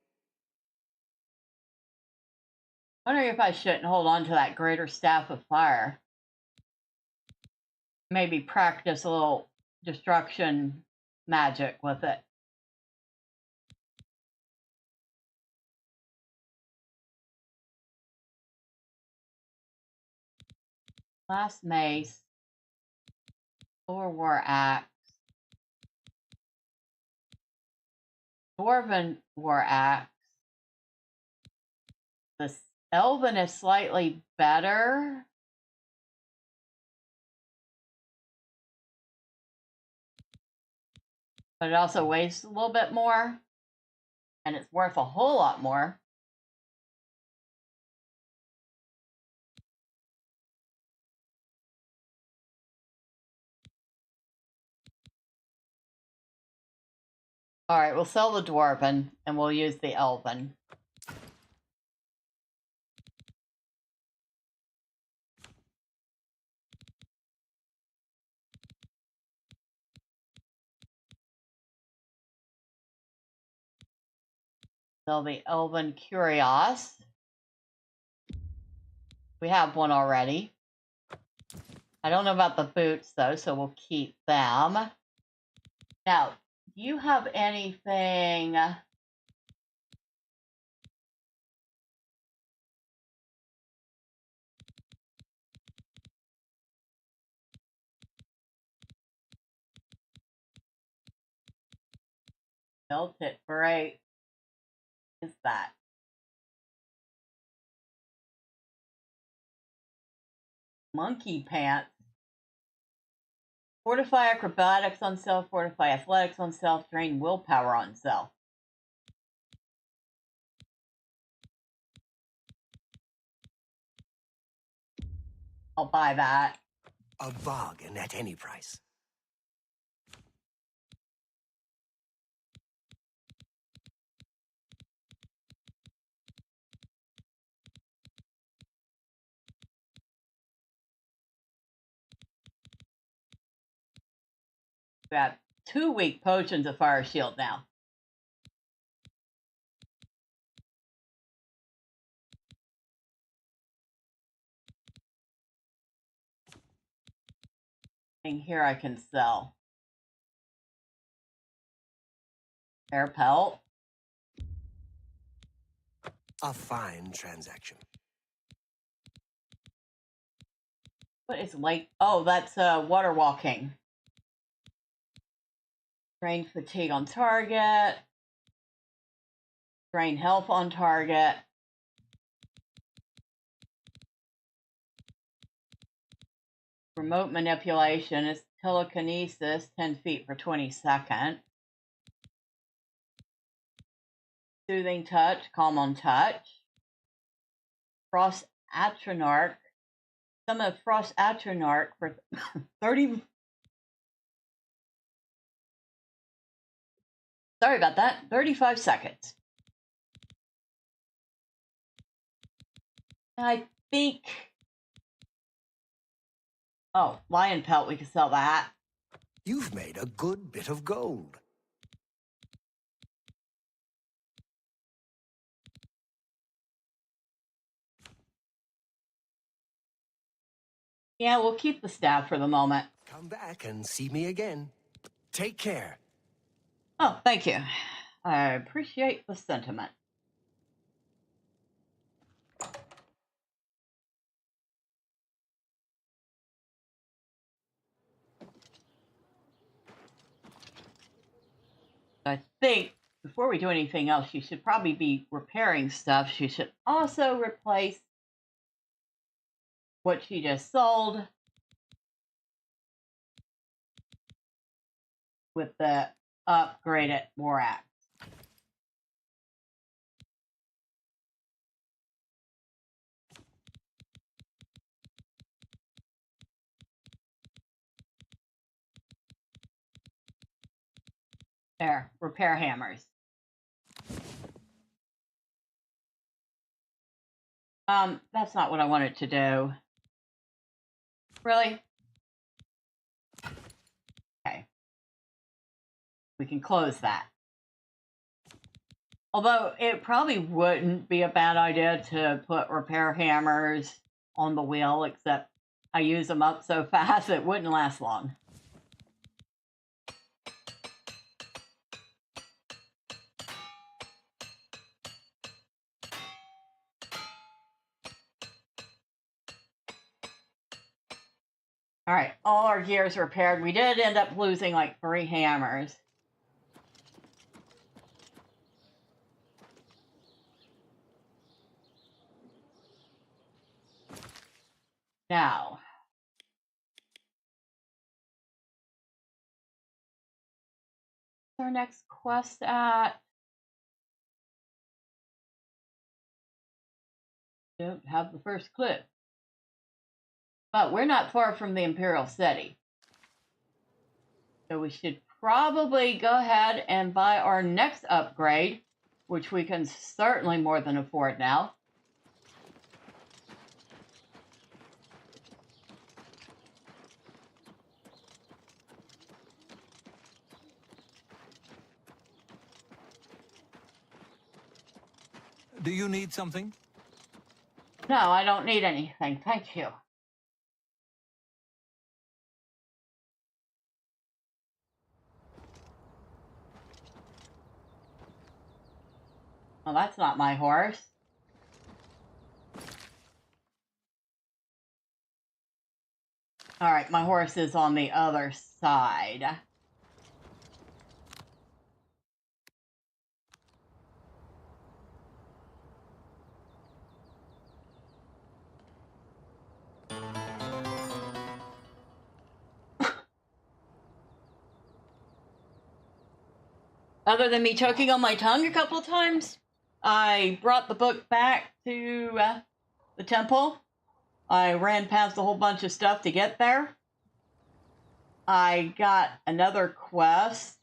Wondering if I shouldn't hold on to that greater staff of fire. Maybe practice a little destruction magic with it. Glass mace. Silver war axe. Dwarven war axe. The elven is slightly better. But it also weighs a little bit more. And it's worth a whole lot more. Alright, we'll sell the dwarven and we'll use the elven. Sell the elven curios. We have one already. I don't know about the boots though, so we'll keep them. Now, do you have anything? Built it great. What is that? Monkey pants. Fortify acrobatics on self, fortify athletics on self, drain willpower on self. I'll buy that. A bargain at any price. We have 2 weak potions of fire shield now. And here I can sell. Hair pelt. A fine transaction. What is like? Oh, that's water walking. Drain fatigue on target. Drain health on target. Remote manipulation is telekinesis, 10 feet for 20 seconds. Soothing touch, calm on touch. Frost Atronach. Summon a Frost Atronach for 30. Sorry about that. 35 seconds. I think. Oh, lion pelt. We can sell that. You've made a good bit of gold. Yeah, we'll keep the staff for the moment. Come back and see me again. Take care. Oh, thank you. I appreciate the sentiment. I think before we do anything else, you should probably be repairing stuff. She should also replace what she just sold with the upgraded war axe. There, repair hammers. That's not what I wanted to do. Really? Okay. We can close that. Although it probably wouldn't be a bad idea to put repair hammers on the wheel, except I use them up so fast it wouldn't last long. All right, all our gears repaired. We did end up losing like 3 hammers. Now, what's our next quest at? Don't have the first clip. But we're not far from the Imperial City. So we should probably go ahead and buy our next upgrade, which we can certainly more than afford now. Do you need something? No, I don't need anything. Thank you. Well, that's not my horse. All right, my horse is on the other side. Other than me choking on my tongue a couple times, I brought the book back to the temple. I ran past a whole bunch of stuff to get there. I got another quest.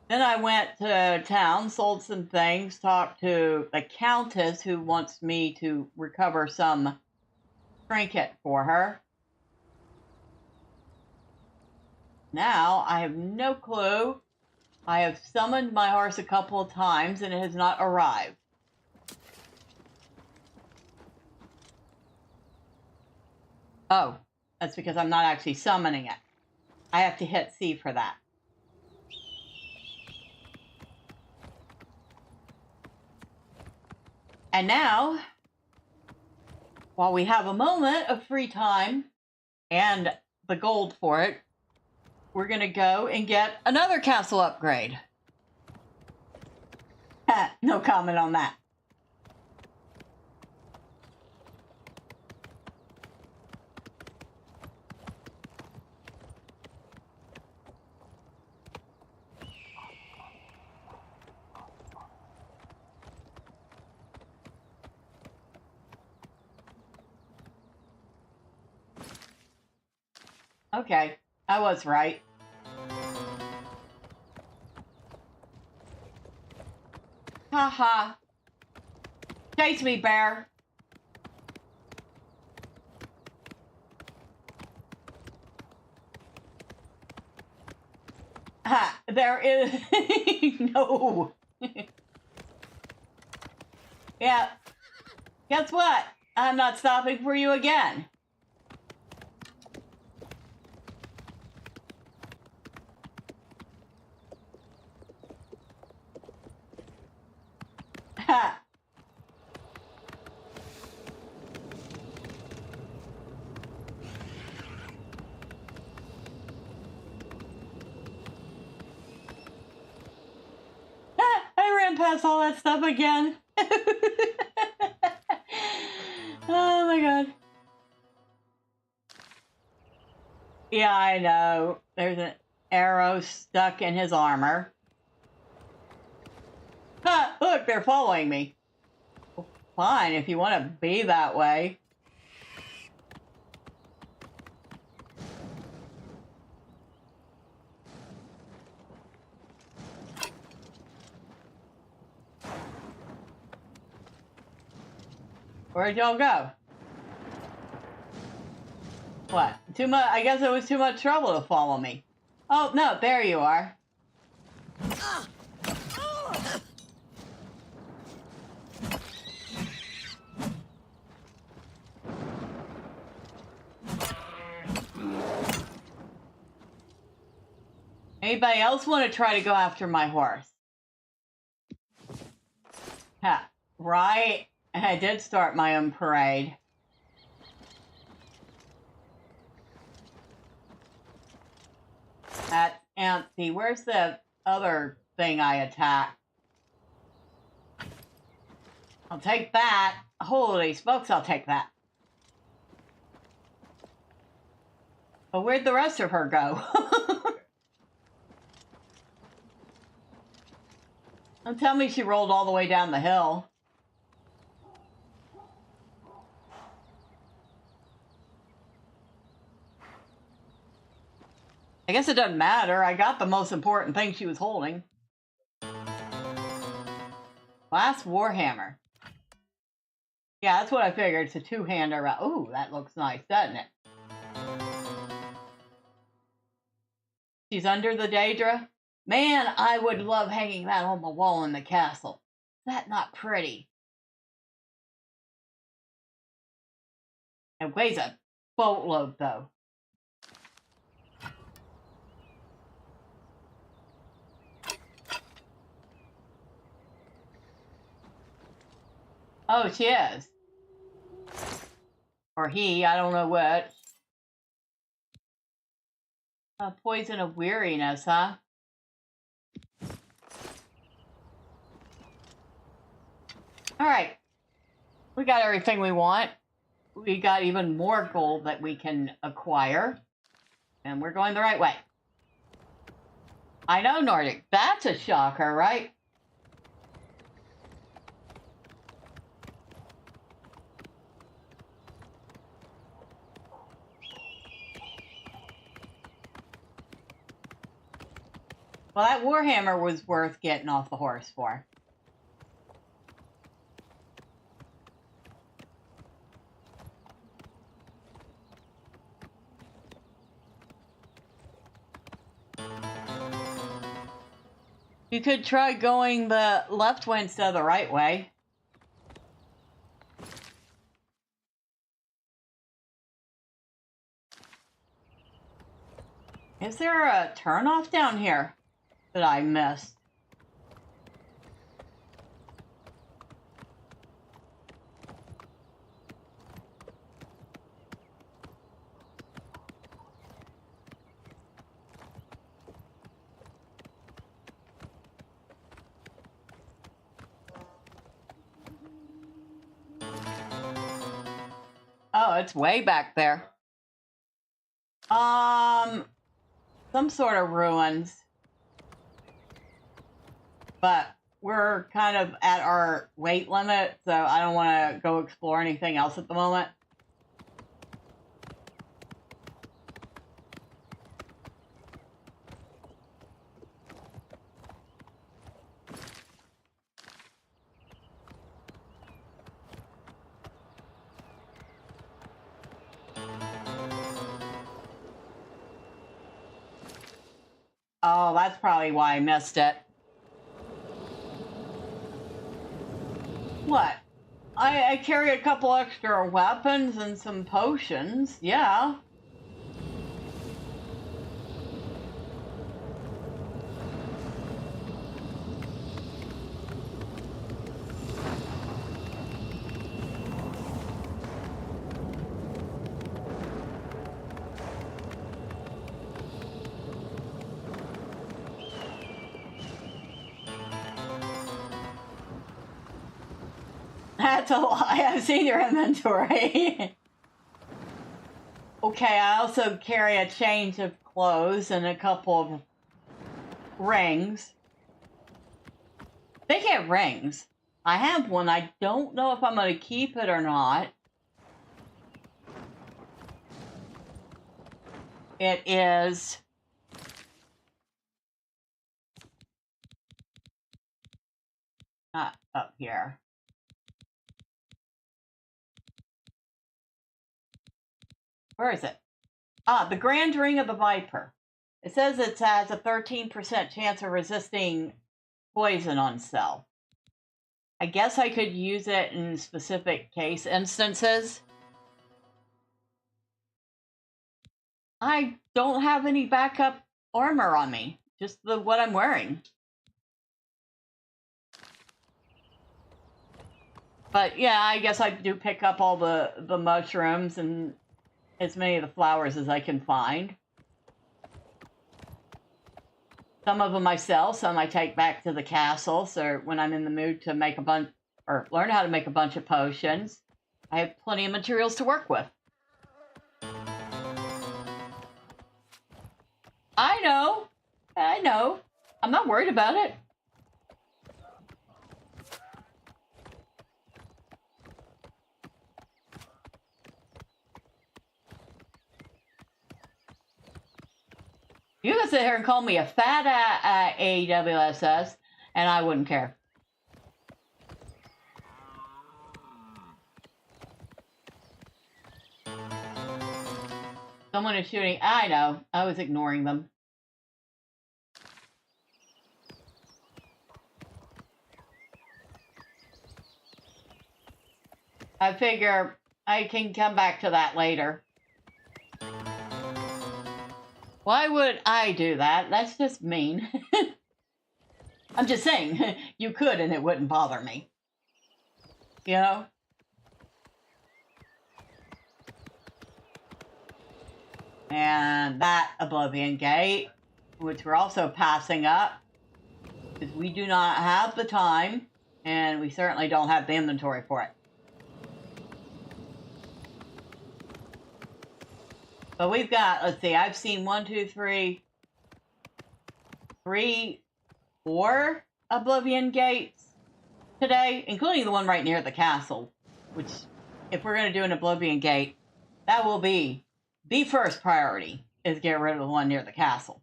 Then I went to town, sold some things, talked to the Countess who wants me to recover some trinket for her. Now, I have no clue. I have summoned my horse a couple of times and it has not arrived. Oh, that's because I'm not actually summoning it. I have to hit C for that. And now, while we have a moment of free time and the gold for it, we're going to go and get another castle upgrade. No comment on that. Okay, I was right. Haha. Chase me, bear. Ha, there is no. Yeah. Guess what? I'm not stopping for you again. Ha. I ran past all that stuff again. Oh my god. Yeah, I know. There's an arrow stuck in his armor. Ha! Look, they're following me. Fine, if you want to be that way. Where'd y'all go? What? Too much? I guess it was too much trouble to follow me. Oh, no, there you are. Anybody else want to try to go after my horse? Ha, right. I did start my own parade. That's empty. Where's the other thing I attacked? I'll take that. Holy smokes, I'll take that. But where'd the rest of her go? Don't tell me she rolled all the way down the hill. I guess it doesn't matter. I got the most important thing she was holding. Glass Warhammer. Yeah, that's what I figured. It's a two-hander. Ooh, that looks nice, doesn't it? She's under the Daedra. Man, I would love hanging that on the wall in the castle. Is that not pretty? It weighs a boatload, though. Oh, she is. Or he, I don't know what. Poison of weariness, huh? Alright. We got everything we want. We got even more gold that we can acquire. And we're going the right way. I know, Nordic. That's a shocker, right? Well, that Warhammer was worth getting off the horse for. You could try going the left way instead of the right way. Is there a turnoff down here that I missed? Oh, it's way back there. Some sort of ruins. But we're kind of at our weight limit, so I don't want to go explore anything else at the moment. Oh, that's probably why I missed it. What? I carry a couple extra weapons and some potions, yeah. That's a lie. I've seen your inventory. Okay, I also carry a change of clothes and a couple of rings. They get rings. I have one. I don't know if I'm going to keep it or not. It is... not up here. Where is it? Ah, the Grand Ring of the Viper. It says it has a 13% chance of resisting poison on self. I guess I could use it in specific case instances. I don't have any backup armor on me. Just what I'm wearing. But yeah, I guess I do pick up all the mushrooms and as many of the flowers as I can find. Some of them I sell, some I take back to the castle. So when I'm in the mood to make a bunch, or learn how to make a bunch of potions, I have plenty of materials to work with. I know. I'm not worried about it. You can sit here and call me a fat AWSS, and I wouldn't care. Someone is shooting. I know. I was ignoring them. I figure I can come back to that later. Why would I do that? That's just mean. I'm just saying, you could and it wouldn't bother me. You know? And that Oblivion Gate, which we're also passing up, because we do not have the time, and we certainly don't have the inventory for it. But we've got, let's see, I've seen 1, 2, 3, 4 Oblivion Gates today, including the one right near the castle, which, if we're going to do an Oblivion Gate, that will be the first priority, is get rid of the one near the castle.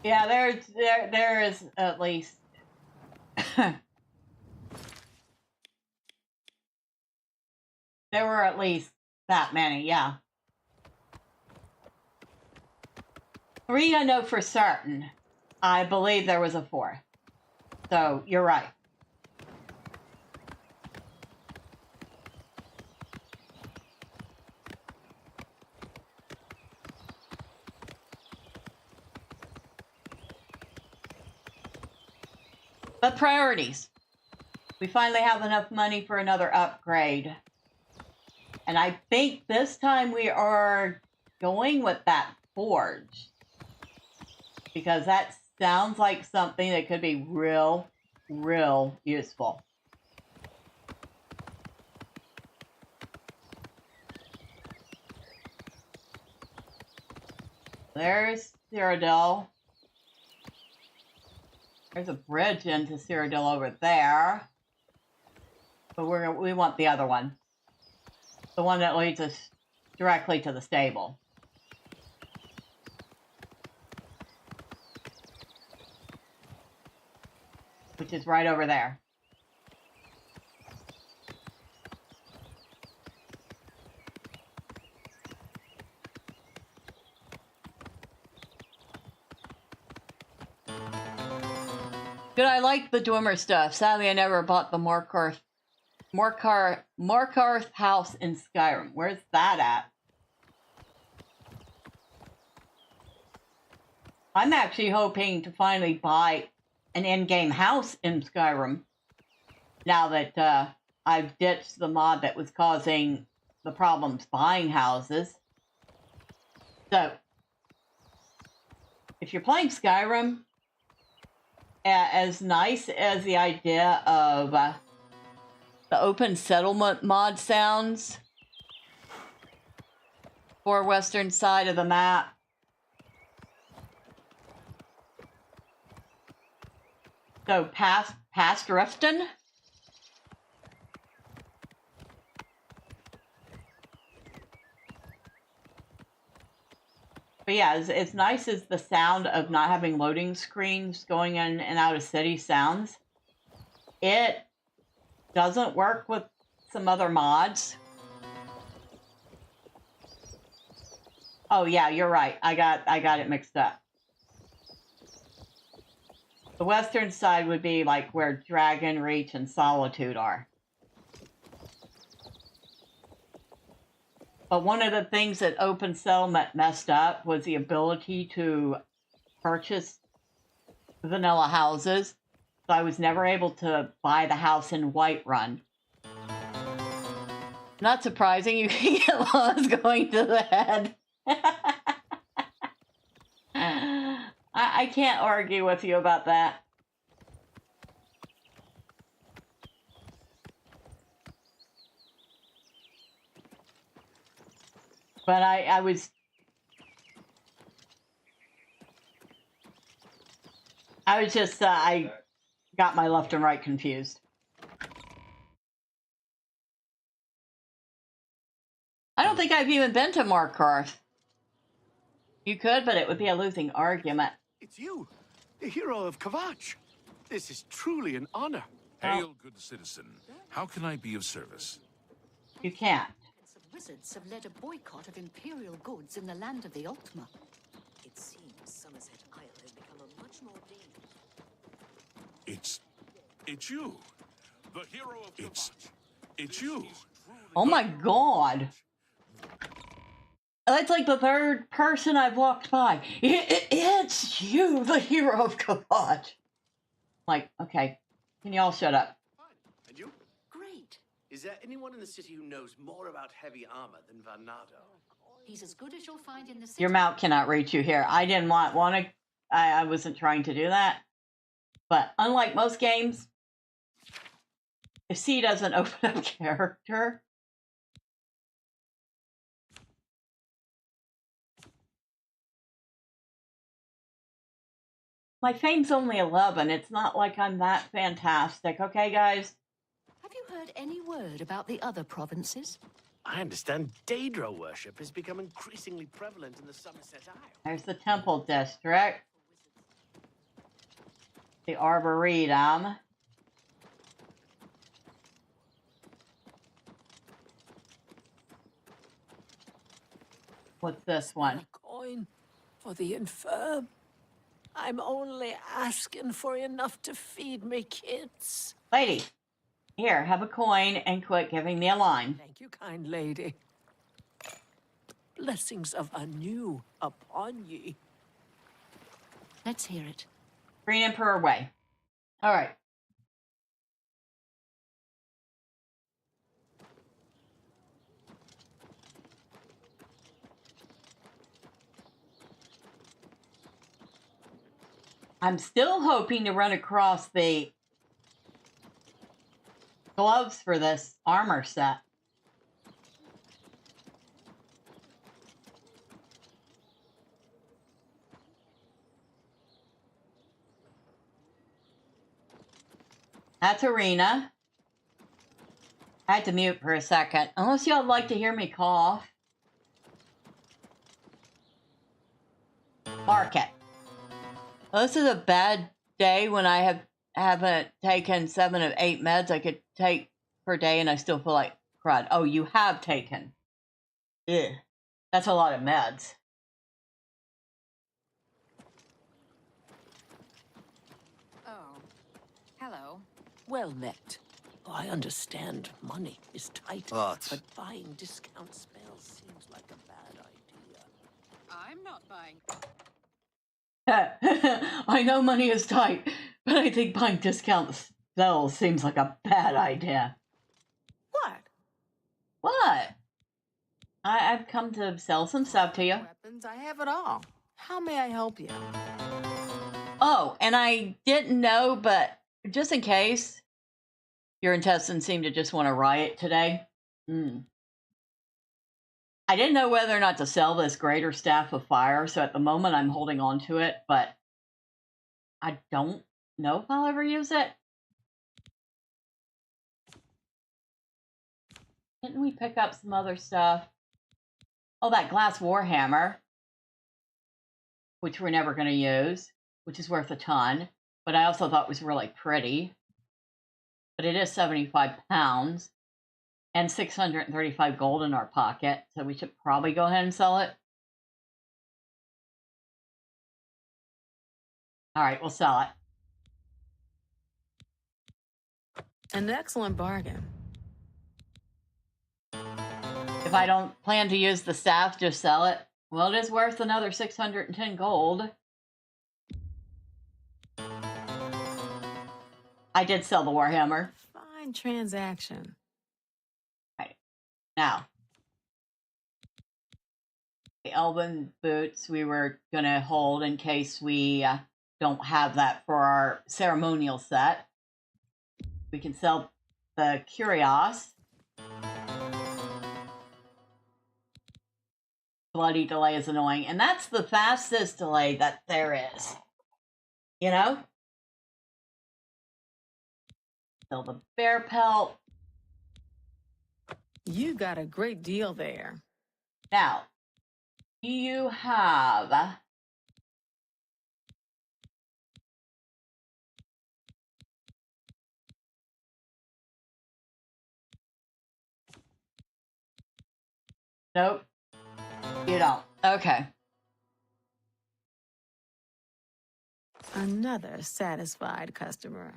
Yeah, there is at least there were at least that many, yeah. 3 I know for certain. I believe there was a 4th. So you're right. But priorities. We finally have enough money for another upgrade. And I think this time we are going with that forge. Because that sounds like something that could be real useful. There's Cyrodiil. There's a bridge into Cyrodiil over there. But we want the other one. The one that leads us directly to the stable. Which is right over there. Good, I like the Dwemer stuff. Sadly, I never bought the Markarth house in Skyrim. Where's that at? I'm actually hoping to finally buy an in-game house in Skyrim now that I've ditched the mod that was causing the problems buying houses. So, if you're playing Skyrim, as nice as the idea of the open settlement mod sounds for western side of the map, so past Riften. But yeah, as nice as the sound of not having loading screens going in and out of city sounds, it doesn't work with some other mods. Oh yeah, you're right. I got it mixed up. The western side would be like where Dragon Reach and Solitude are. But one of the things that Open Settlement messed up was the ability to purchase vanilla houses. So I was never able to buy the house in Whiterun. Not surprising, you can get lost going to the head. I can't argue with you about that. But I was just, I got my left and right confused. I don't think I've even been to Markarth. You could, but it would be a losing argument. It's you, the hero of Kvatch. This is truly an honor. Hail, good citizen. How can I be of service? You can't. Some wizards have led a boycott of imperial goods in the land of the Ultima. It seems Somerset Isle has become a much more dangerous. It's you, the hero of Kvatch. It's you. Oh my god. That's like the third person I've walked by. It's you, the hero of Kvatch. Like, okay, can y'all shut up? And you? Great. Is there anyone in the city who knows more about heavy armor than Varnado? He's as good as you'll find in the city. Your mount cannot reach you here. I didn't want to, I wasn't trying to do that. But unlike most games, if C doesn't open up character, my fame's only 11. It's not like I'm that fantastic. Okay, guys? Have you heard any word about the other provinces? I understand Daedra worship has become increasingly prevalent in the Somerset Isle. There's the Temple District. The Arboretum. What's this one? A coin for the infirm. I'm only asking for enough to feed me kids. Lady, here, have a coin and quit giving me a line. Thank you, kind lady. Blessings of anew upon ye. Let's hear it. Green Emperor Way. All right. I'm still hoping to run across the gloves for this armor set. That's Arena. I had to mute for a second. Unless y'all like to hear me cough. Market. Well, this is a bad day when I haven't taken 7 of 8 meds I could take per day and I still feel like crud. Oh, you have taken. Ugh. That's a lot of meds. Oh. Hello. Well met. Oh, I understand money is tight, But but buying discount spells seems like a bad idea. I'm not buying. I know money is tight, but I think buying discount spells seems like a bad idea. What? What? I've come to sell some stuff to you. Weapons, I have it all. How may I help you? Oh, and I didn't know, but just in case, your intestines seem to just want to riot today. I didn't know whether or not to sell this Greater Staff of Fire, so at the moment I'm holding on to it, but I don't know if I'll ever use it. Didn't we pick up some other stuff? Oh, that glass warhammer, which we're never going to use, which is worth a ton, but I also thought was really pretty. But it is 75 pounds and 635 gold in our pocket, so we should probably go ahead and sell it. All right, we'll sell it. An excellent bargain. If I don't plan to use the staff, just sell it. Well, it is worth another 610 gold. I did sell the warhammer. Fine transaction. Right. Now, the elven boots we were going to hold in case we don't have that for our ceremonial set. We can sell the Curios. Bloody delay is annoying, and that's the fastest delay that there is. You know? Sell the bear pelt. You got a great deal there. Now, you have nope. You don't. Okay. Another satisfied customer.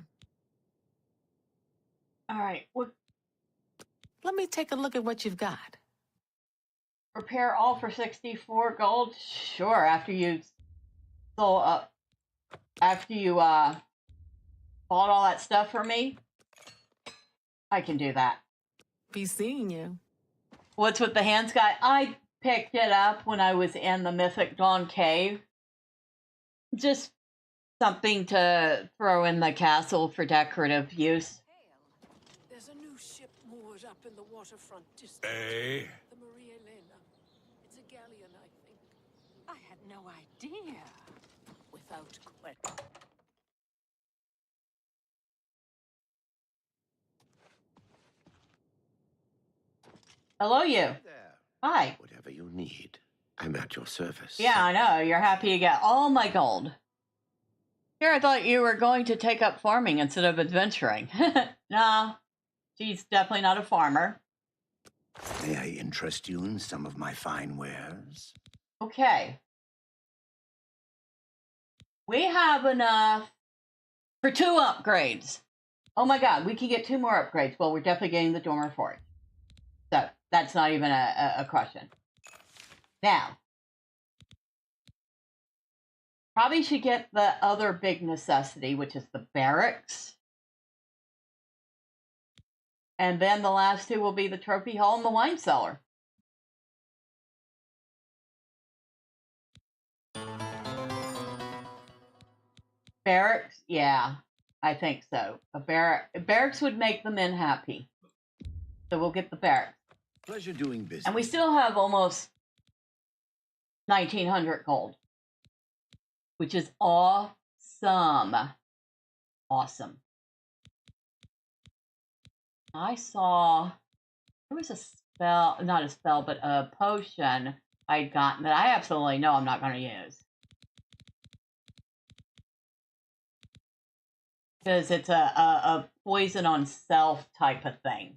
All right. Well, let me take a look at what you've got. Repair all for 64 gold? Sure, after you sold after you bought all that stuff for me, I can do that. Be seeing you. What's with the hands guy? I picked it up when I was in the Mythic Dawn cave. Just something to throw in the castle for decorative use. There's a new ship moored up in the waterfront district. Hey. The Maria Elena. It's a galleon, I think. I had no idea. Without question. Hello, you. There. Hi. Whatever you need, I'm at your service. Yeah, I know. You're happy to get all my gold. Here, I thought you were going to take up farming instead of adventuring. No, she's definitely not a farmer. May I interest you in some of my fine wares? Okay. We have enough for 2 upgrades. Oh my god, we can get 2 more upgrades. Well, we're definitely getting the Dormer Forge. So, that's not even a question. Now, probably should get the other big necessity, which is the barracks. And then the last 2 will be the trophy hall and the wine cellar. Barracks? Yeah, I think so. Barracks would make the men happy. So we'll get the barracks. Pleasure doing business. And we still have almost 1,900 gold, which is awesome. Awesome. I saw there was a spell, not a spell, but a potion I'd gotten that I absolutely know I'm not going to use. Because it's a poison on self type of thing.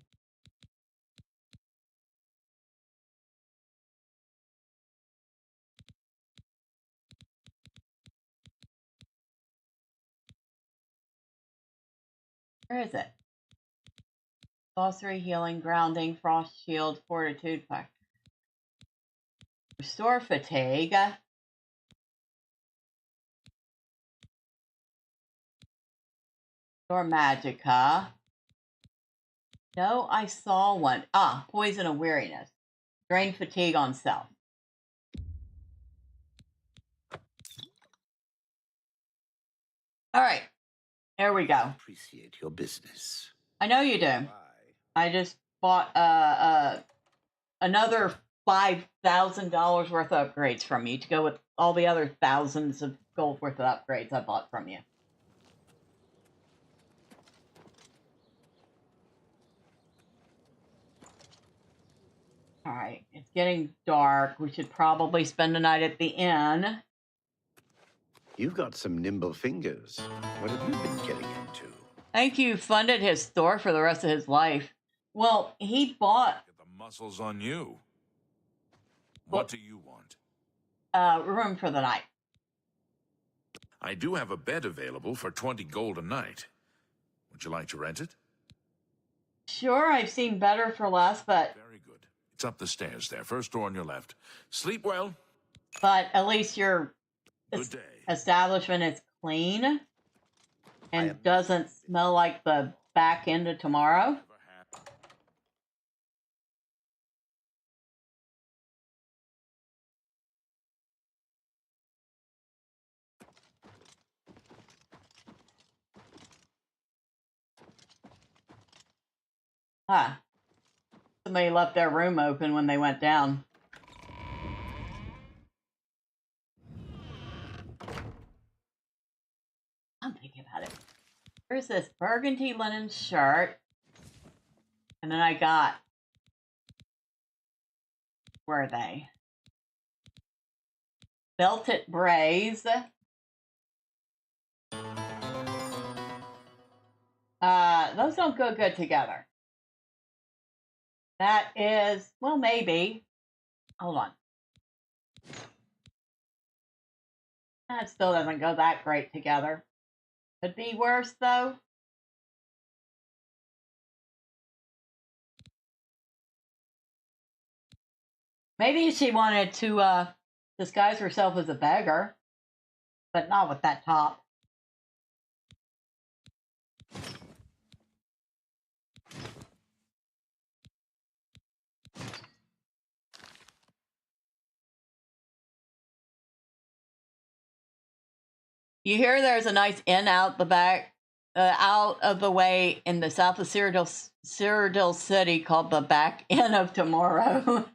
Where is it? Sorcery, healing, grounding, frost shield, fortitude, pack. Restore fatigue. Restore magicka. No, I saw one. Ah, poison of weariness. Drain fatigue on self. All right. There we go. Appreciate your business. I know you do. I just bought another $5,000 worth of upgrades from you to go with all the other thousands of gold worth of upgrades I bought from you. All right, it's getting dark. We should probably spend the night at the inn. You've got some nimble fingers. What have you been getting into? Thank you funded his store for the rest of his life. Well, he bought... Get the muscles on you. What do you want? Room for the night. I do have a bed available for 20 gold a night. Would you like to rent it? Sure, I've seen better for less, but... Very good. It's up the stairs there, first door on your left. Sleep well. But at least your Good day. establishment is clean and doesn't smell like the back end of tomorrow. Huh. Somebody left their room open when they went down. I'm thinking about it. There's this burgundy linen shirt. And then I got... Where are they? Belted braids. Those don't go good together. That is, well, maybe. Hold on. That still doesn't go that great together. Could be worse, though. Maybe she wanted to disguise herself as a beggar, but not with that top. You hear there's a nice inn out the back, out of the way in the south of Cyrodiil City called the Back Inn of Tomorrow.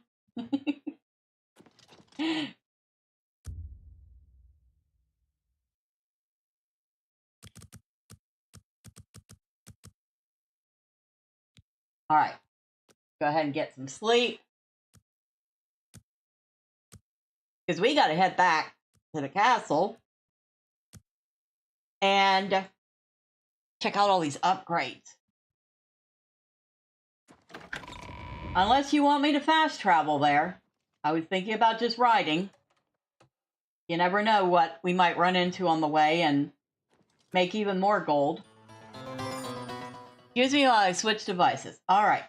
All right, go ahead and get some sleep. Because we got to head back to the castle and check out all these upgrades. Unless you want me to fast travel there. I was thinking about just riding. You never know what we might run into on the way and make even more gold. Excuse me while I switch devices. All right.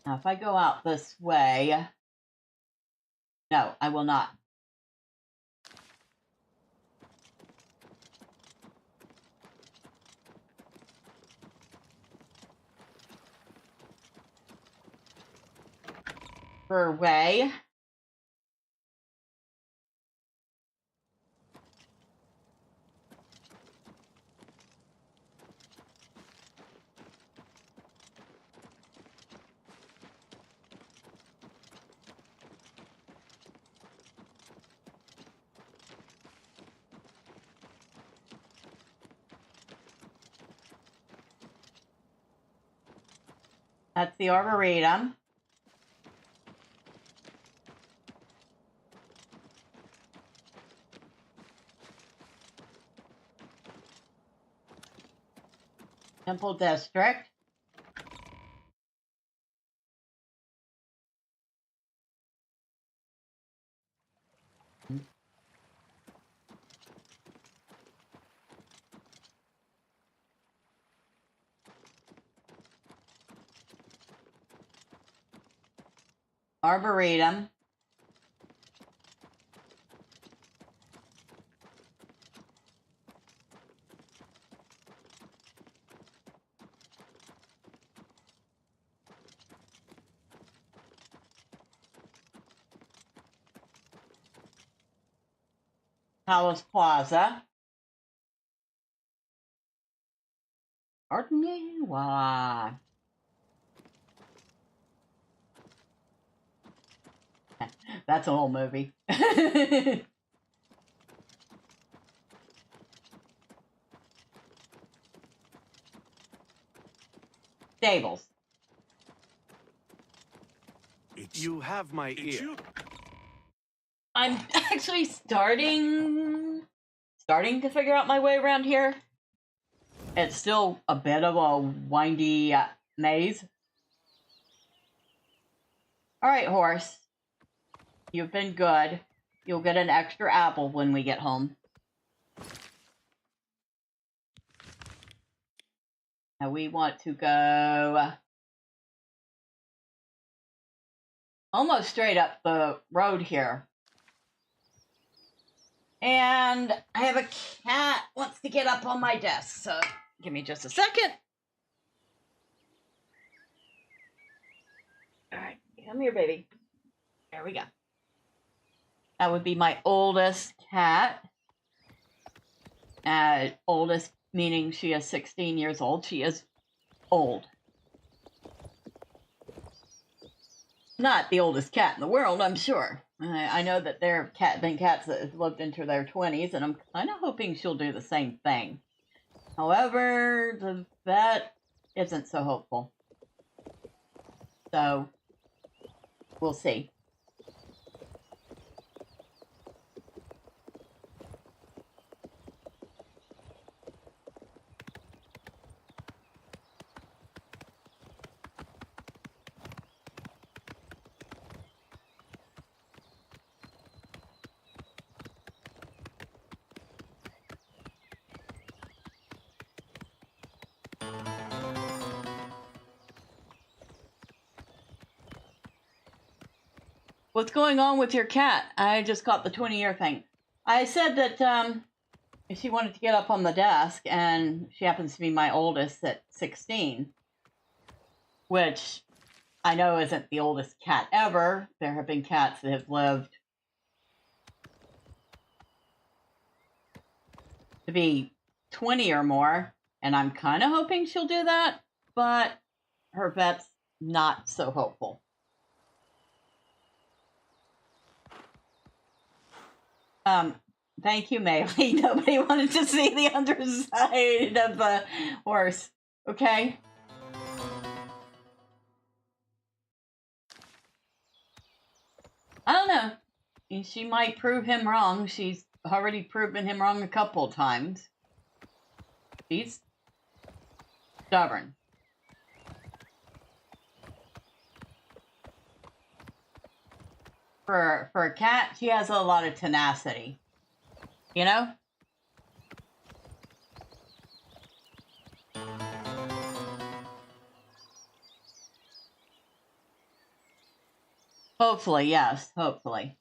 Now, if I go out this way... No, I will not. Her way. That's the Arboretum. Temple District. Arboretum. Palace Plaza. Artnewa. That's a whole movie. Stables. You have my ear. I'm actually starting to figure out my way around here. It's still a bit of a windy maze. All right, horse. You've been good. You'll get an extra apple when we get home. Now we want to go almost straight up the road here. And I have a cat wants to get up on my desk, so give me just a second. All right, come here, baby. There we go. That would be my oldest cat. Oldest meaning she is 16 years old. She is old. Not the oldest cat in the world, I'm sure. I know that there have been cats that have lived into their 20s, and I'm kind of hoping she'll do the same thing. However, the vet isn't so hopeful. So, we'll see. What's going on with your cat? I just got the 20-year thing. I said that if she wanted to get up on the desk, and she happens to be my oldest at 16, which I know isn't the oldest cat ever. There have been cats that have lived to be 20 or more, and I'm kind of hoping she'll do that, but her vet's not so hopeful. Thank you, Maylee. Nobody wanted to see the underside of the horse. Okay? I don't know. She might prove him wrong. She's already proven him wrong a couple of times. She's stubborn. For a cat, she has a lot of tenacity. You know? Hopefully, yes. Hopefully.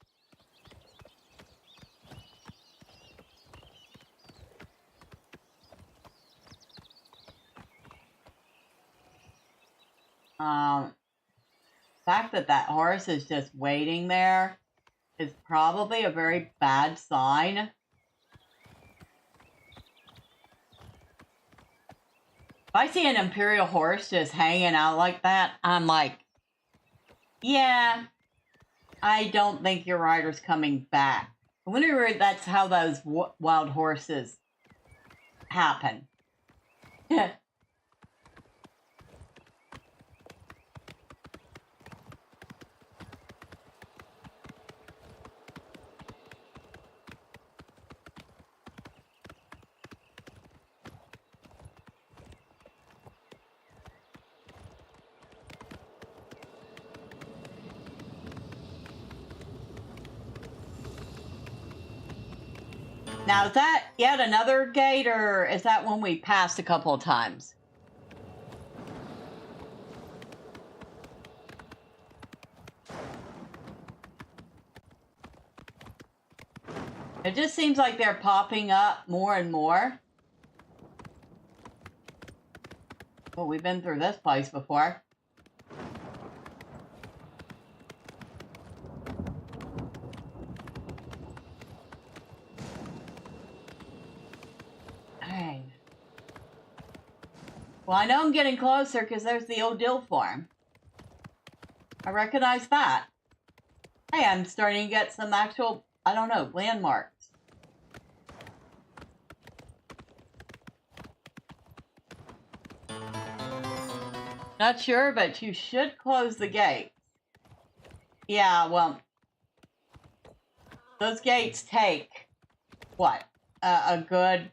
The fact that that horse is just waiting there is probably a very bad sign. If I see an Imperial horse just hanging out like that, I'm like, yeah, I don't think your rider's coming back. I wonder if that's how those wild horses happen. Now, is that yet another gate, or is that one we passed a couple of times? It just seems like they're popping up more and more. Well, we've been through this place before. Dang. Well, I know I'm getting closer because there's the old dill farm. I recognize that. Hey, I'm starting to get some actual, I don't know, landmarks. Not sure, but you should close the gate. Yeah, well, those gates take, what, a good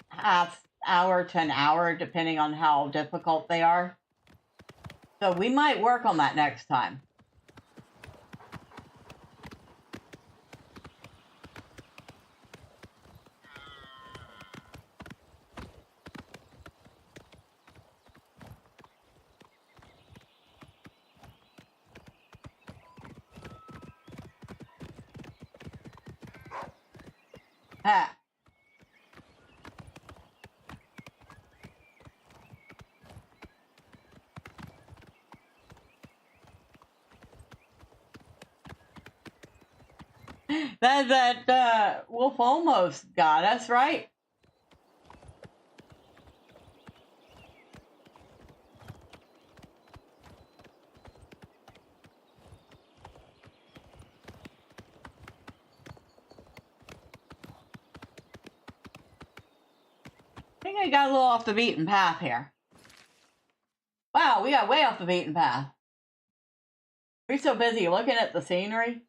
half hour to an hour, depending on how difficult they are. So we might work on that next time. Ha. That wolf almost got us, right? I think I got a little off the beaten path here. Wow, we got way off the beaten path. We're so busy looking at the scenery.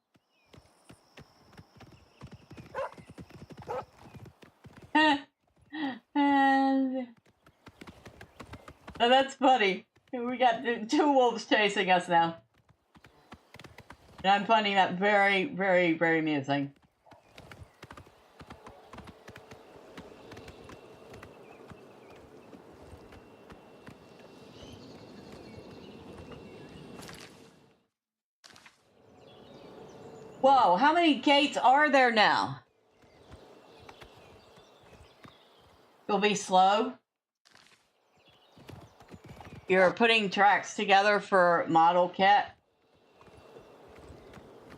And that's funny. We got two wolves chasing us now. And I'm finding that very, very, very amusing. Whoa, how many gates are there now? You'll be slow. You're putting tracks together for model kit.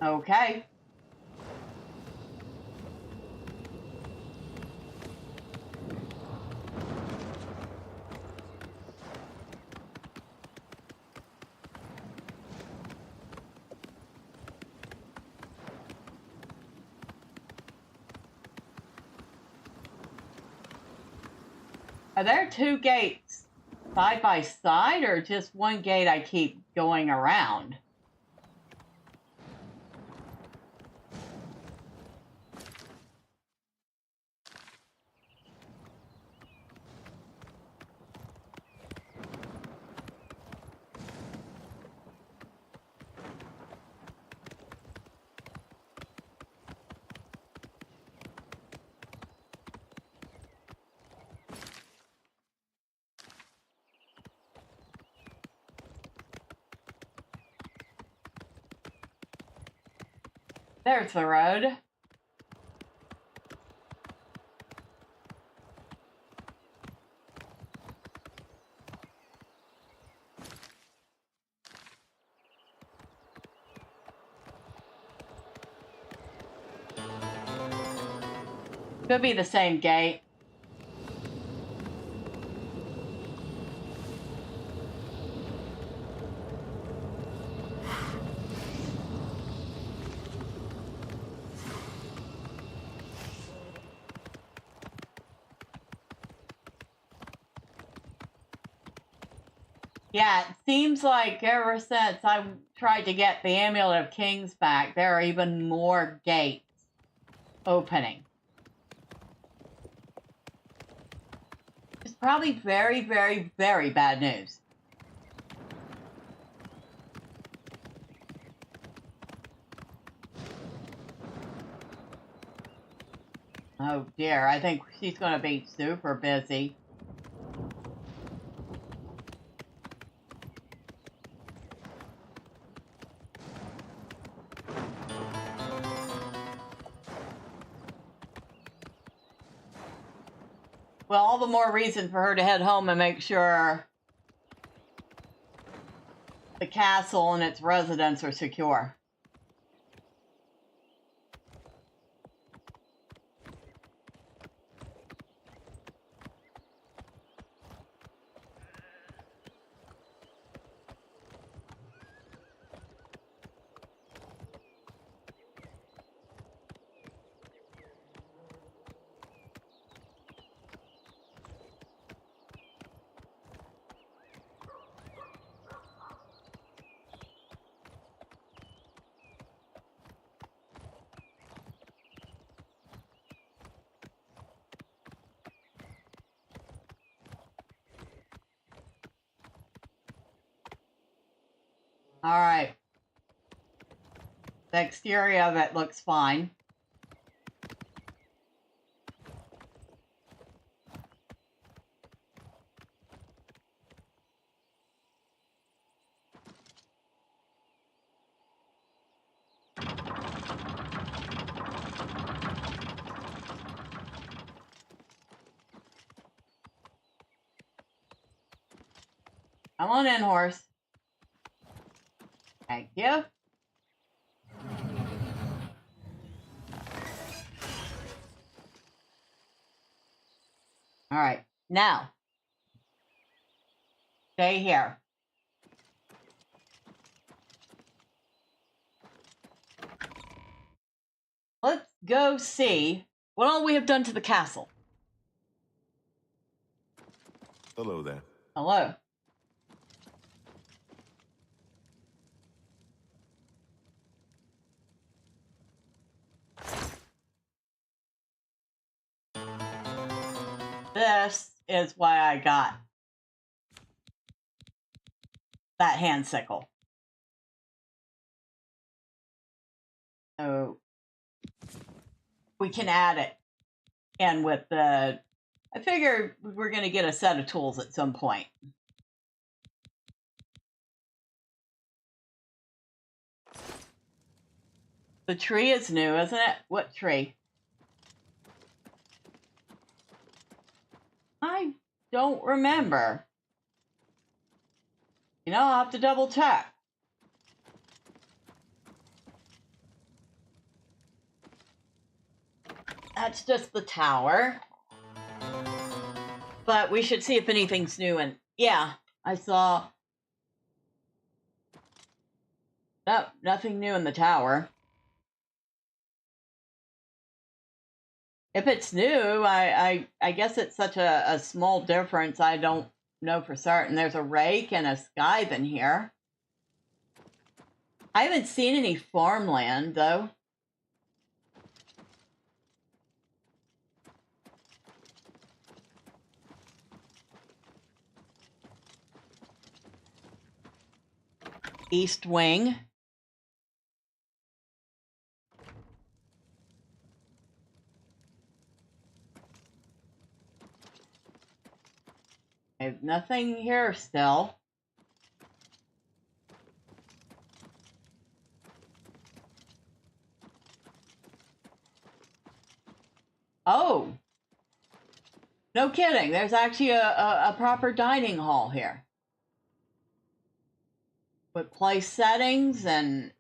Okay. Are there two gates side by side, or just one gate I keep going around? There's the road. Could be the same gate. Yeah, it seems like ever since I tried to get the Amulet of Kings back, there are even more gates opening. It's probably very, very, very bad news. Oh dear, I think she's going to be super busy. Well, all the more reason for her to head home and make sure the castle and its residents are secure. All right. The exterior of it looks fine. Come on in, horse. Thank you. All right, now, stay here. Let's go see what all we have done to the castle. Hello there. Hello. This is why I got that hand sickle. So we can add it in with the... I figure we're going to get a set of tools at some point. The tree is new, isn't it? What tree? I don't remember. You know, I'll have to double check. That's just the tower. But we should see if anything's new. And yeah, I saw... No, nothing new in the tower. If it's new, I guess it's such a small difference. I don't know for certain. There's a rake and a scythe in here. I haven't seen any farmland, though. East wing. I have nothing here still. Oh! No kidding. There's actually a proper dining hall here. With place settings and...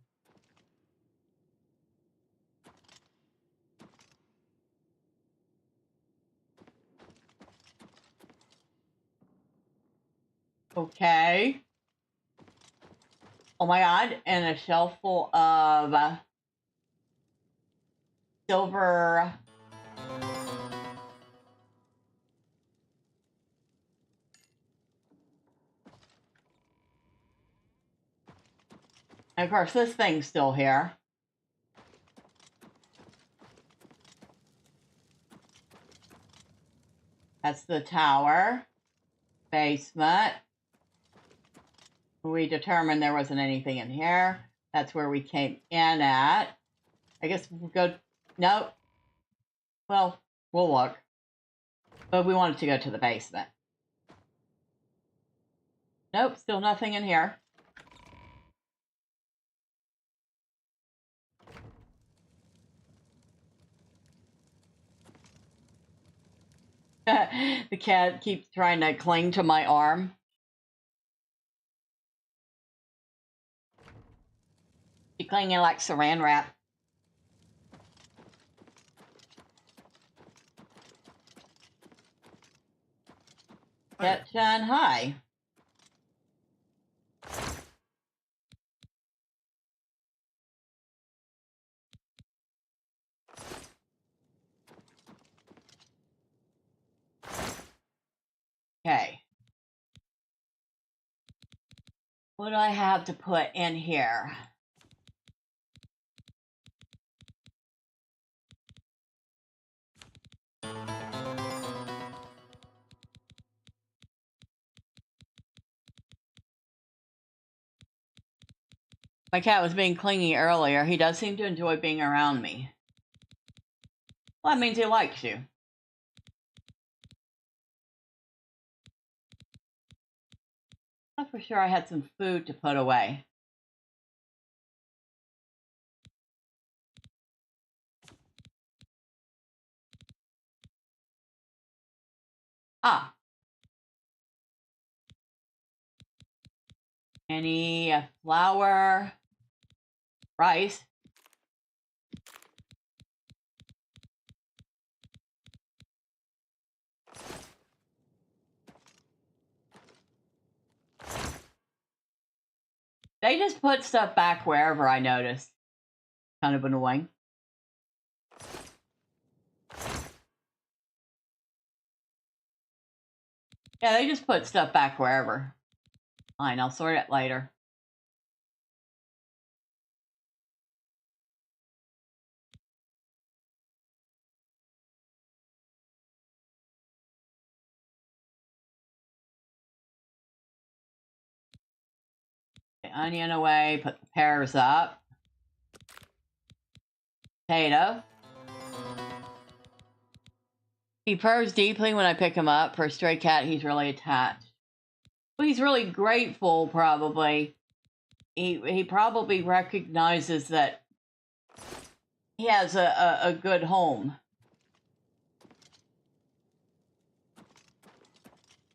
Okay. Oh my god, and a shelf full of silver... And of course, this thing's still here. That's the tower. Basement. We determined there wasn't anything in here. That's where we came in at. I guess we'll go... Nope. Well, we'll look. But we wanted to go to the basement. Nope, still nothing in here. The cat keeps trying to cling to my arm. She's clinging like saran wrap. Cat shine high. Okay. What do I have to put in here? My cat was being clingy earlier. He does seem to enjoy being around me. Well, that means he likes you. I thought for sure I had some food to put away. Ah. Any flour, rice. They just put stuff back wherever I notice. Kind of annoying. Yeah, they just put stuff back wherever. Fine, I'll sort it later. The onion away, put the pears up. Potato. He purrs deeply when I pick him up. For a stray cat, he's really attached. Well, he's really grateful, probably. He probably recognizes that he has a good home.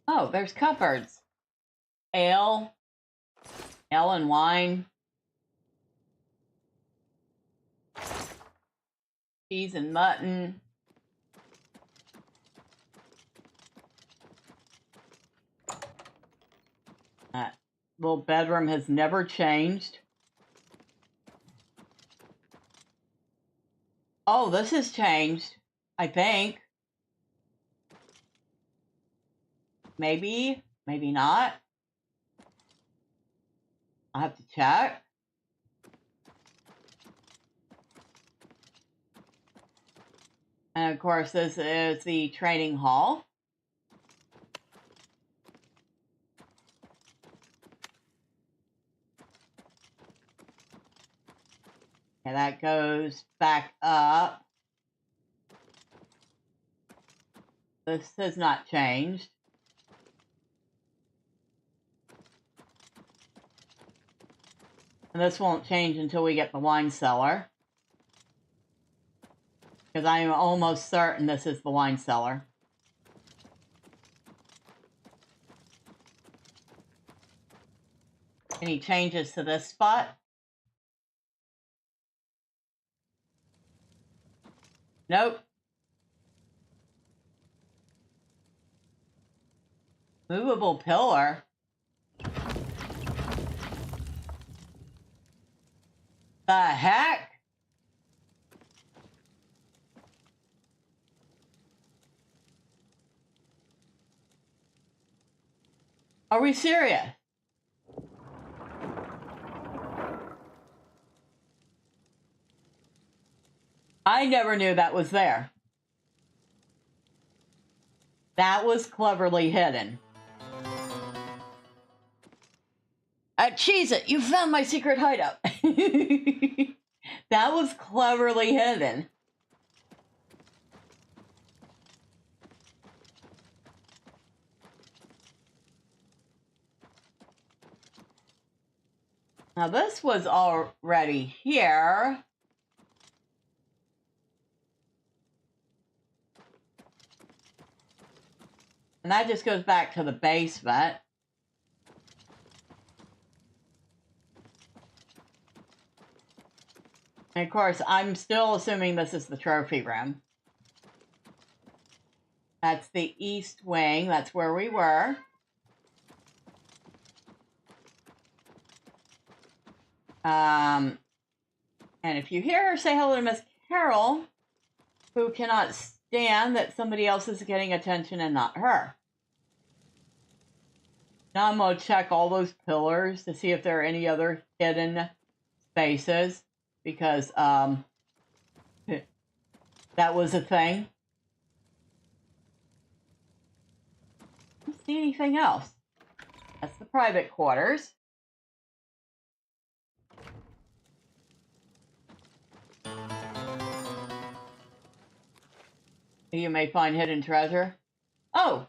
Oh, there's cupboards. Ale and wine. Cheese and mutton. That little bedroom has never changed. Oh, this has changed, I think. Maybe, maybe not. I'll have to check. And of course, this is the training hall. Okay, that goes back up. This has not changed. And this won't change until we get the wine cellar. Because I am almost certain this is the wine cellar. Any changes to this spot? Nope. Movable pillar? The heck? Are we serious? I never knew that was there. That was cleverly hidden. Cheese it! You found my secret hideout! That was cleverly hidden. Now this was already here. And that just goes back to the basement. And of course, I'm still assuming this is the trophy room. That's the east wing. That's where we were. And if you hear her, say hello to Miss Carol, who cannot stand that somebody else is getting attention and not her. Now I'm going to check all those pillars to see if there are any other hidden spaces, because that was a thing. I don't see anything else. That's the private quarters. You may find hidden treasure. Oh,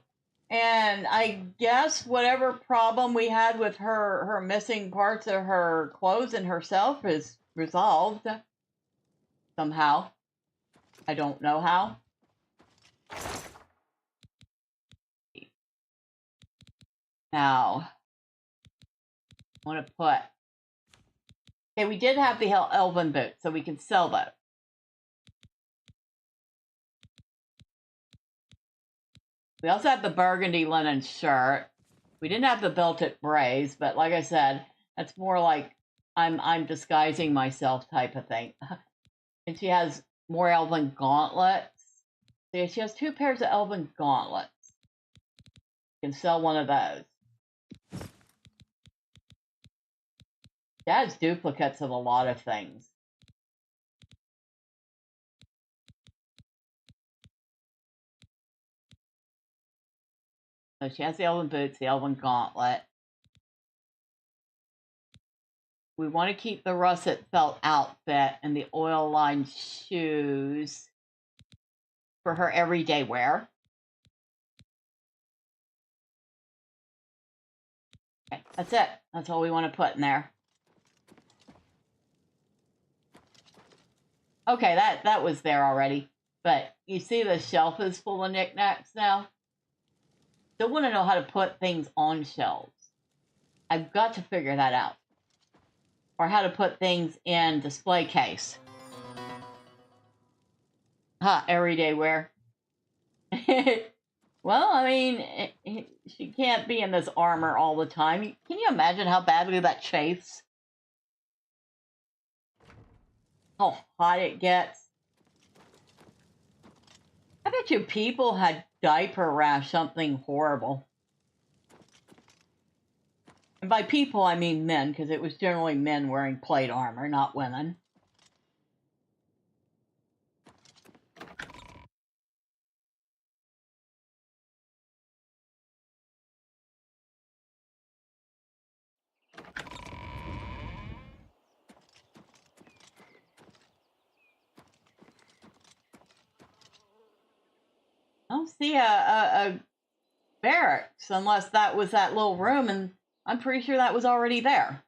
and I guess whatever problem we had with her missing parts of her clothes and herself is resolved somehow. I don't know how. Now, I want to put... Okay, we did have the elven boots, so we can sell those. We also have the burgundy linen shirt. We didn't have the belted braids, but like I said, that's more like I'm disguising myself type of thing. And she has more elven gauntlets. See, she has 2 pairs of elven gauntlets. You can sell one of those. She has duplicates of a lot of things. So she has the elven boots, the elven gauntlet. We want to keep the russet felt outfit and the oil-lined shoes for her everyday wear. Okay, that's it. That's all we want to put in there. Okay, that was there already. But you see the shelf is full of knickknacks now? Still want to know how to put things on shelves. I've got to figure that out. Or how to put things in display case. Everyday wear. Well, I mean, she can't be in this armor all the time. Can you imagine how badly that chafes? How hot it gets? I bet you people had diaper rash, something horrible. And by people, I mean men, because it was generally men wearing plate armor, not women. I don't see a barracks, unless that was that little room, and I'm pretty sure that was already there.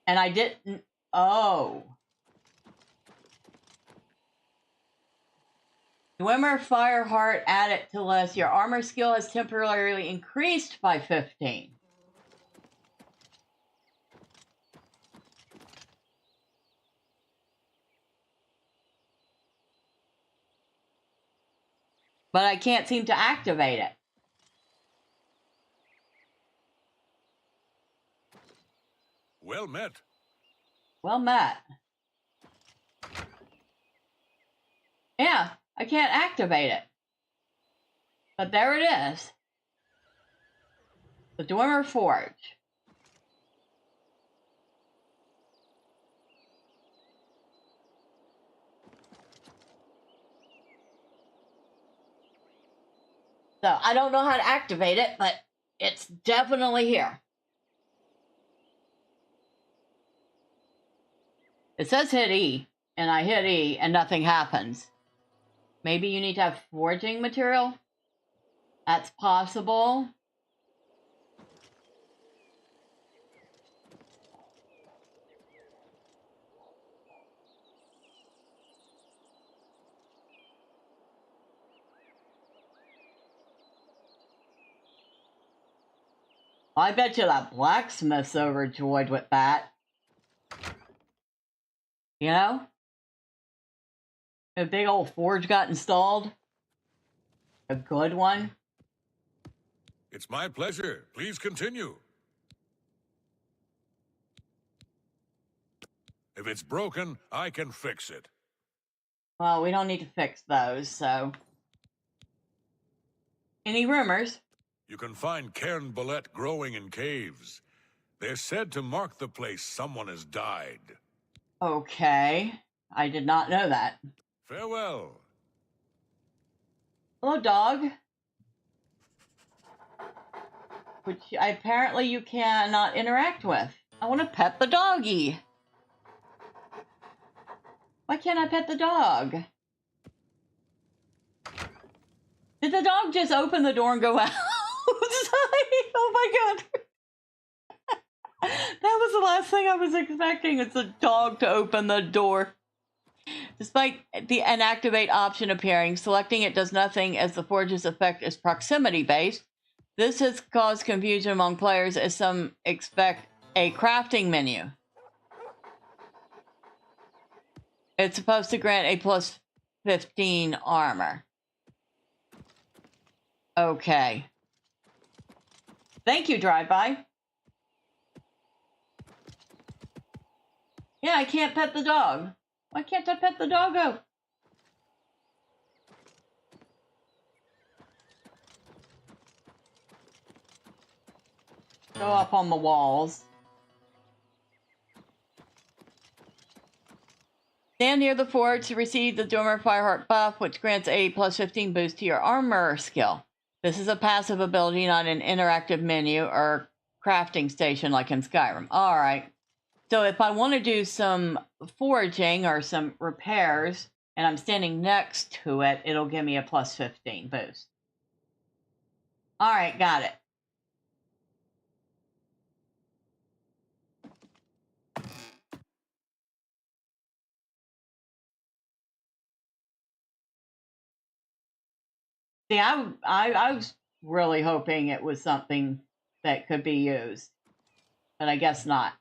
And I didn't... Oh. Dwemer Fireheart added to list. Your armor skill has temporarily increased by 15. But I can't seem to activate it. Well met. Well met. Yeah, I can't activate it. But there it is. The Dwemer Forge. So I don't know how to activate it, but it's definitely here. It says hit E, and I hit E, and nothing happens. Maybe you need to have forging material? That's possible. I bet you that blacksmith's overjoyed with that. You know? A big old forge got installed. A good one. It's my pleasure. Please continue. If it's broken, I can fix it. Well, we don't need to fix those, so... Any rumors? You can find cairn bullet growing in caves. They're said to mark the place someone has died. Okay. I did not know that. Farewell. Hello, dog. Which apparently you cannot interact with. I want to pet the doggy. Why can't I pet the dog? Did the dog just open the door and go out? Oh my god. That was the last thing I was expecting. It's a dog to open the door. Despite the inactivate option appearing, selecting it does nothing as the forge's effect is proximity based. This has caused confusion among players as some expect a crafting menu. It's supposed to grant a plus 15 armor. Okay. Thank you, Drive-By. Yeah, I can't pet the dog. Why can't I pet the doggo? Go up on the walls. Stand near the forge to receive the Dormer Fireheart buff, which grants a plus 15 boost to your armor skill. This is a passive ability, not an interactive menu or crafting station like in Skyrim. Alright. So if I want to do some foraging or some repairs, and I'm standing next to it, it'll give me a plus 15 boost. Alright, got it. See, I was really hoping it was something that could be used, but I guess not.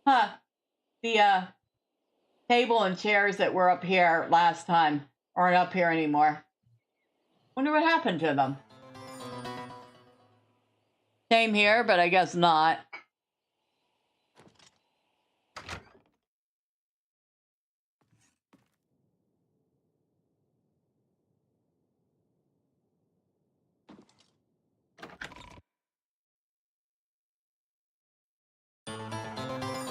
Huh. The table and chairs that were up here last time aren't up here anymore. Wonder what happened to them. Same here, but I guess not.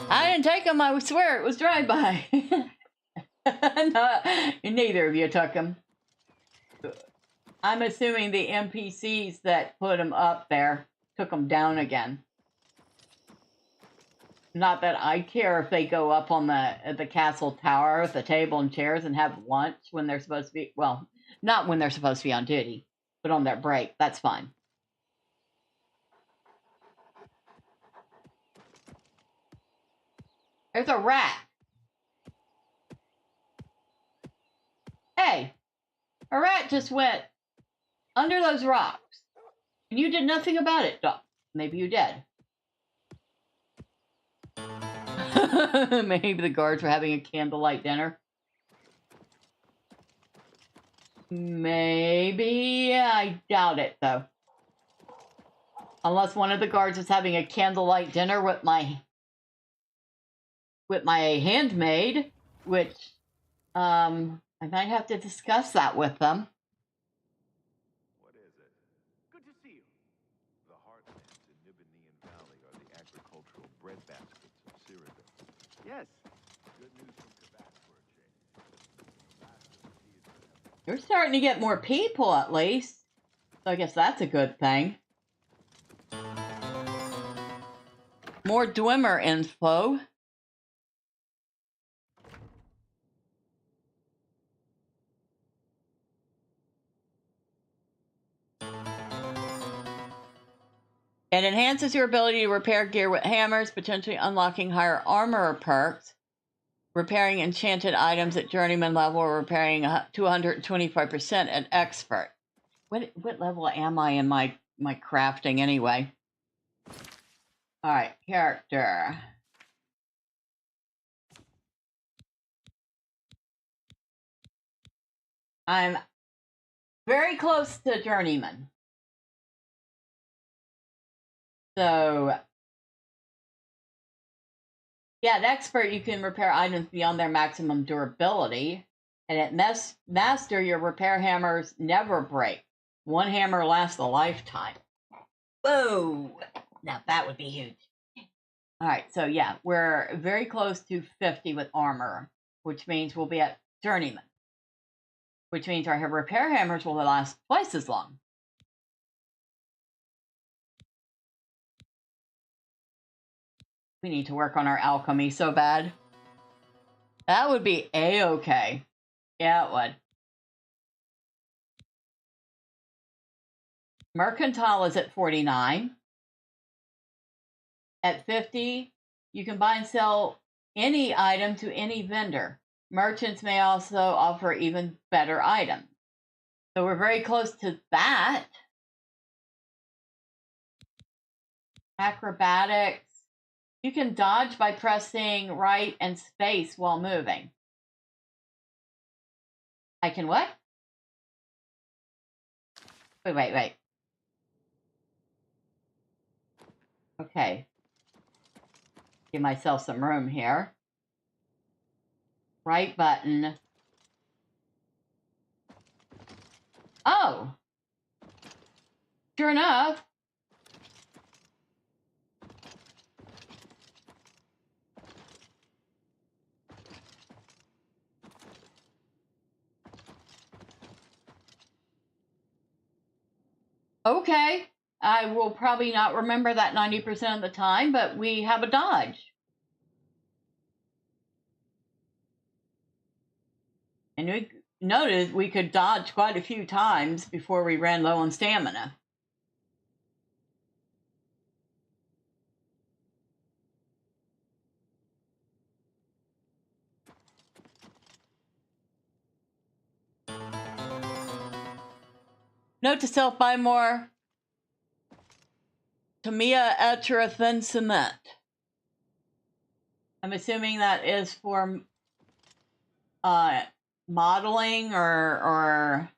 I didn't take them, I swear it was drive-by. No, neither of you took them. I'm assuming the NPCs that put them up there took them down again. Not that I care if they go up on the castle tower with the table and chairs and have lunch when they're supposed to be, well, not when they're supposed to be on duty, but on their break. That's fine. There's a rat. Hey, a rat just went under those rocks. And you did nothing about it, Doc. Maybe you did. Maybe the guards were having a candlelight dinner. Maybe. I doubt it, though. Unless one of the guards was having a candlelight dinner with my handmaid, which I might have to discuss that with them. What is it? Good to see you. The heartlands in Nibbeneian Valley are the agricultural breadbaskets of Cyrodiil. Yes. Good news from Kabat for a change. You're starting to get more people, at least. So I guess that's a good thing. More Dwemer info. It enhances your ability to repair gear with hammers, potentially unlocking higher armor perks, repairing enchanted items at journeyman level, or repairing 225% at expert. What level am I in my my crafting anyway. Alright, character. I'm very close to journeyman. So, yeah, at expert, you can repair items beyond their maximum durability. And at master, your repair hammers never break. One hammer lasts a lifetime. Whoa! Now that would be huge. Alright, so yeah, we're very close to 50 with armor, which means we'll be at journeyman. Which means our repair hammers will last twice as long. We need to work on our alchemy so bad. That would be a-okay. Yeah, it would. Mercantile is at 49. At 50, you can buy and sell any item to any vendor. Merchants may also offer even better items. So we're very close to that. Acrobatics. You can dodge by pressing right and space while moving. I can what? Wait. Okay. Give myself some room here. Right button. Oh! Sure enough. Okay. I will probably not remember that 90% of the time, but we have a dodge. And we noticed we could dodge quite a few times before we ran low on stamina. Note to self, buy more Tamiya Etra Thin Cement. I'm assuming that is for modeling or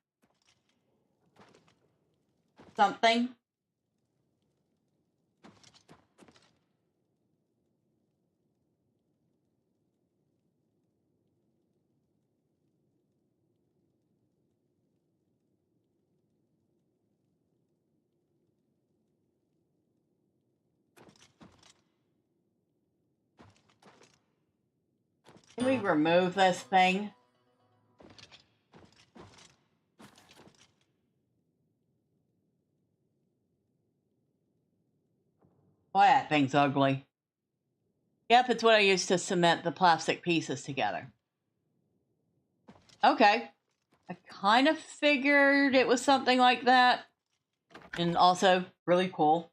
something. Can we remove this thing? Boy, that thing's ugly. Yep, it's what I used to cement the plastic pieces together. Okay. I kind of figured it was something like that. And also, really cool.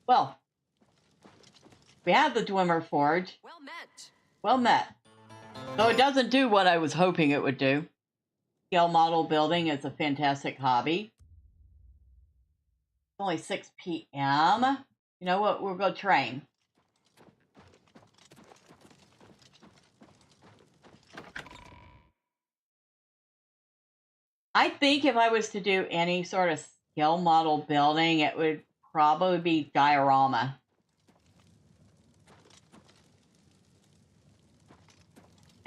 Well, we have the Dwemer Forge. Well met. Well met. Though it doesn't do what I was hoping it would do. Scale model building is a fantastic hobby. It's only 6 p.m. You know what? We'll go train. I think if I was to do any sort of scale model building, it would probably be diorama.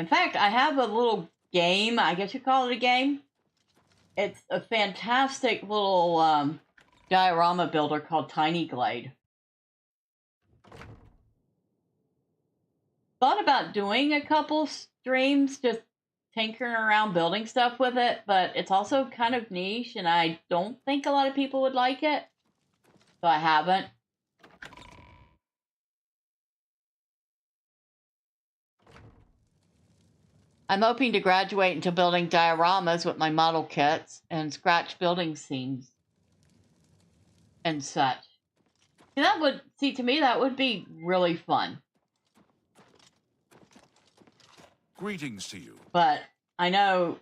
In fact, I have a little game, I guess you call it a game. It's a fantastic little diorama builder called Tiny Glade. Thought about doing a couple streams, just tinkering around building stuff with it, but it's also kind of niche, and I don't think a lot of people would like it. So I haven't. I'm hoping to graduate into building dioramas with my model kits and scratch building scenes. and such. And that would, see, to me, that would be really fun. Greetings to you. But I know,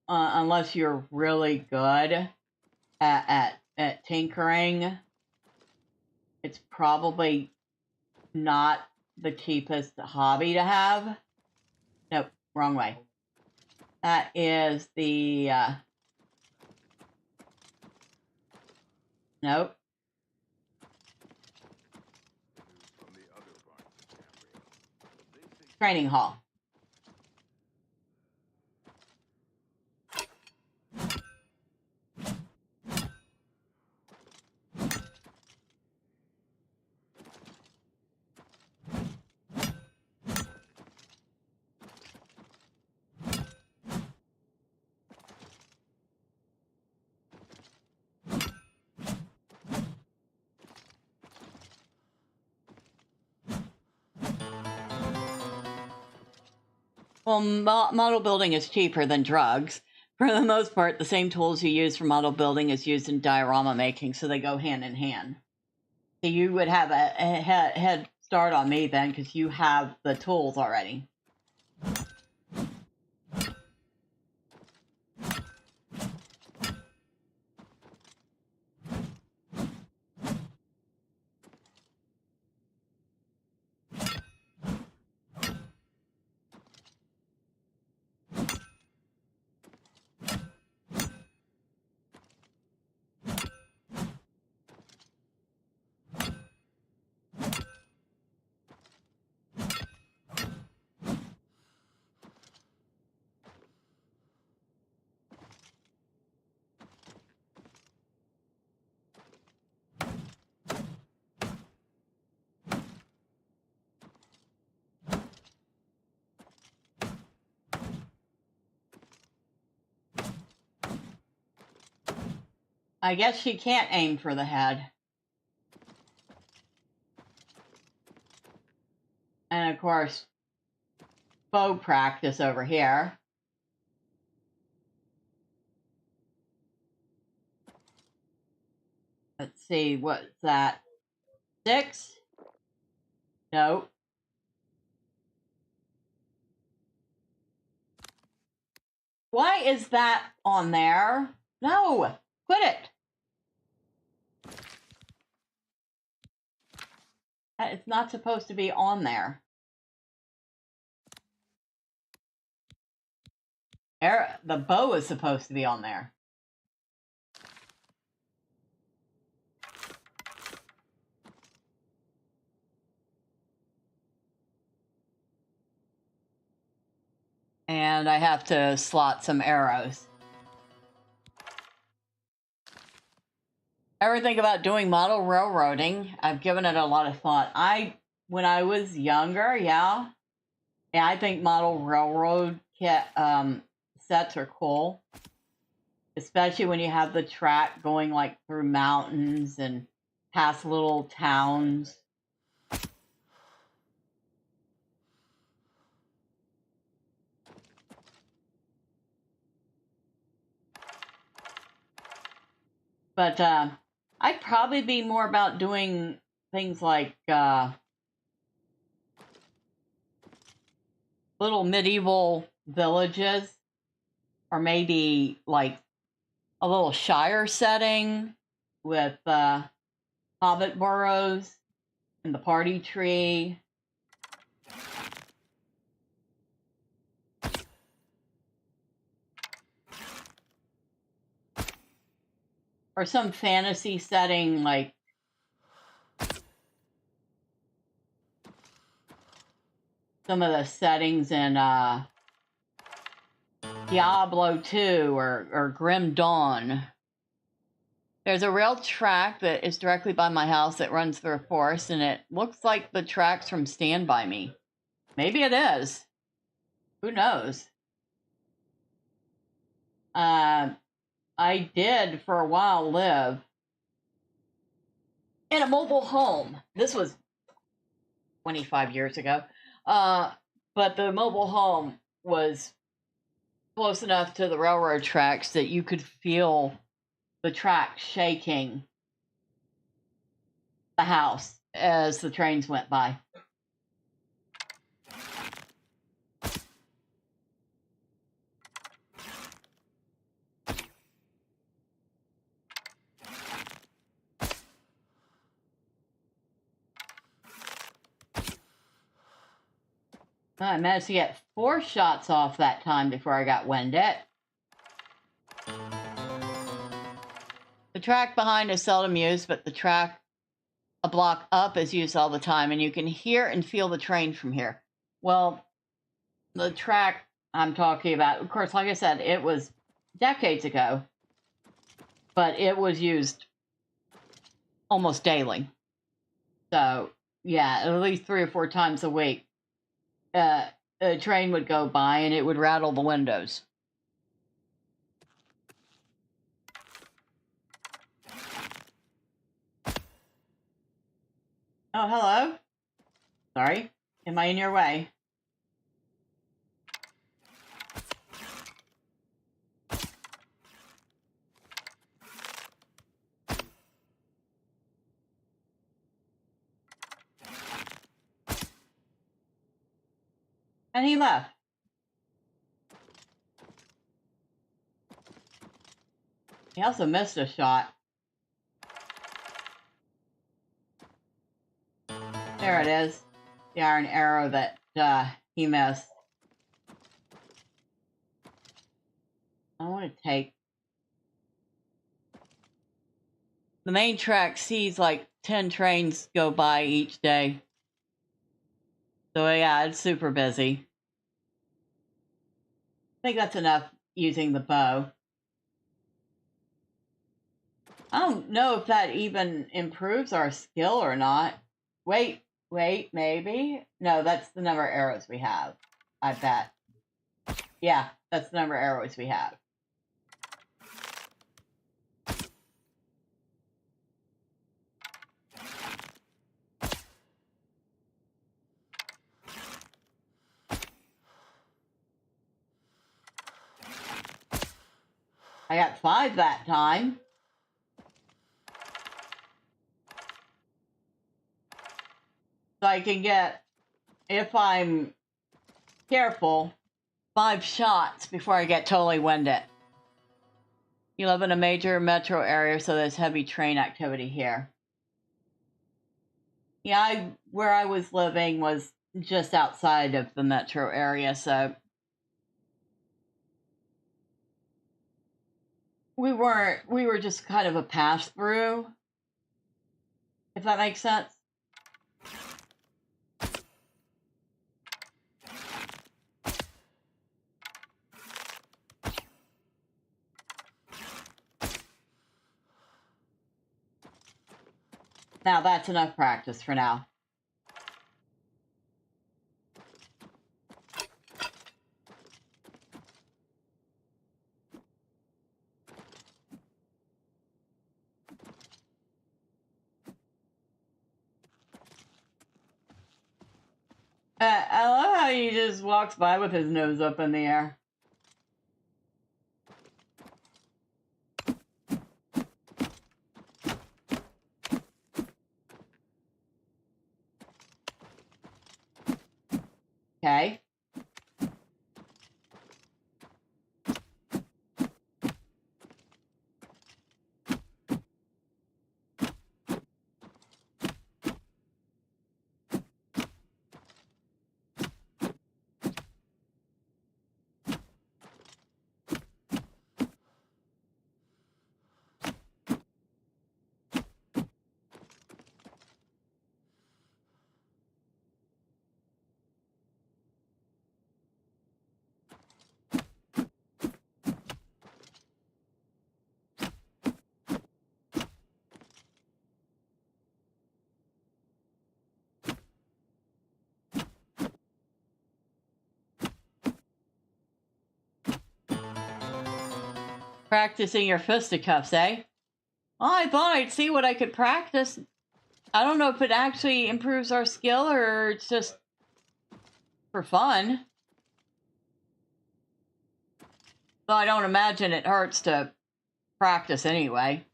unless you're really good at tinkering, it's probably not the cheapest hobby to have. Nope, wrong way. That is the... nope. Training hall. Well, model building is cheaper than drugs. For the most part, the same tools you use for model building is used in diorama making, so they go hand in hand. So you would have a head start on me then, because you have the tools already. I guess she can't aim for the head. And of course, bow practice over here. Let's see, what's that? 6? No. Why is that on there? No, quit it. It's not supposed to be on there. The bow is supposed to be on there. And I have to slot some arrows. Ever think about doing model railroading? I've given it a lot of thought. When I was younger, yeah, I think model railroad sets are cool, especially when you have the track going like through mountains and past little towns. But I'd probably be more about doing things like little medieval villages, or maybe like a little shire setting with hobbit burrows and the party tree. Or some fantasy setting like some of the settings in Diablo 2 or Grim Dawn. There's a rail track that is directly by my house that runs through a forest, and it looks like the tracks from Stand By Me. Maybe it is. Who knows? I did for a while live in a mobile home. This was 25 years ago. But the mobile home was close enough to the railroad tracks that you could feel the track shaking the house as the trains went by. I managed to get 4 shots off that time before I got winded. The track behind is seldom used, but the track a block up is used all the time, and you can hear and feel the train from here. Well, the track I'm talking about, of course, like I said, it was decades ago, but it was used almost daily. So, yeah, at least 3 or 4 times a week. A train would go by and it would rattle the windows. Oh, hello. Sorry. Am I in your way? And he left. He also missed a shot. There it is. The iron arrow that he missed. I want to take... The main track sees like 10 trains go by each day. So yeah, it's super busy. I think that's enough using the bow. I don't know if that even improves our skill or not. Wait, maybe? No, that's the number of arrows we have. I bet. Yeah, that's the number of arrows we have. I got 5 that time. So I can get, if I'm careful, 5 shots before I get totally winded. You live in a major metro area, so there's heavy train activity here. Yeah, where I was living was just outside of the metro area, so we were just kind of a pass-through, if that makes sense. Now that's enough practice for now. I love how he just walks by with his nose up in the air. Okay. Practicing your fisticuffs, eh? Well, I thought I'd see what I could practice. I don't know if it actually improves our skill or it's just for fun. Though I don't imagine it hurts to practice anyway.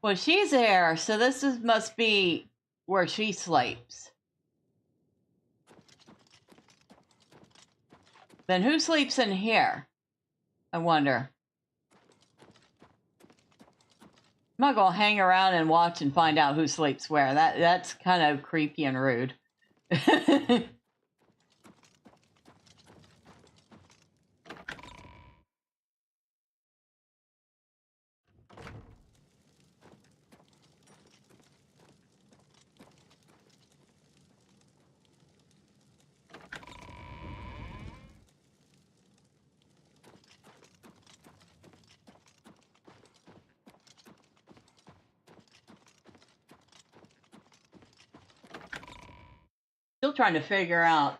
Well, she's there, so must be where she sleeps. Then who sleeps in here? I wonder. I'm not gonna hang around and watch and find out who sleeps where. That's kind of creepy and rude. Still trying to figure out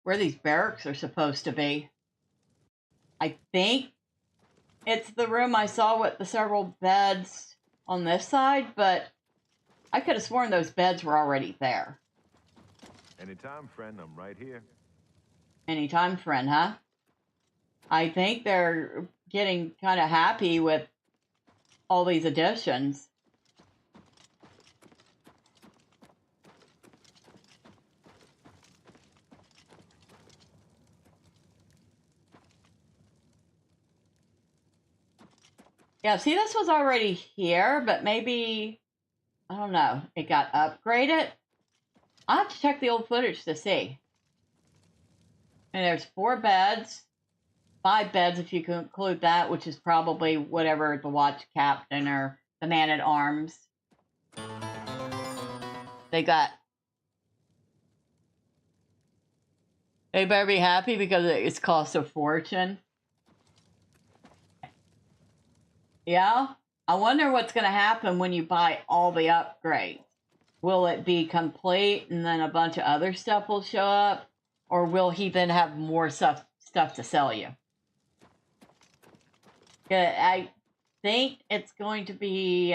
where these barracks are supposed to be. I think it's the room I saw with the several beds on this side, but I could have sworn those beds were already there. Anytime, friend, I'm right here. Anytime, friend, huh? I think they're getting kind of happy with all these additions. Yeah, see, this was already here, but maybe, I don't know, it got upgraded? I'll have to check the old footage to see. And there's 4 beds, 5 beds if you can include that, which is probably whatever the watch captain or the man-at-arms. They better be happy because it's cost a fortune. Yeah? I wonder what's going to happen when you buy all the upgrades. Will it be complete and then a bunch of other stuff will show up? Or will he then have more stuff to sell you? I think it's going to be...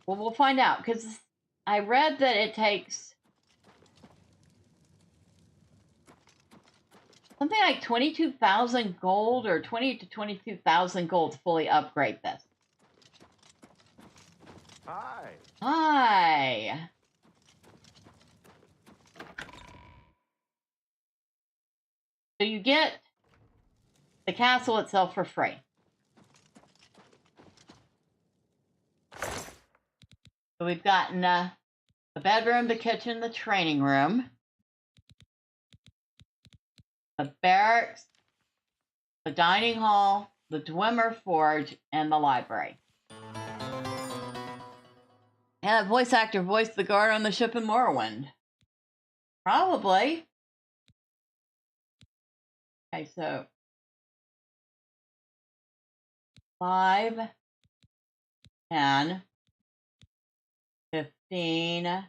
well, we'll find out. Because I read that it takes... something like 22,000 gold or 20 to 22,000 gold to fully upgrade this. Hi. Hi. So you get the castle itself for free. So we've gotten the bedroom, the kitchen, the training room, the barracks, the dining hall, the Dwemer Forge, and the library. And a voice actor voiced the guard on the ship in Morrowind. Probably. Okay, so 5, 10, 15.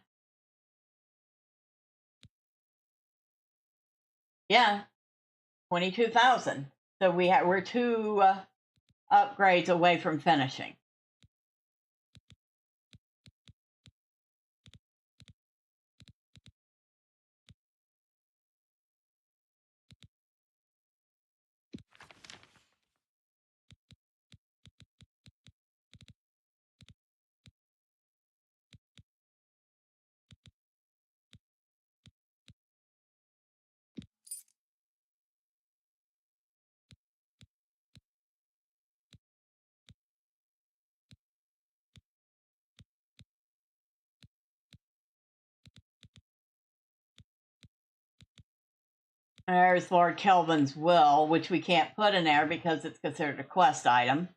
Yeah, 22,000. So we're 2 upgrades away from finishing. There's Lord Kelvin's will, which we can't put in there because it's considered a quest item.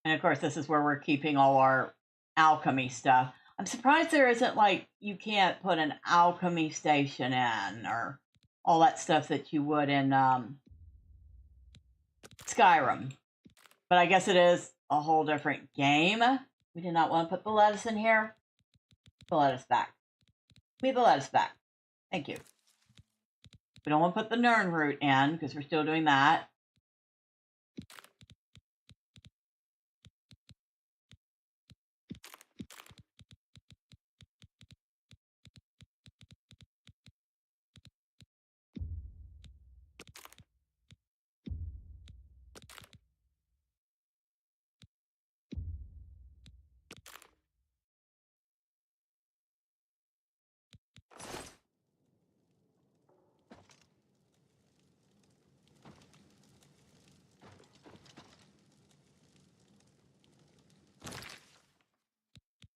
And of course, this is where we're keeping all our alchemy stuff. I'm surprised there isn't, like, you can't put an alchemy station in or all that stuff that you would in Skyrim. But I guess it is a whole different game. We did not want to put the lettuce in here. Put the lettuce back. Leave the lettuce back. Thank you. We don't want to put the Nern route in because we're still doing that.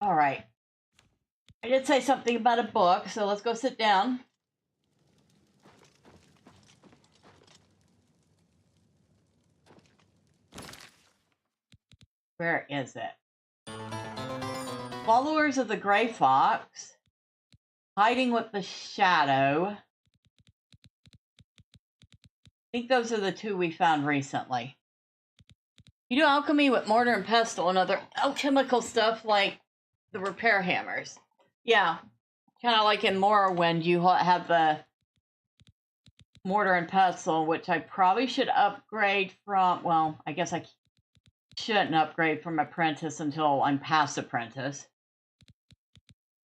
All right. I did say something about a book, so let's go sit down. Where is it? Followers of the Gray Fox. Hiding with the Shadow. I think those are the two we found recently. You do alchemy with mortar and pestle and other alchemical stuff like the repair hammers. Yeah, kind of like in Morrowind, you have the mortar and pestle, which I probably should upgrade from. Well, I guess I shouldn't upgrade from apprentice until I'm past apprentice.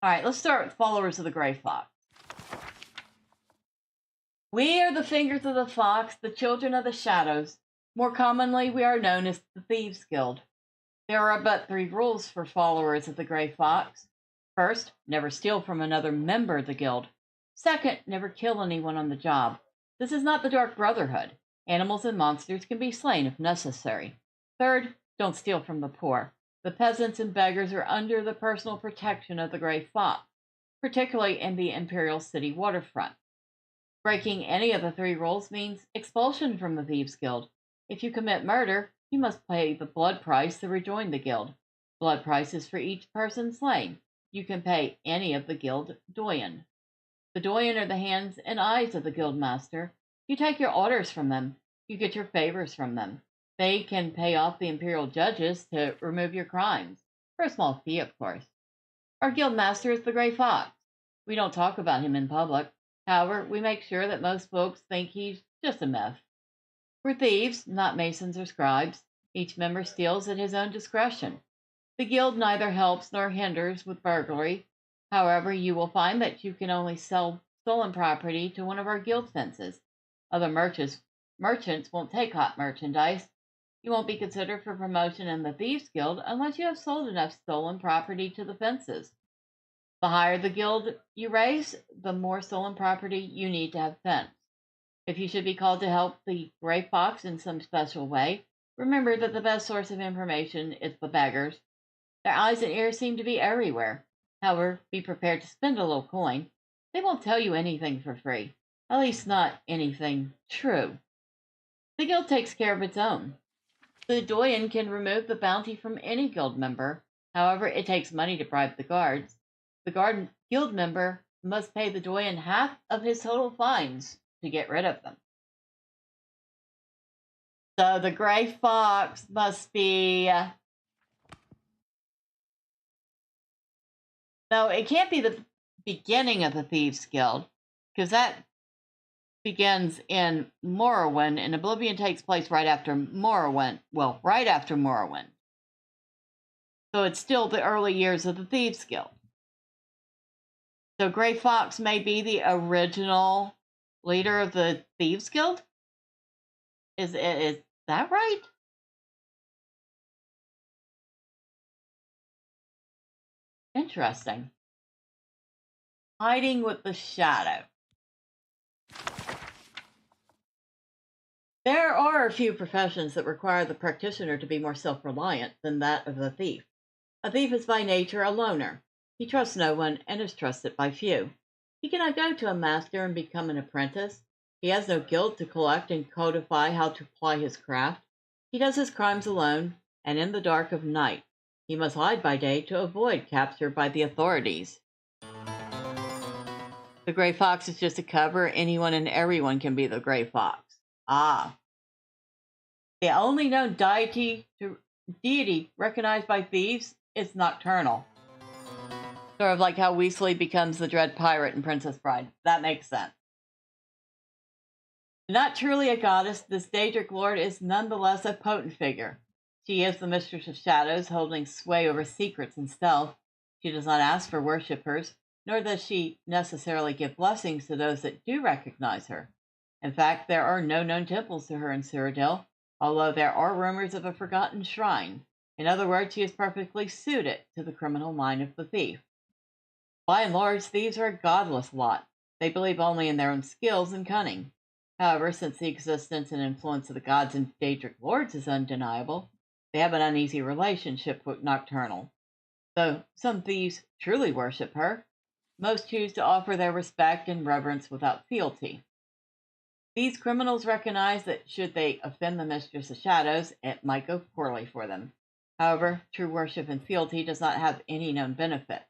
Alright, let's start with followers of the Gray Fox. We are the fingers of the fox, the children of the shadows. More commonly, we are known as the Thieves' Guild. There are but 3 rules for followers of the Gray Fox. First, never steal from another member of the guild. Second, never kill anyone on the job. This is not the Dark Brotherhood. Animals and monsters can be slain if necessary. Third, don't steal from the poor. The peasants and beggars are under the personal protection of the Gray Fox, particularly in the Imperial City waterfront. Breaking any of the 3 rules means expulsion from the Thieves' Guild. If you commit murder, you must pay the blood price to rejoin the guild. Blood prices for each person slain. You can pay any of the guild doyen. The doyen are the hands and eyes of the guild master. You take your orders from them. You get your favors from them. They can pay off the imperial judges to remove your crimes. For a small fee, of course. Our guild master is the Gray Fox. We don't talk about him in public. However, we make sure that most folks think he's just a myth. We're thieves, not masons or scribes. Each member steals at his own discretion. The guild neither helps nor hinders with burglary. However, you will find that you can only sell stolen property to one of our guild fences. Other merchants won't take hot merchandise. You won't be considered for promotion in the Thieves' Guild unless you have sold enough stolen property to the fences. The higher the guild you raise, the more stolen property you need to have fenced. If you should be called to help the Gray Fox in some special way, remember that the best source of information is the beggars. Their eyes and ears seem to be everywhere. However, be prepared to spend a little coin. They won't tell you anything for free. At least not anything true. The guild takes care of its own. The doyen can remove the bounty from any guild member. However, it takes money to bribe the guards. The guild member must pay the doyen half of his total fines to get rid of them. So the Gray Fox must be... No, it can't be the beginning of the Thieves' Guild, because that begins in Morrowind, and Oblivion takes place right after Morrowind. Well, right after Morrowind. So it's still the early years of the Thieves' Guild. So Gray Fox may be the original leader of the Thieves' Guild? Is that right? Interesting. Hiding with the Shadow. There are a few professions that require the practitioner to be more self-reliant than that of the thief. A thief is by nature a loner. He trusts no one and is trusted by few. He cannot go to a master and become an apprentice. He has no guild to collect and codify how to ply his craft. He does his crimes alone and in the dark of night. He must hide by day to avoid capture by the authorities. The Gray Fox is just a cover. Anyone and everyone can be the Gray Fox. Ah. The only known deity recognized by thieves is Nocturnal. Sort of like how Weasley becomes the Dread Pirate in Princess Bride. That makes sense. Not truly a goddess, this Daedric Lord is nonetheless a potent figure. She is the mistress of shadows, holding sway over secrets and stealth. She does not ask for worshippers, nor does she necessarily give blessings to those that do recognize her. In fact, there are no known temples to her in Cyrodiil, although there are rumors of a forgotten shrine. In other words, she is perfectly suited to the criminal mind of the thief. By and large, thieves are a godless lot. They believe only in their own skills and cunning. However, since the existence and influence of the gods and Daedric lords is undeniable, they have an uneasy relationship with Nocturnal. Though some thieves truly worship her, most choose to offer their respect and reverence without fealty. These criminals recognize that should they offend the Mistress of Shadows, it might go poorly for them. However, true worship and fealty does not have any known benefit.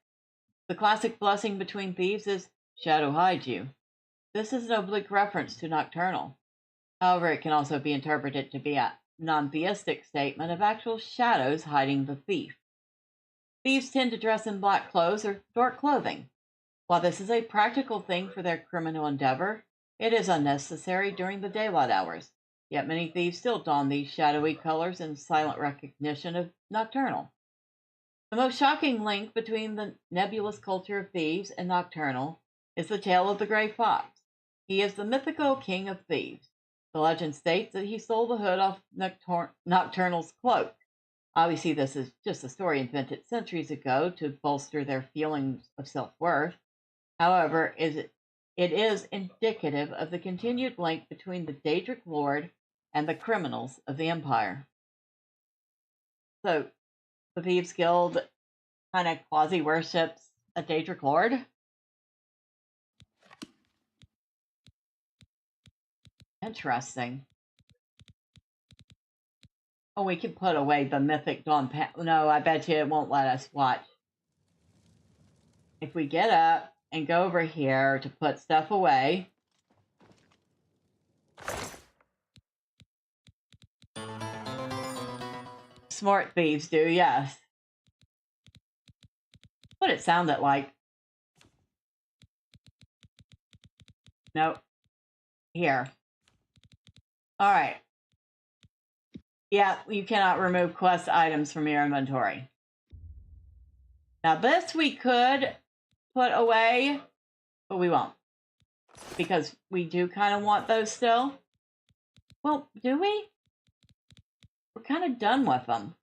The classic blessing between thieves is "Shadow hide you." This is an oblique reference to Nocturnal. However, it can also be interpreted to be a non-theistic statement of actual shadows hiding the thief. Thieves tend to dress in black clothes or dark clothing. While this is a practical thing for their criminal endeavor, it is unnecessary during the daylight hours. Yet many thieves still don these shadowy colors in silent recognition of Nocturnal. The most shocking link between the nebulous culture of thieves and Nocturnal is the tale of the Grey Fox. He is the mythical king of thieves. The legend states that he stole the hood off Nocturnal's cloak. Obviously, this is just a story invented centuries ago to bolster their feelings of self-worth. However, it is indicative of the continued link between the Daedric Lord and the criminals of the Empire. So, the Thieves Guild kind of quasi-worships a Daedric Lord? Interesting. Oh, we can put away the Mythic Dawn. No, I bet you it won't let us watch. If we get up and go over here to put stuff away. Smart thieves do, yes. What it sounded like. Nope. Here. Alright. Yeah, you cannot remove quest items from your inventory. Now this we could put away, but we won't. Because we do kind of want those still. Well, do we? We're kind of done with them.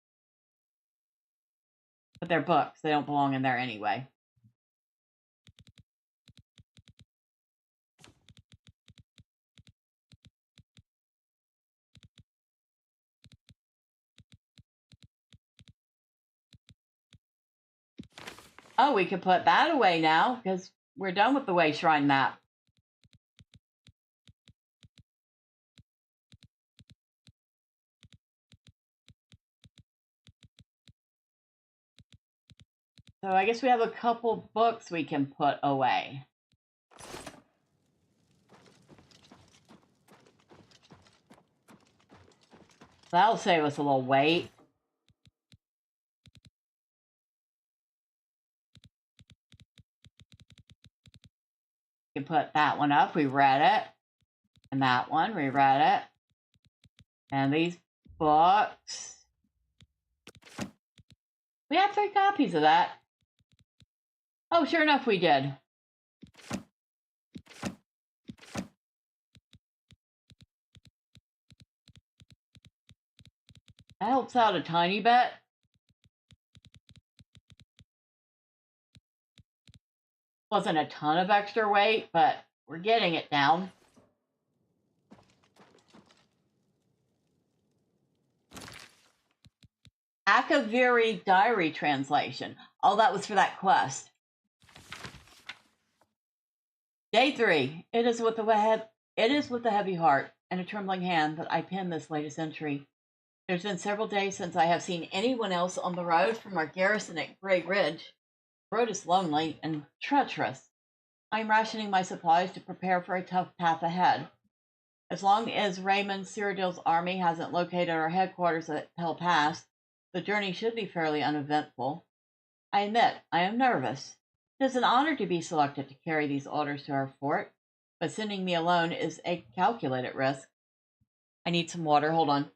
But they're books. They don't belong in there anyway. Oh, we could put that away now, because we're done with the Way Shrine map. So I guess we have a couple books we can put away. That'll save us a little weight. We can put that one up. We read it. And that one, we read it. And these books. We have 3 copies of that. Oh, sure enough, we did. That helps out a tiny bit. Wasn't a ton of extra weight, but we're getting it down. Akaviri Diary Translation. Oh, that was for that quest. Day 3. It is with a heavy heart and a trembling hand that I pen this latest entry. There's been several days since I have seen anyone else on the road from our garrison at Grey Ridge. The road is lonely and treacherous. I am rationing my supplies to prepare for a tough path ahead. As long as Raymond Cyrodiil's army hasn't located our headquarters at Pell Pass, the journey should be fairly uneventful. I admit, I am nervous. It is an honor to be selected to carry these orders to our fort. but sending me alone is a calculated risk. I need some water. Hold on.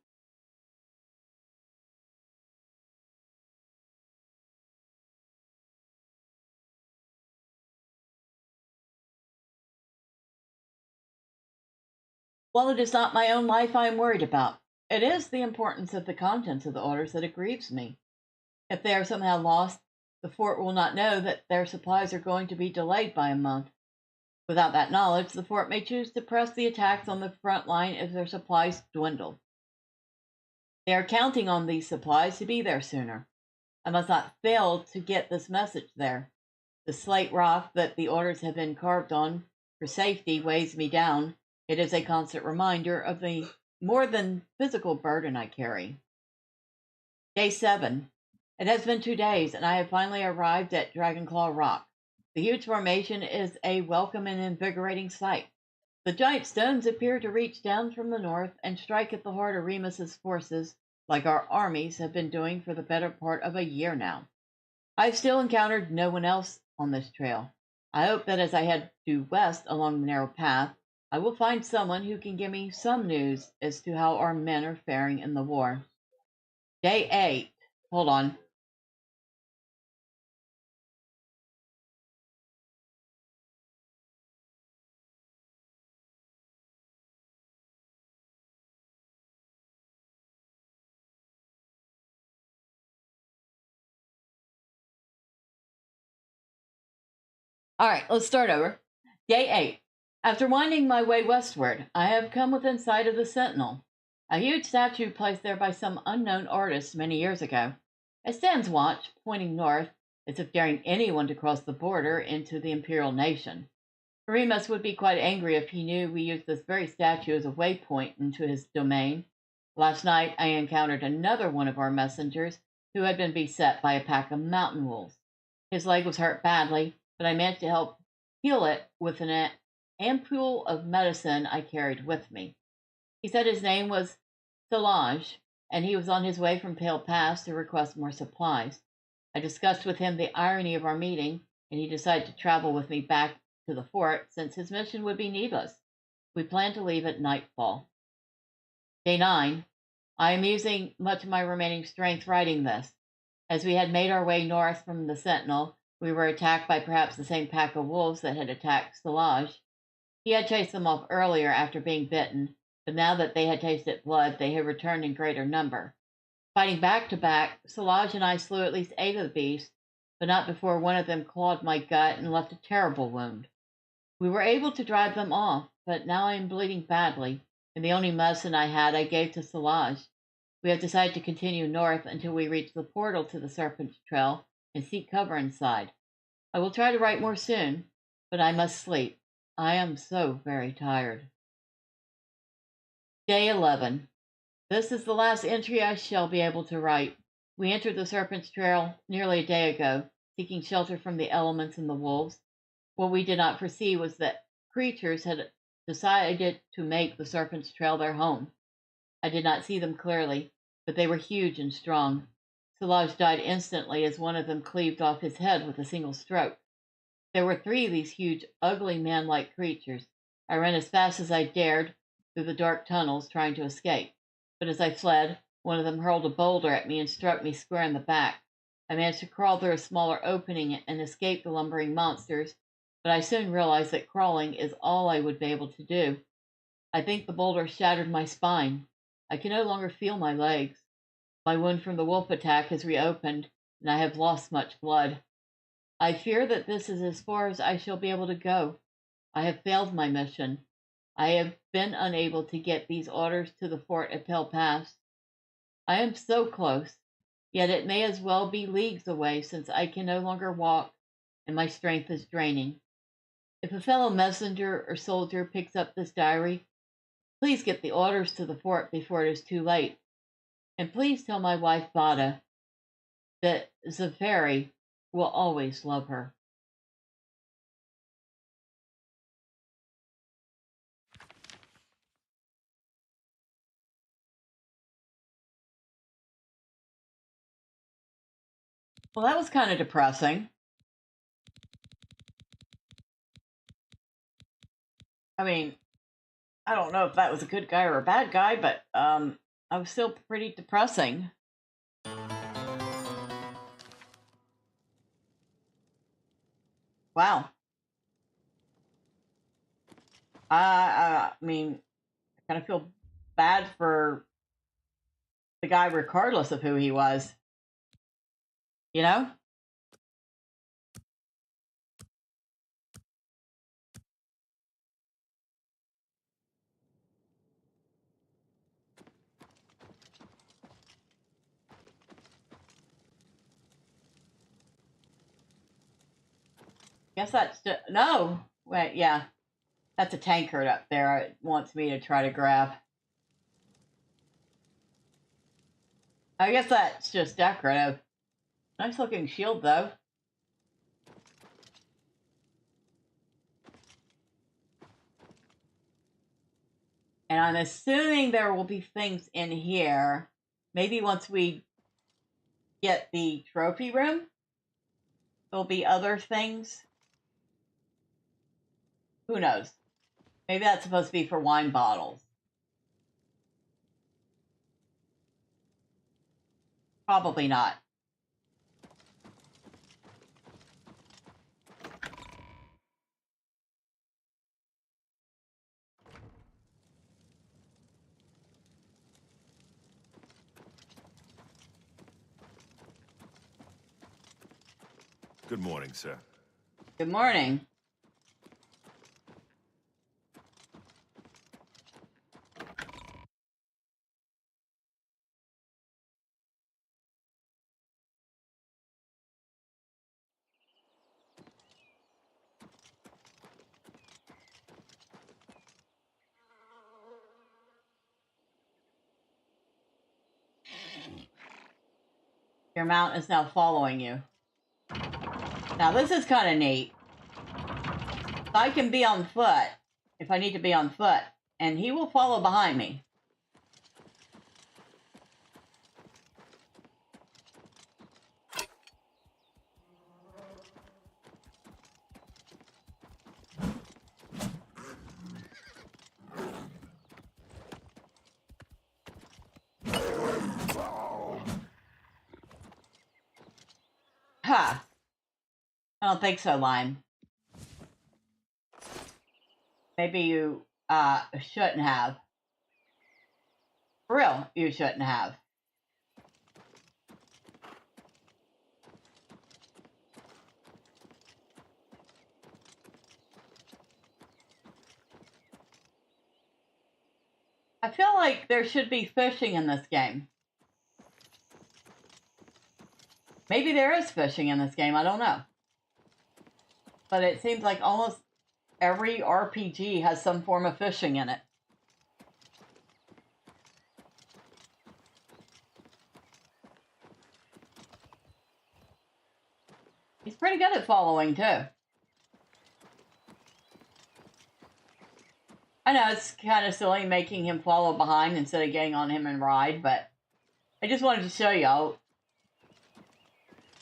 While it is not my own life I am worried about, it is the importance of the contents of the orders that it grieves me. If they are somehow lost, the fort will not know that their supplies are going to be delayed by a month. Without that knowledge, the fort may choose to press the attacks on the front line if their supplies dwindle. They are counting on these supplies to be there sooner. I must not fail to get this message there. The slate rock that the orders have been carved on for safety weighs me down. It is a constant reminder of the more than physical burden I carry. Day 7. It has been 2 days, and I have finally arrived at Dragonclaw Rock. The huge formation is a welcome and invigorating sight. The giant stones appear to reach down from the north and strike at the heart of Remus's forces, like our armies have been doing for the better part of a year now. I've still encountered no one else on this trail. I hope that as I head due west along the narrow path, I will find someone who can give me some news as to how our men are faring in the war. Day 8. Hold on. All right, let's start over. Day 8. After winding my way westward, I have come within sight of the Sentinel, a huge statue placed there by some unknown artist many years ago. It stands watch, pointing north, as if daring anyone to cross the border into the Imperial nation. Remus would be quite angry if he knew we used this very statue as a waypoint into his domain. Last night I encountered another one of our messengers who had been beset by a pack of mountain wolves. His leg was hurt badly, but I managed to help heal it with an ampule of medicine I carried with me. He said his name was Solange, and he was on his way from Pale Pass to request more supplies. I discussed with him the irony of our meeting, and he decided to travel with me back to the fort since his mission would be needless. We plan to leave at nightfall. Day 9. I am using much of my remaining strength writing this. As we had made our way north from the Sentinel, we were attacked by perhaps the same pack of wolves that had attacked Solange. He had chased them off earlier after being bitten, but now that they had tasted blood, they had returned in greater number. Fighting back to back, Solange and I slew at least 8 of the beasts, but not before one of them clawed my gut and left a terrible wound. We were able to drive them off, but now I am bleeding badly, and the only medicine I had I gave to Solange. We have decided to continue north until we reach the portal to the Serpent's Trail and seek cover inside. I will try to write more soon, but I must sleep. I am so very tired. Day 11. This is the last entry I shall be able to write. We entered the Serpent's Trail nearly a day ago, seeking shelter from the elements and the wolves. What we did not foresee was that creatures had decided to make the Serpent's Trail their home. I did not see them clearly, but they were huge and strong. Solange died instantly as one of them cleaved off his head with a single stroke. There were 3 of these huge, ugly man-like creatures. I ran as fast as I dared through the dark tunnels, trying to escape. But as I fled, one of them hurled a boulder at me and struck me square in the back. I managed to crawl through a smaller opening and escape the lumbering monsters, but I soon realized that crawling is all I would be able to do. I think the boulder shattered my spine. I can no longer feel my legs. My wound from the wolf attack has reopened, and I have lost much blood. I fear that this is as far as I shall be able to go. I have failed my mission. I have been unable to get these orders to the fort at Pale Pass. I am so close, yet it may as well be leagues away since I can no longer walk and my strength is draining. If a fellow messenger or soldier picks up this diary, please get the orders to the fort before it is too late. And please tell my wife Bada that Zafari will always love her. Well, that was kind of depressing. I mean, I don't know if that was a good guy or a bad guy, but I was still pretty depressing. Wow. I mean, I kind of feel bad for the guy regardless of who he was. You know? Guess that's just, no. Wait, yeah. That's a tankard up there. It wants me to try to grab. I guess that's just decorative. Nice looking shield, though. And I'm assuming there will be things in here. Maybe once we get the trophy room, there'll be other things. Who knows? Maybe that's supposed to be for wine bottles. Probably not. Good morning, sir. Good morning. Your mount is now following you. Now this is kind of neat. I can be on foot if I need to be on foot, and he will follow behind me. Ha! I don't think so, Lime. Maybe you shouldn't have. For real, you shouldn't have. I feel like there should be fishing in this game. Maybe there is fishing in this game, I don't know. But it seems like almost every RPG has some form of fishing in it. He's pretty good at following, too. I know it's kind of silly making him follow behind instead of getting on him and ride, but I just wanted to show y'all.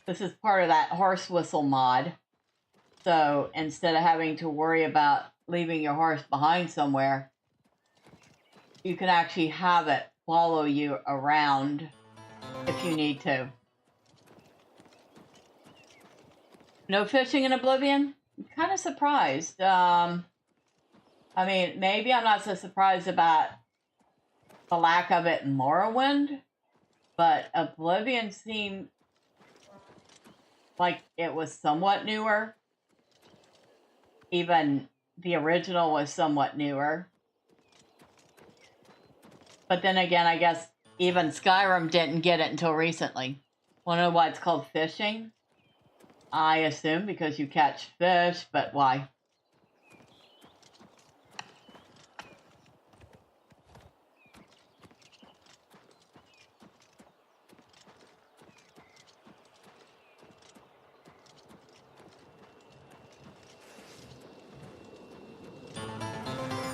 This is part of that horse whistle mod. So instead of having to worry about leaving your horse behind somewhere, you can actually have it follow you around if you need to. No fishing in Oblivion? I'm kind of surprised. I mean, maybe I'm not so surprised about the lack of it in Morrowind, but Oblivion seemed like it was somewhat newer. Even the original was somewhat newer. But then again, I guess even Skyrim didn't get it until recently. Want to know why it's called fishing? I assume because you catch fish, but why?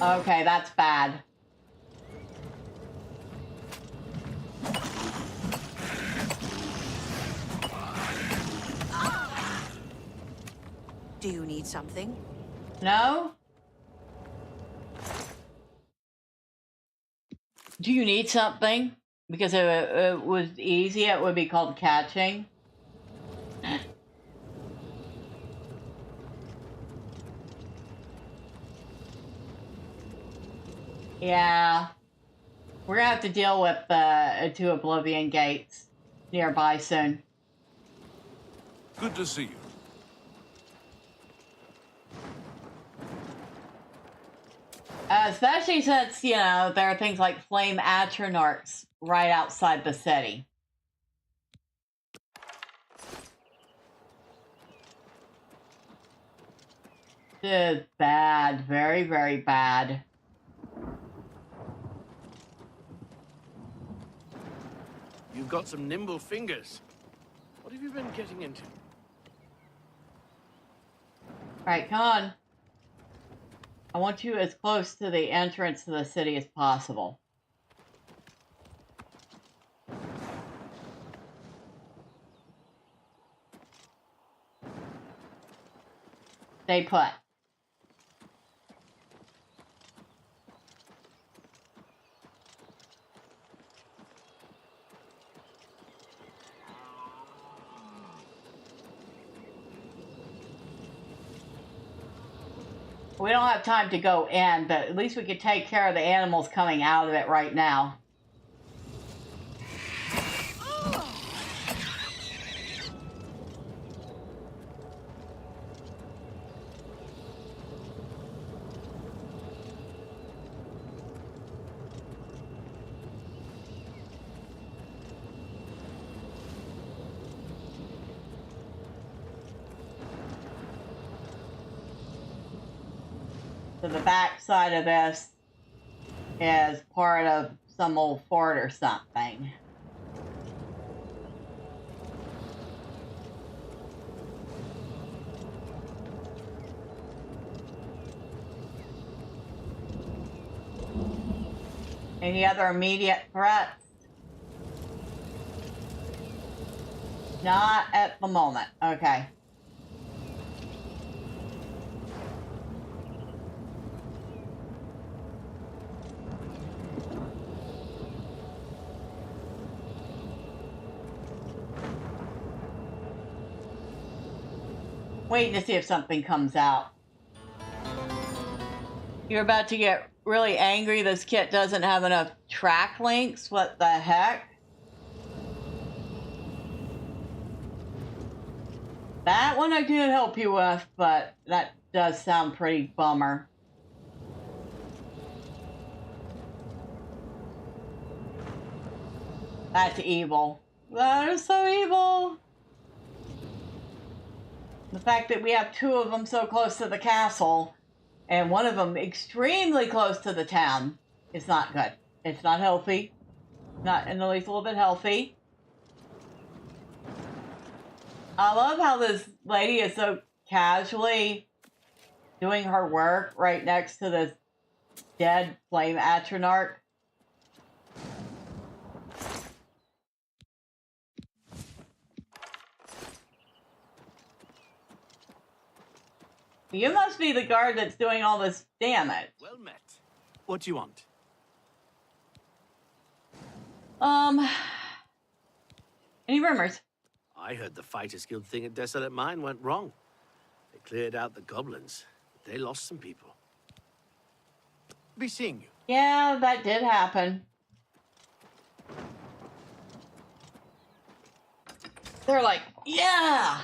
Okay, that's bad. Do you need something? No? Do you need something? Because if it was easy, it would be called catching. Yeah. We're gonna have to deal with 2 Oblivion Gates nearby soon. Good to see you. Especially since, you know, there are things like flame atronarchs right outside the city. This is bad. Very, very bad. You've got some nimble fingers. What have you been getting into? Alright, come on. I want you as close to the entrance to the city as possible. Stay put. We don't have time to go in, but at least we could take care of the animals coming out of it right now. So the back side of this is part of some old fort or something. Any other immediate threats? Not at the moment. Okay. Waiting to see if something comes out. You're about to get really angry this kit doesn't have enough track links? What the heck? That one I could help you with, but that does sound pretty bummer. That's evil. That is so evil. The fact that we have 2 of them so close to the castle and one of them extremely close to the town is not good. It's not healthy. Not in the least a little bit healthy. I love how this lady is so casually doing her work right next to this dead flame atronarch. You must be the guard that's doing all this damage. Well met. What do you want? Any rumors? I heard the Fighters Guild thing at Desolate Mine went wrong. They cleared out the goblins. They lost some people. Be seeing you. Yeah, that did happen. They're like, yeah!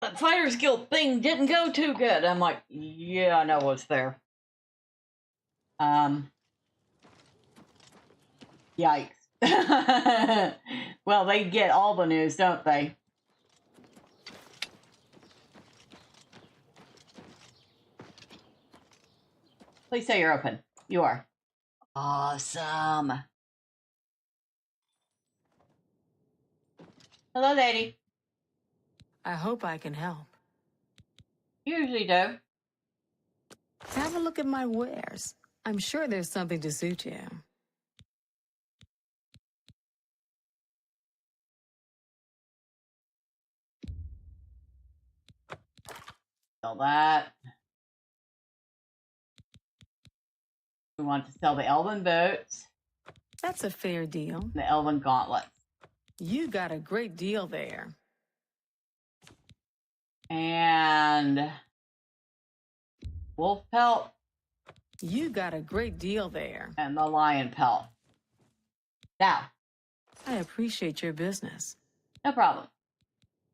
That Fighters Guild thing didn't go too good. I'm like, yeah, I know what's there. Yikes. Well, they get all the news, don't they? Please say you're open. You are. Awesome. Hello, lady. I hope I can help. You usually do. Have a look at my wares. I'm sure there's something to suit you. Sell that. We want to sell the elven boots. That's a fair deal. The Elven Gauntlets. You got a great deal there. And wolf pelt. You got a great deal there. And the lion pelt. Now. I appreciate your business. No problem.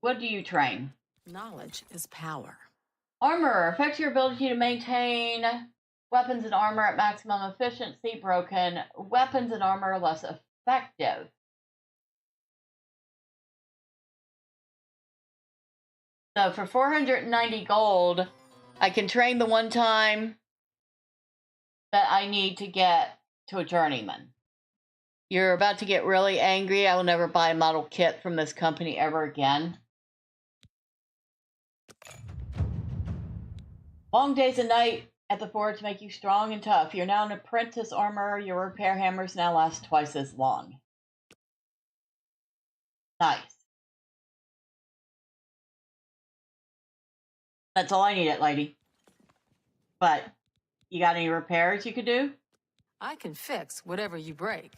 What do you train? Knowledge is power. Armor affects your ability to maintain weapons and armor at maximum efficiency. Broken weapons and armor are less effective. So for 490 gold, I can train the one time that I need to get to a journeyman. You're about to get really angry. I will never buy a model kit from this company ever again. Long days and night at the forge make you strong and tough. You're now an apprentice armorer. Your repair hammers now last twice as long. Nice. That's all I needed, lady. But you got any repairs you could do? I can fix whatever you break.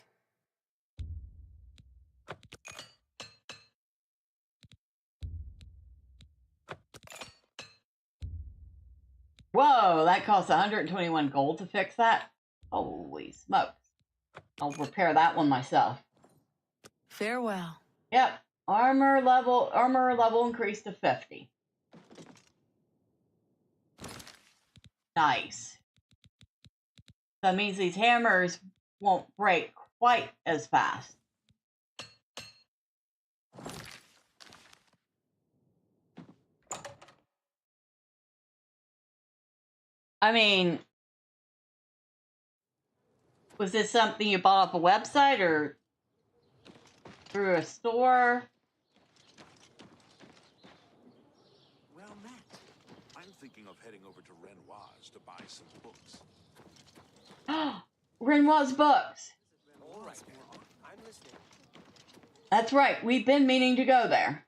Whoa, that costs 121 gold to fix that? Holy smokes. I'll repair that one myself. Farewell. Yep. Armor level increased to 50. Nice. That means these hammers won't break quite as fast. I mean, was this something you bought off a website or through a store? Well met. I'm thinking of heading over to Renoir's to buy some books. Renoir's books. All right, I'm listening. That's right. We've been meaning to go there.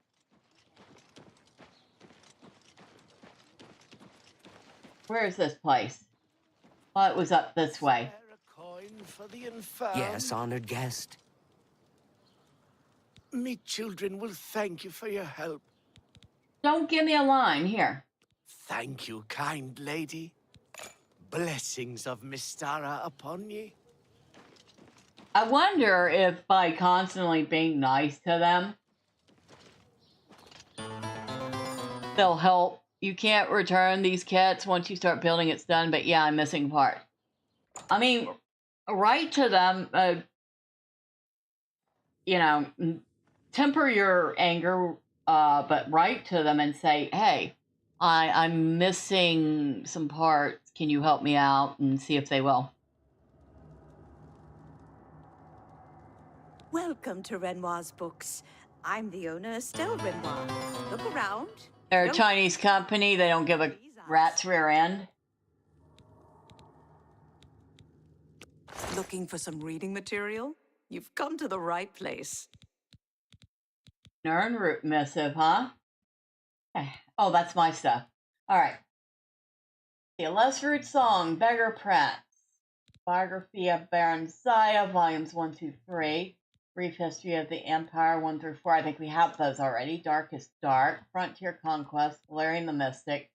Where is this place? Well, it was up this way. A coin for the infirm. Yes, honored guest. Me children will thank you for your help. Don't give me a line here. Thank you, kind lady. Blessings of Mystara upon ye. I wonder if by constantly being nice to them, they'll help. You can't return these kits once you start building, it's done, but yeah, I'm missing part. I mean, write to them, you know, temper your anger, but write to them and say, hey, I'm missing some parts. Can you help me out? And see if they will. Welcome to Renoir's Books. I'm the owner, Estelle Renoir. Look around. They're a Chinese company. They don't give a rat's rear end. Looking for some reading material? You've come to the right place. Nernroot missive, huh? Oh, that's my stuff. All right. The Lesroot Song, Beggar Prince. Biography of Baron Zaya, Volumes 1, 2, 3. Brief History of the Empire, 1 through 4. I think we have those already. Darkest Dark. Frontier Conquest. Galarian the Mystic.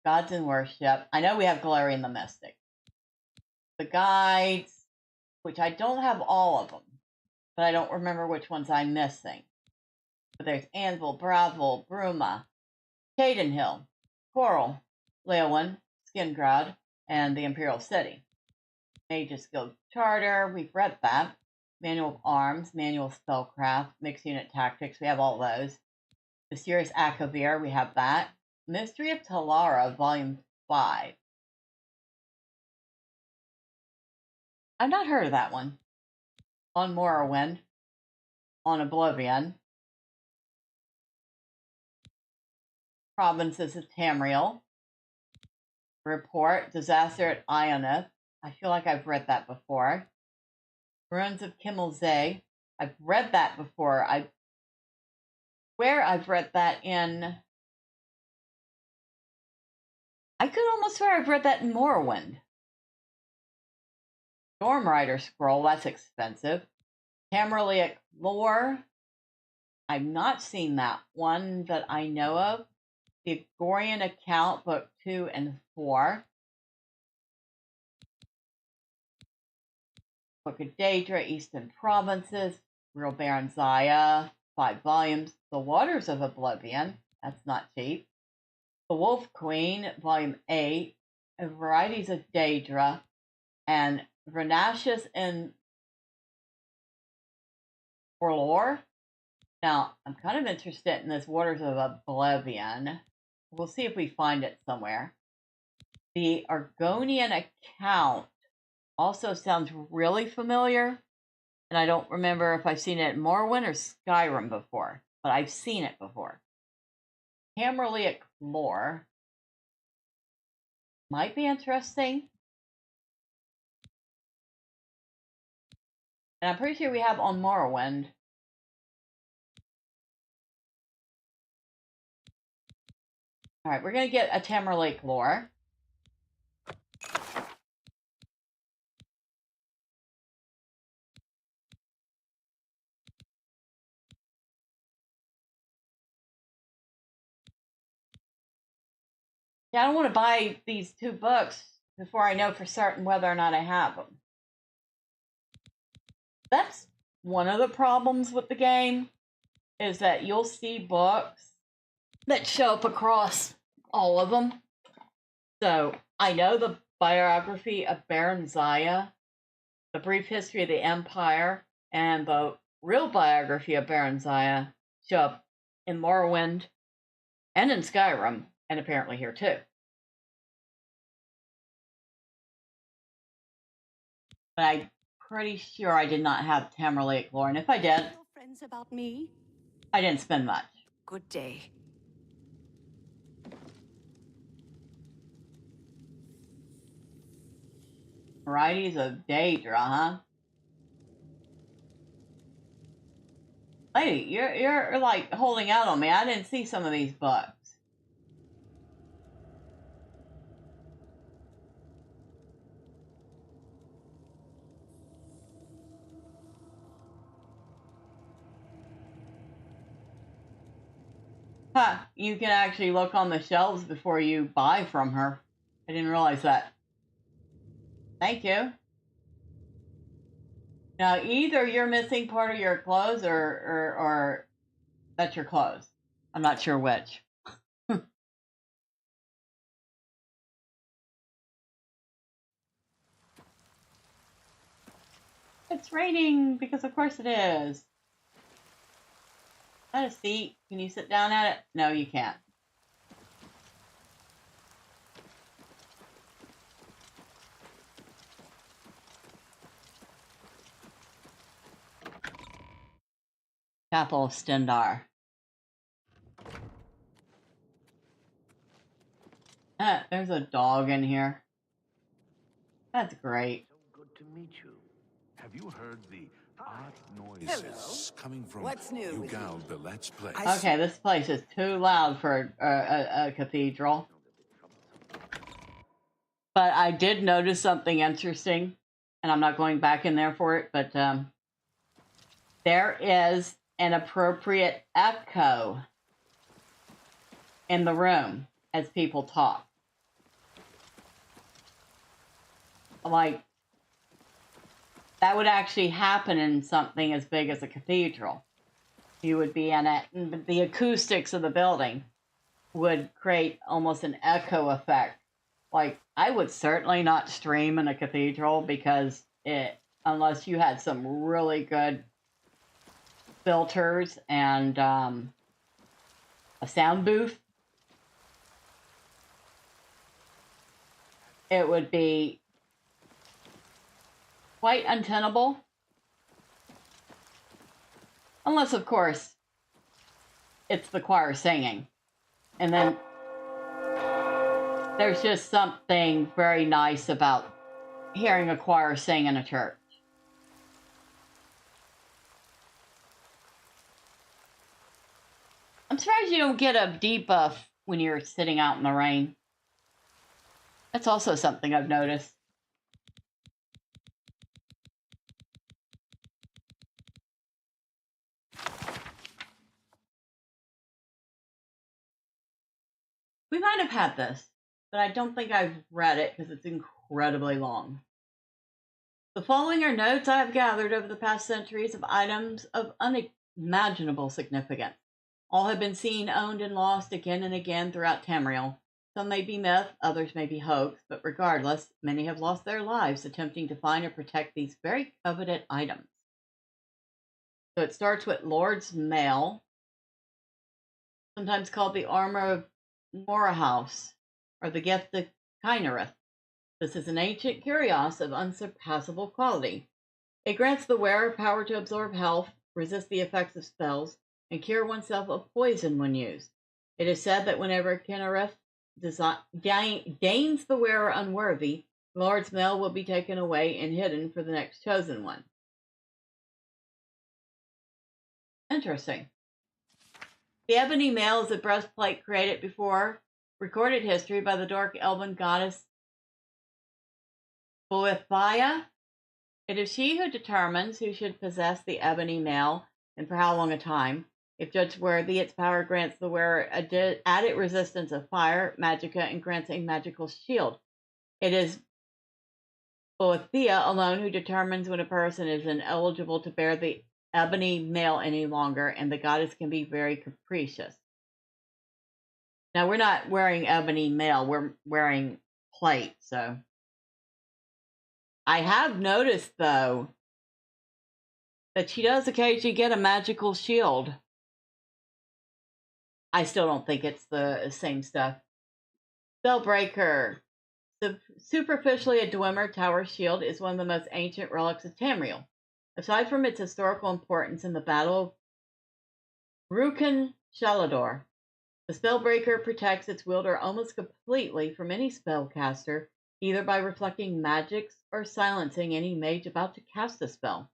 Gods in Worship. I know we have Galarian the Mystic. The Guides, which I don't have all of them, but I don't remember which ones I'm missing. But there's Anvil, Bravil, Bruma, Cadenhill, Coral, Leowyn, Skingrad, and the Imperial City. Mages Guild Charter, we've read that. Manual of Arms, Manual Spellcraft, Mixed Unit Tactics, we have all those. Mysterious Akavir, we have that. Mystery of Talara, Volume 5. I've not heard of that one. On Morrowind. On Oblivion. Provinces of Tamriel. Report, Disaster at Ionith. I feel like I've read that before. Ruins of Kimmelzay. I've read that before. I've read that in... I could almost swear I've read that in Morrowind. Stormrider Scroll, that's expensive. Cameralic lore. I've not seen that one that I know of. The Gregorian account, book 2 and 4. Book of Daedra, Eastern Provinces. Real Baron Zaya, 5 volumes. The Waters of Oblivion. That's not cheap. The Wolf Queen, volume 8. Varieties of Daedra. And Vernatius and Orlor. Now, I'm kind of interested in this Waters of Oblivion. We'll see if we find it somewhere. The Argonian account also sounds really familiar, and I don't remember if I've seen it in Morrowind or Skyrim before, but I've seen it before. Cameralic lore might be interesting. And I'm pretty sure we have on Morrowind. Alright, we're going to get a Cameralic lore. Yeah, I don't want to buy these 2 books before I know for certain whether or not I have them. That's one of the problems with the game, is that you'll see books that show up across all of them. So I know the biography of Baron Zaya, the brief history of the Empire, and the real biography of Baron Zaya show up in Morrowind and in Skyrim, and apparently here too. But I'm pretty sure I did not have Cameralic lore, and if I did, Your friends about me? I didn't spend much. Good day. Varieties of Daedra, huh? Lady, you're like holding out on me. I didn't see some of these books. Huh, you can actually look on the shelves before you buy from her. I didn't realize that. Thank you. Now, either you're missing part of your clothes or that's your clothes. I'm not sure which. It's raining, because of course it is. Is that a seat? Can you sit down at it? No, you can't. Chapel of Stendar. There's a dog in here. That's great. So good to meet you. Have you heard the odd noises coming from What's new with Ugal Billet's place? Okay, this place is too loud for a cathedral. But I did notice something interesting, and I'm not going back in there for it, but there is an appropriate echo in the room as people talk. Like, that would actually happen in something as big as a cathedral. You would be in it, and the acoustics of the building would create almost an echo effect. Like, I would certainly not stream in a cathedral, because unless you had some really good filters and a sound booth, it would be quite untenable. Unless, of course, it's the choir singing. And then there's just something very nice about hearing a choir sing in a church. I'm surprised you don't get a debuff when you're sitting out in the rain. That's also something I've noticed. We might have had this, but I don't think I've read it because it's incredibly long. The following are notes I have gathered over the past centuries of items of unimaginable significance. All have been seen, owned, and lost again and again throughout Tamriel. Some may be myth, others may be hoax, but regardless, many have lost their lives attempting to find or protect these very coveted items. So it starts with Lord's Mail, sometimes called the Armor of Morahouse, or the Gift of Kynareth. This is an ancient curios of unsurpassable quality. It grants the wearer power to absorb health, resist the effects of spells, and cure oneself of poison when used. It is said that whenever Kynareth deigns the wearer unworthy, Lord's Mail will be taken away and hidden for the next chosen one. Interesting. The Ebony Mail is a breastplate created before recorded history by the dark elven goddess Boethia. It is she who determines who should possess the Ebony Mail and for how long a time. If judged worthy, its power grants the wearer added resistance of fire, magicka, and grants a magical shield. It is Boethia alone who determines when a person is ineligible to bear the Ebony Mail any longer, and the goddess can be very capricious. Now, we're not wearing Ebony Mail, we're wearing plate, so. I have noticed, though, that she does occasionally get a magical shield. I still don't think it's the same stuff. Spellbreaker. Superficially a Dwemer Tower shield is one of the most ancient relics of Tamriel. Aside from its historical importance in the Battle of Ruken Shalador, the Spellbreaker protects its wielder almost completely from any spellcaster, either by reflecting magics or silencing any mage about to cast a spell.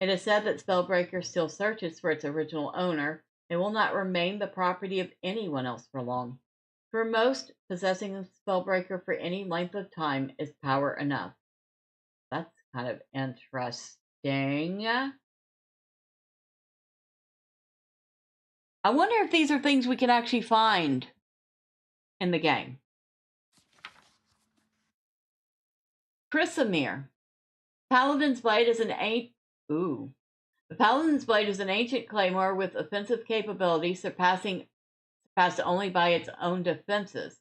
It is said that Spellbreaker still searches for its original owner and will not remain the property of anyone else for long. For most, possessing a Spellbreaker for any length of time is power enough. That's kind of interesting. I wonder if these are things we can actually find in the game. Chrysamere. Paladin's Blade is an The Paladin's Blade is an ancient claymore with offensive capability surpassed only by its own defenses.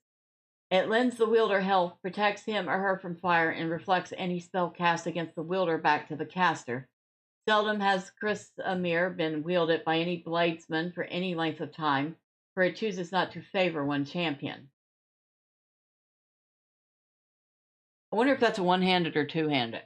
It lends the wielder health, protects him or her from fire, and reflects any spell cast against the wielder back to the caster. Seldom has Chrysamere been wielded by any bladesman for any length of time, for it chooses not to favor one champion. I wonder if that's a one-handed or two-handed.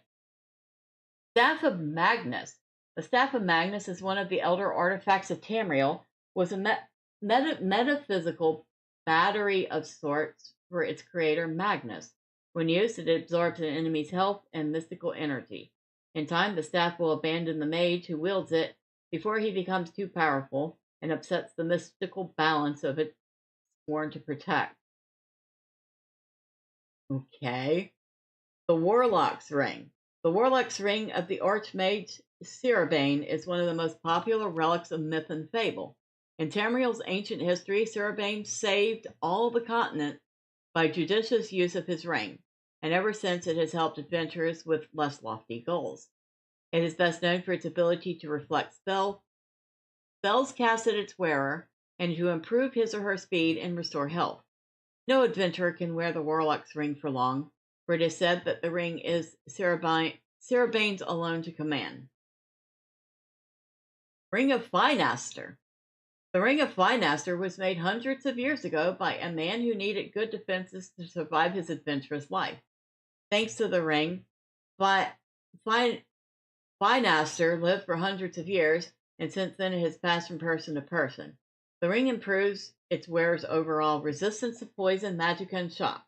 Staff of Magnus. The Staff of Magnus is one of the elder artifacts of Tamriel, was a metaphysical battery of sorts for its creator, Magnus. When used, it absorbs an enemy's health and mystical energy. In time, the staff will abandon the mage who wields it before he becomes too powerful and upsets the mystical balance of it sworn to protect. Okay. The Warlock's Ring. The Warlock's Ring of the Archmage Ciribane is one of the most popular relics of myth and fable. In Tamriel's ancient history, Ciribane saved all the continent by judicious use of his ring, and ever since it has helped adventurers with less lofty goals. It is best known for its ability to reflect spells cast at its wearer, and to improve his or her speed and restore health. No adventurer can wear the Warlock's Ring for long, for it is said that the ring is Ciribane's alone to command. Ring of Finaster. The Ring of Finaster was made hundreds of years ago by a man who needed good defenses to survive his adventurous life. Thanks to the ring, Finaster lived for hundreds of years, and since then it has passed from person to person. The ring improves its wearer's overall resistance to poison, magicka, and shock.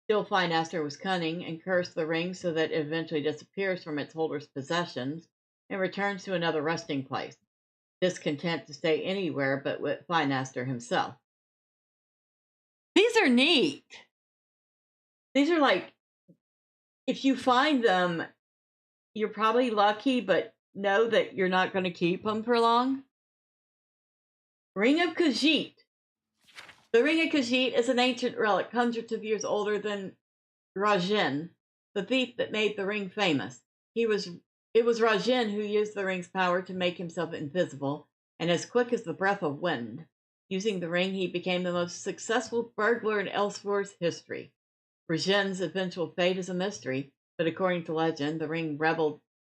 Still, Finaster was cunning and cursed the ring so that it eventually disappears from its holder's possessions and returns to another resting place, discontent to stay anywhere but with Finaster himself. These are neat. These are like, if you find them, you're probably lucky, but know that you're not going to keep them for long. Ring of Khajiit. The Ring of Khajiit is an ancient relic hundreds of years older than Rajin, the thief that made the ring famous. It was Rajin who used the ring's power to make himself invisible and as quick as the breath of wind. Using the ring, he became the most successful burglar in Elsewhere's history. Rajin's eventual fate is a mystery, but according to legend, the ring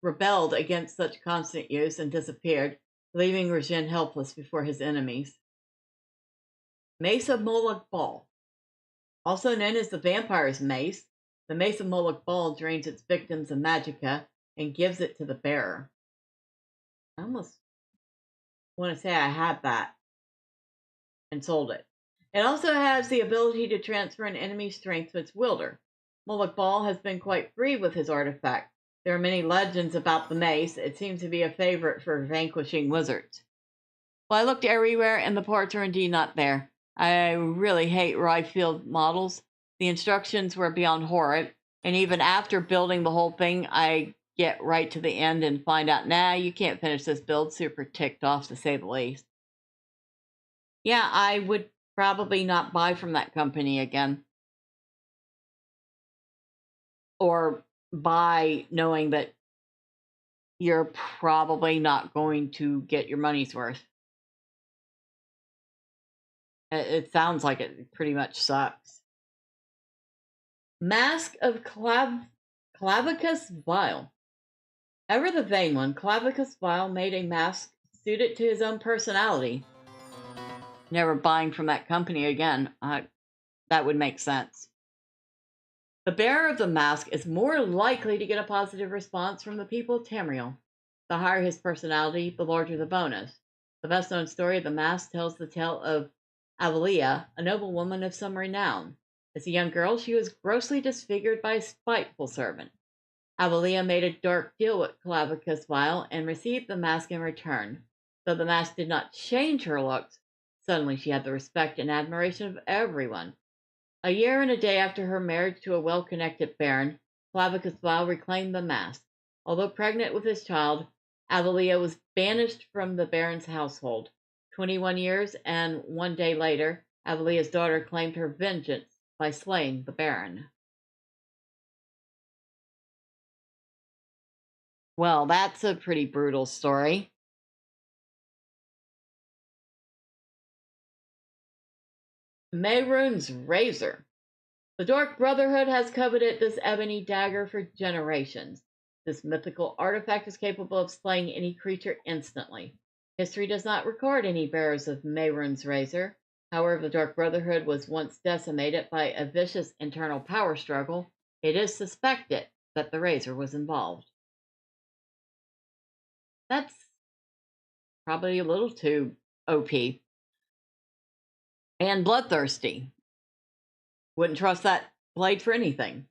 rebelled against such constant use and disappeared, leaving Rajin helpless before his enemies. Mace of Moloch Bal. Also known as the Vampire's Mace, the Mace of Moloch Bal drains its victims of magicka and gives it to the bearer. I almost want to say I had that and sold it. It also has the ability to transfer an enemy's strength to its wielder. Moloch Bal has been quite free with his artifact. There are many legends about the mace. It seems to be a favorite for vanquishing wizards. Well, I looked everywhere and the parts are indeed not there. I really hate Ryefield models. The instructions were beyond horrid, and even after building the whole thing, I get right to the end and find out, nah, you can't finish this build. Super ticked off, to say the least. Yeah, I would probably not buy from that company again. Or buy knowing that you're probably not going to get your money's worth. It sounds like it pretty much sucks. Mask of Clavicus Vile. Ever the vain one, Clavicus Vile made a mask suited to his own personality. Never buying from that company again. That would make sense. The bearer of the mask is more likely to get a positive response from the people of Tamriel. The higher his personality, the larger the bonus. The best-known story of the mask tells the tale of Avelia, a noblewoman of some renown. As a young girl, she was grossly disfigured by a spiteful servant. Avelia made a dark deal with Clavicus Vile and received the mask in return. Though the mask did not change her looks, suddenly she had the respect and admiration of everyone. A year and a day after her marriage to a well-connected baron, Clavicus Vile reclaimed the mask. Although pregnant with his child, Avelia was banished from the baron's household. 21 years and 1 day later, Avelia's daughter claimed her vengeance by slaying the baron. Well, that's a pretty brutal story. Mehrunes Razor. The Dark Brotherhood has coveted this ebony dagger for generations. This mythical artifact is capable of slaying any creature instantly. History does not record any bearers of Mehrunes Razor. However, the Dark Brotherhood was once decimated by a vicious internal power struggle. It is suspected that the Razor was involved. That's probably a little too OP. And bloodthirsty. Wouldn't trust that blade for anything.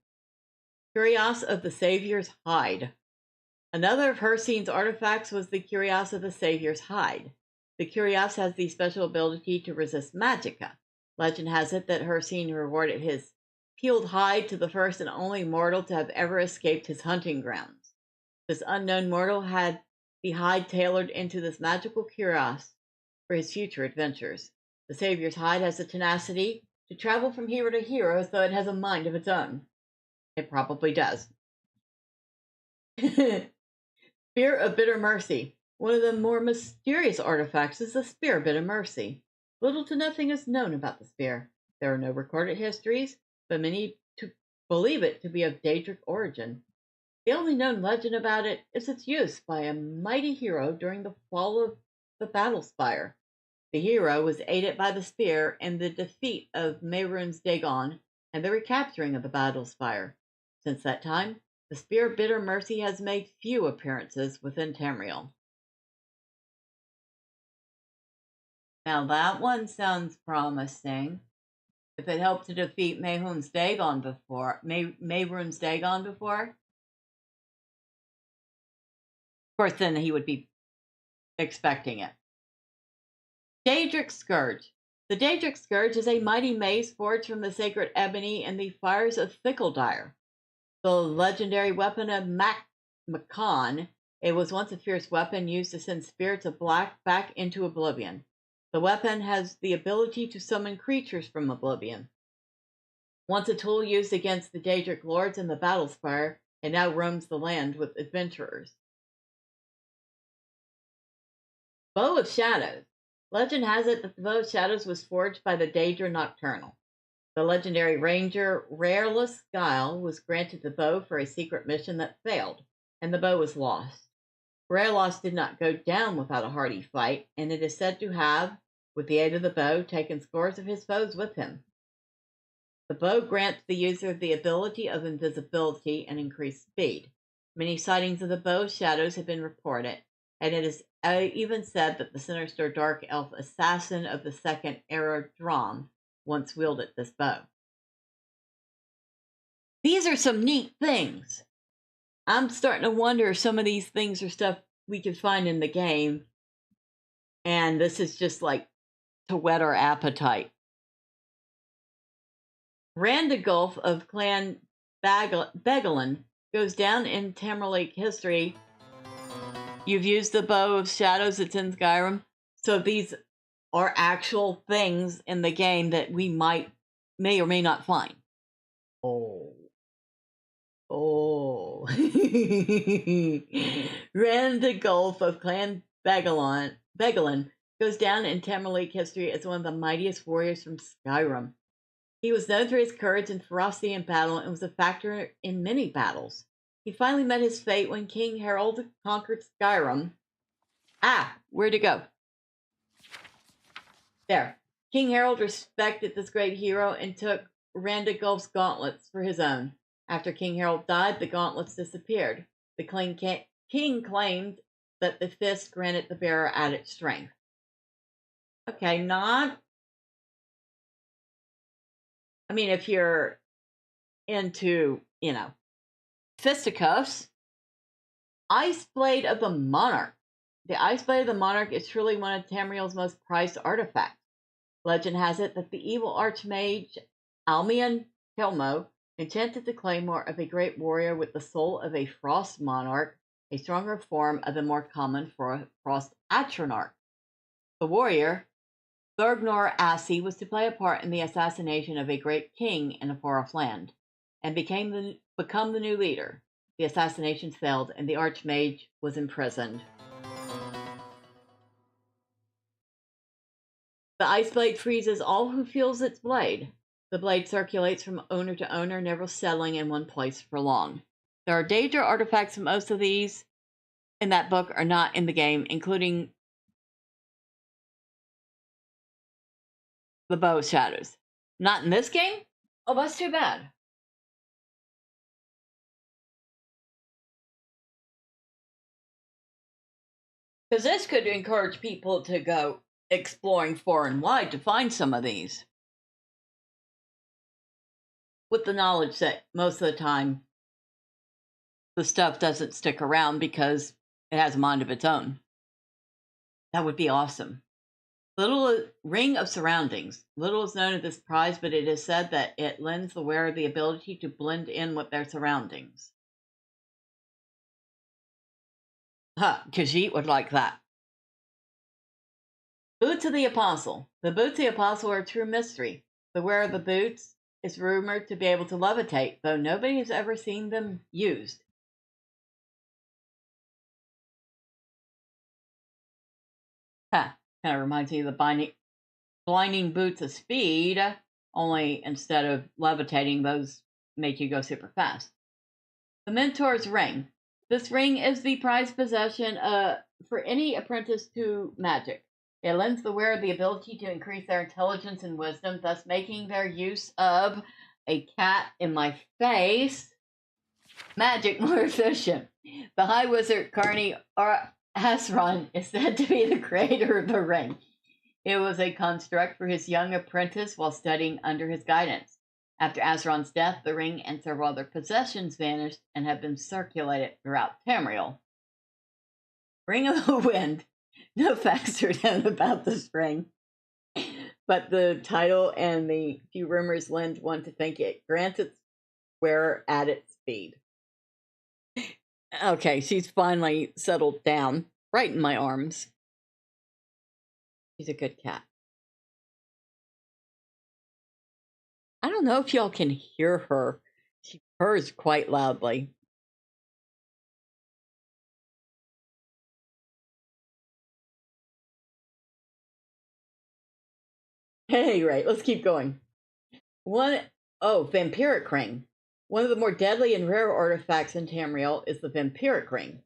Cuirass of the Savior's Hide. Another of Hircine's artifacts was the Cuirass of the Savior's Hide. The Cuirass has the special ability to resist magicka. Legend has it that Hircine rewarded his peeled hide to the first and only mortal to have ever escaped his hunting grounds. This unknown mortal had the hide tailored into this magical cuirass for his future adventures. The Savior's Hide has the tenacity to travel from hero to hero as though it has a mind of its own. It probably does. Spear of Bitter Mercy. One of the more mysterious artifacts is the Spear of Bitter Mercy. Little to nothing is known about the spear. There are no recorded histories, but many believe it to be of Daedric origin. The only known legend about it is its use by a mighty hero during the fall of the battle spire. The hero was aided by the spear in the defeat of Mehrunes Dagon and the recapturing of the battle spire. Since that time, the Spear of Bitter Mercy has made few appearances within Tamriel. Now that one sounds promising. If it helped to defeat Mehrunes Dagon before, of course, then he would be expecting it. Daedric Scourge. The Daedric Scourge is a mighty mace forged from the sacred ebony in the fires of Fickledire. The legendary weapon of Makan, it was once a fierce weapon used to send spirits of black back into oblivion. The weapon has the ability to summon creatures from Oblivion. Once a tool used against the Daedric lords in the Battlespire, it now roams the land with adventurers. Bow of Shadows. Legend has it that the Bow of Shadows was forged by the Daedra Nocturnal. The legendary ranger Rareless Guile was granted the bow for a secret mission that failed, and the bow was lost. Rareless did not go down without a hearty fight, and it is said to have, with the aid of the bow, taken scores of his foes with him. The bow grants the user the ability of invisibility and increased speed. Many sightings of the Bow of Shadows have been reported, and it is even said that the sinister dark elf assassin of the Second Era Drom once wielded this bow. These are some neat things. I'm starting to wonder if some of these things are stuff we could find in the game, and this is just like to whet our appetite. Randagulf of Clan Begalin goes down in Tamriel history. You've used the Bow of Shadows that's in Skyrim, so these are actual things in the game that we may or may not find. Oh. Randagulf of Clan Begalin goes down in Tamriel history as one of the mightiest warriors from Skyrim. He was known for his courage and ferocity in battle and was a factor in many battles. He finally met his fate when King Harold conquered Skyrim. Where'd it go? There. King Harold respected this great hero and took Randagulf's gauntlets for his own. After King Harold died, the gauntlets disappeared. The king claimed that the fist granted the bearer added strength. Okay, if you're into, fisticuffs, Ice Blade of the Monarch. The Ice Blade of the Monarch is truly one of Tamriel's most prized artifacts. Legend has it that the evil archmage Almian Kelmo enchanted the claymore of a great warrior with the soul of a frost monarch, a stronger form of the more common frost atronach. The warrior, Thorgnor Assi, was to play a part in the assassination of a great king in a far-off land, and become the new leader. The assassination failed, and the archmage was imprisoned. The ice blade freezes all who feels its blade. The blade circulates from owner to owner, never settling in one place for long. There are Daedra artifacts, and most of these in that book are not in the game, including the Bow of Shadows. Not in this game? Oh, that's too bad. Because this could encourage people to go exploring far and wide to find some of these. With the knowledge that most of the time the stuff doesn't stick around because it has a mind of its own. That would be awesome. Little Ring of Surroundings. Little is known of this prize, but it is said that it lends the wearer the ability to blend in with their surroundings. Khajiit would like that. Boots of the Apostle. The boots of the Apostle are a true mystery. The wearer of the boots is rumored to be able to levitate, though nobody has ever seen them used. Kind of reminds me of the blinding boots of speed, only instead of levitating, those make you go super fast. The Mentor's Ring. This ring is the prized possession for any apprentice to magic. It lends the wearer the ability to increase their intelligence and wisdom, thus making their use of a cat in my face magic more efficient. The High Wizard Carney Asron is said to be the creator of the ring. It was a construct for his young apprentice while studying under his guidance. After Asron's death, the ring and several other possessions vanished and have been circulated throughout Tamriel. Ring of the Wind. No facts are known about this ring, but the title and the few rumors lend one to think it grants its wearer added speed. Okay, she's finally settled down right in my arms. She's a good cat. I don't know if y'all can hear her. She purrs quite loudly. Hey, right, let's keep going. Vampiric ring. One of the more deadly and rare artifacts in Tamriel is the vampiric ring.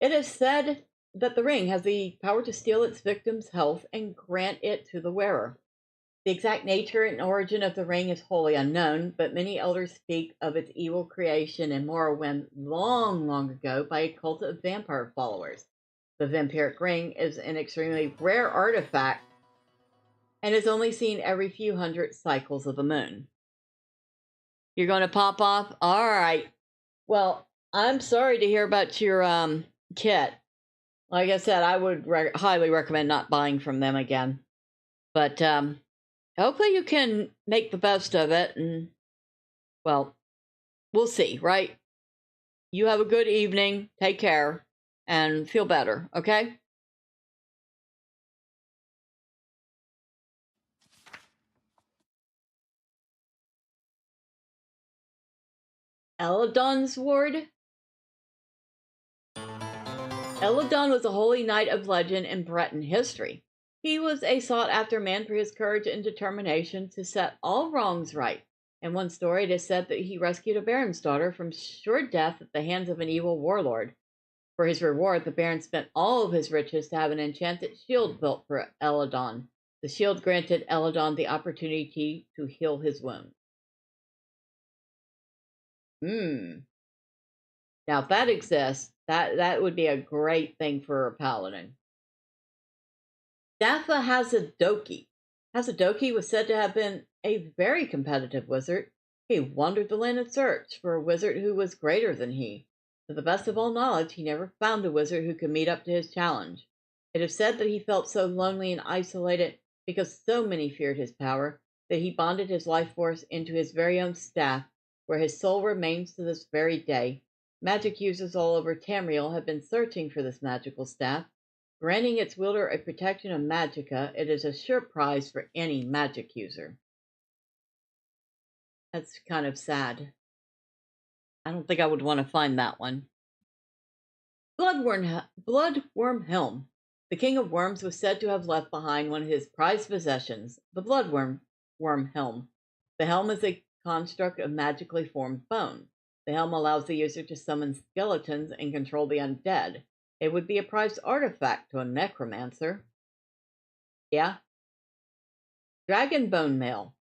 It is said that the ring has the power to steal its victim's health and grant it to the wearer. The exact nature and origin of the ring is wholly unknown, but many elders speak of its evil creation in Morrowind long, long ago by a cult of vampire followers. The vampiric ring is an extremely rare artifact and is only seen every few hundred cycles of the moon. You're going to pop off? All right. Well, I'm sorry to hear about your kit. Like I said, I would highly recommend not buying from them again. But hopefully you can make the best of it, and, well, we'll see, right? You have a good evening, take care, and feel better, okay? Eladon's ward? Eladon was a holy knight of legend in Breton history. He was a sought-after man for his courage and determination to set all wrongs right. In one story, it is said that he rescued a baron's daughter from sure death at the hands of an evil warlord. For his reward, the baron spent all of his riches to have an enchanted shield built for Eladon. The shield granted Eladon the opportunity to heal his wound. Now, if that exists, that would be a great thing for a paladin. Dafa Hazadoki. Hazadoki was said to have been a very competitive wizard. He wandered the land in search for a wizard who was greater than he. To the best of all knowledge, he never found a wizard who could meet up to his challenge. It is said that he felt so lonely and isolated because so many feared his power that he bonded his life force into his very own staff, where his soul remains to this very day. Magic users all over Tamriel have been searching for this magical staff. Granting its wielder a protection of magicka, it is a sure prize for any magic user. That's kind of sad. I don't think I would want to find that one. Bloodworm Helm. The King of Worms was said to have left behind one of his prized possessions, the Bloodworm Helm. The helm is a construct of magically formed bone. The helm allows the user to summon skeletons and control the undead. It would be a prized artifact to a necromancer. Yeah. Dragon Bone Mail.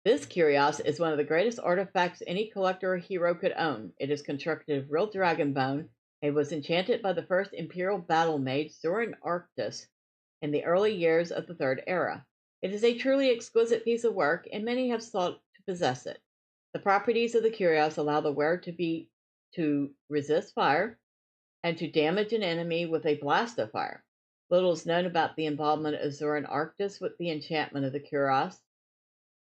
This curios is one of the greatest artifacts any collector or hero could own. It is constructed of real dragon bone. It was enchanted by the first imperial battle mage, Zoran Arctus, in the early years of the Third Era. It is a truly exquisite piece of work, and many have sought to possess it. The properties of the curios allow the wearer to resist fire, and to damage an enemy with a blast of fire. Little is known about the involvement of Zoran Arctus with the enchantment of the curios,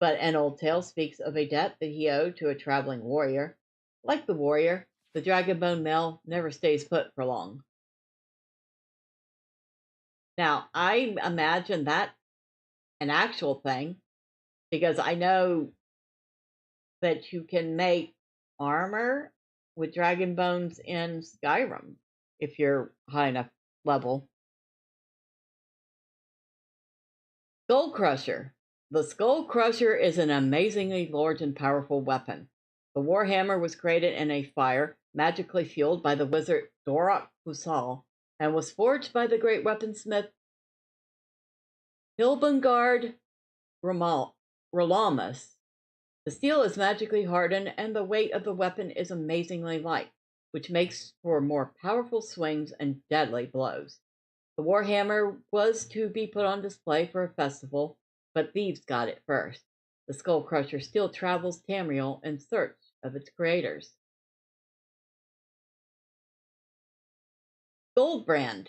but an old tale speaks of a debt that he owed to a traveling warrior. Like the warrior, the Dragonbone Mail never stays put for long. Now, I imagine that an actual thing, because I know that you can make armor with dragon bones in Skyrim if you're high enough level. Skull Crusher. The Skull Crusher is an amazingly large and powerful weapon. The Warhammer was created in a fire, magically fueled by the wizard Dorok Husal, and was forged by the great weaponsmith Hilbengard Rolamus. The steel is magically hardened, and the weight of the weapon is amazingly light, which makes for more powerful swings and deadly blows. The Warhammer was to be put on display for a festival, but thieves got it first. The Skull Crusher still travels Tamriel in search of its creators. Goldbrand.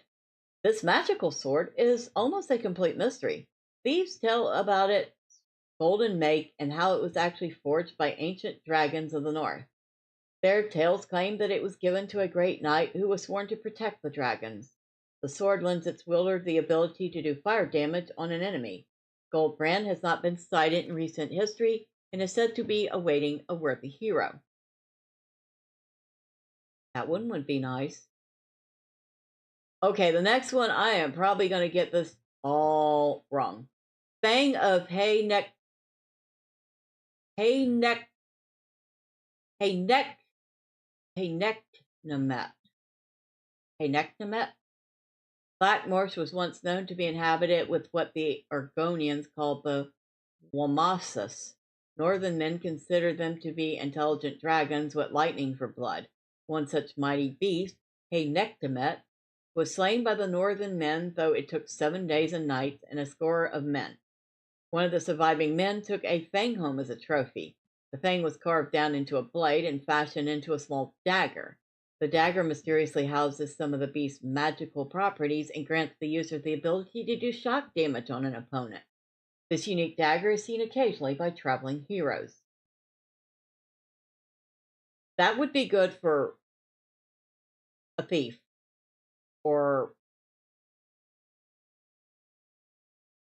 This magical sword is almost a complete mystery. Thieves tell about its golden make and how it was actually forged by ancient dragons of the north. Their tales claim that it was given to a great knight who was sworn to protect the dragons. The sword lends its wielder the ability to do fire damage on an enemy. Goldbrand has not been cited in recent history and is said to be awaiting a worthy hero. That one would be nice. Okay, the next one, I am probably going to get this all wrong. Fang of Hayneck Hayneknamet. Black Marsh was once known to be inhabited with what the Argonians called the Wamasus. Northern men considered them to be intelligent dragons with lightning for blood. One such mighty beast, Hayneknamet, was slain by the northern men, though it took 7 days and nights and a score of men. One of the surviving men took a fang home as a trophy. The fang was carved down into a blade and fashioned into a small dagger. The dagger mysteriously houses some of the beast's magical properties and grants the user the ability to do shock damage on an opponent. This unique dagger is seen occasionally by traveling heroes. That would be good for a thief or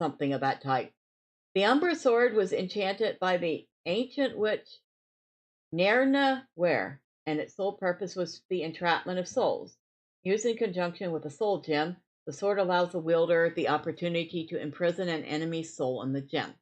something of that type. The Umbra sword was enchanted by the ancient witch Nairna Ware, and its sole purpose was the entrapment of souls. Used in conjunction with a soul gem, the sword allows the wielder the opportunity to imprison an enemy's soul in the gem.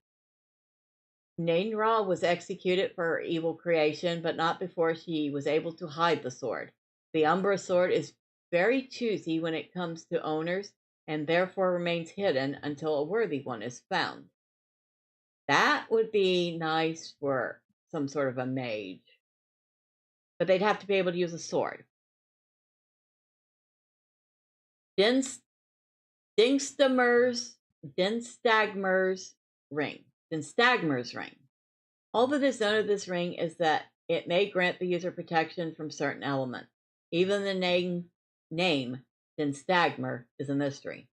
Nainra was executed for her evil creation, but not before she was able to hide the sword. The Umbra sword is very choosy when it comes to owners, and therefore remains hidden until a worthy one is found. That would be nice for some sort of a mage. But they'd have to be able to use a sword. Dinstagmer's ring. All that is known of this ring is that it may grant the user protection from certain elements. Even the name Dinstagmer is a mystery.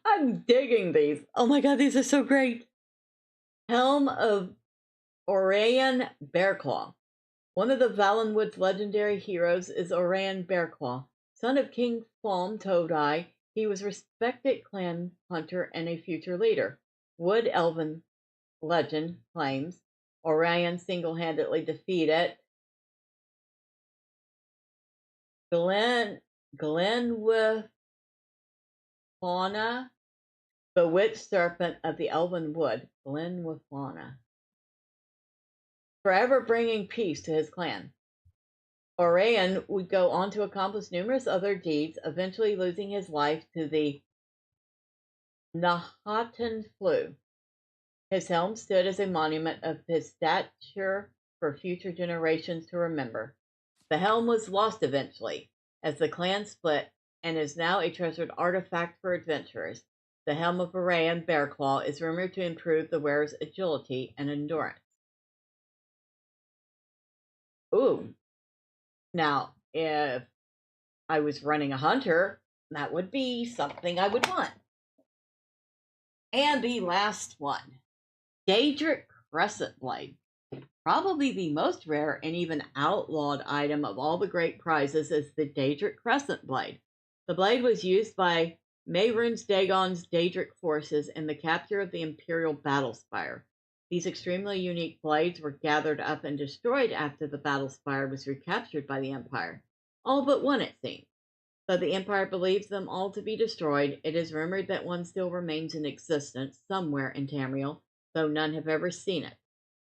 I'm digging these. Oh my god, these are so great. Helm of Orayan Bearclaw. One of the Valenwood's legendary heroes is Orayan Bearclaw. Son of King Falm Toadeye, he was a respected clan hunter and a future leader. Wood Elven legend claims Orayan single-handedly defeated Glenwyfauna, the witch serpent of the Elven Wood, Glenwyfauna, forever bringing peace to his clan. Orayan would go on to accomplish numerous other deeds, eventually losing his life to the Nahatan flu. His helm stood as a monument of his stature for future generations to remember. The helm was lost eventually, as the clan split, and is now a treasured artifact for adventurers. The helm of Orayan Bearclaw is rumored to improve the wearer's agility and endurance. Ooh. Now, if I was running a hunter, that would be something I would want. And the last one, Daedric Crescent Blade. Probably the most rare and even outlawed item of all the great prizes is the Daedric Crescent Blade. The blade was used by Mehrunes Dagon's Daedric forces in the capture of the Imperial Battlespire. These extremely unique blades were gathered up and destroyed after the Battlespire was recaptured by the Empire. All but one, it seems. Though the Empire believes them all to be destroyed, it is rumored that one still remains in existence somewhere in Tamriel, though none have ever seen it.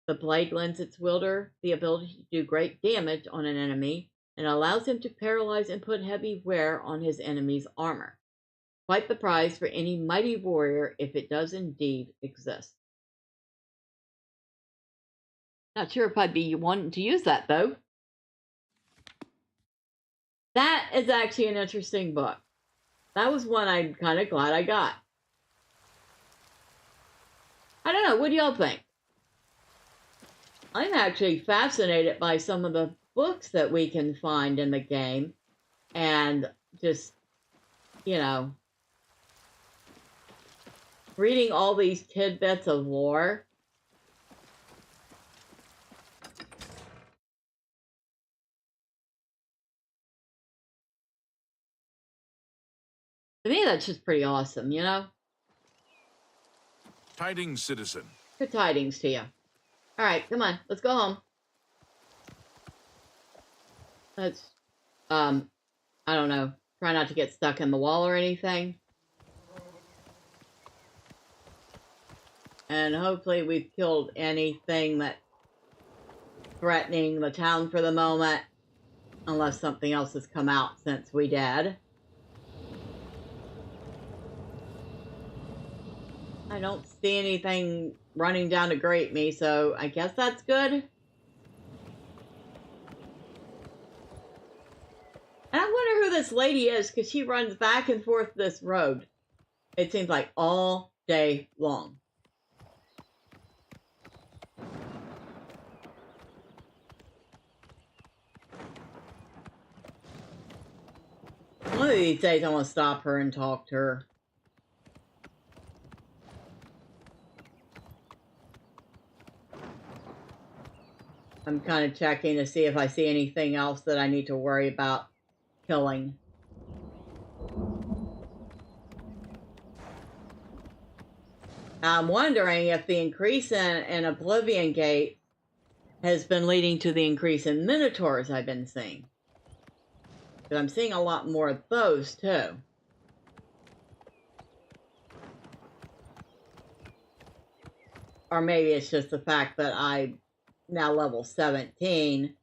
The blade lends its wielder the ability to do great damage on an enemy, and allows him to paralyze and put heavy wear on his enemy's armor. Quite the prize for any mighty warrior if it does indeed exist. Not sure if I'd be wanting to use that, though. That is actually an interesting book. That was one I'm kind of glad I got. I don't know, what do y'all think? I'm actually fascinated by some of the books that we can find in the game. And just, you know, reading all these tidbits of lore. To me, that's just pretty awesome, you know? Tidings, citizen. Good tidings to you. All right, come on, let's go home. Let's, I don't know, try not to get stuck in the wall or anything. And hopefully we've killed anything that's threatening the town for the moment. Unless something else has come out since we did. I don't see anything running down to greet me, so I guess that's good. And I wonder who this lady is, because she runs back and forth this road. It seems like all day long. One of these days I want to stop her and talk to her. I'm kind of checking to see if I see anything else that I need to worry about killing. I'm wondering if the increase in Oblivion Gate has been leading to the increase in Minotaurs I've been seeing. Because I'm seeing a lot more of those too. Or maybe it's just the fact that I'm now level 17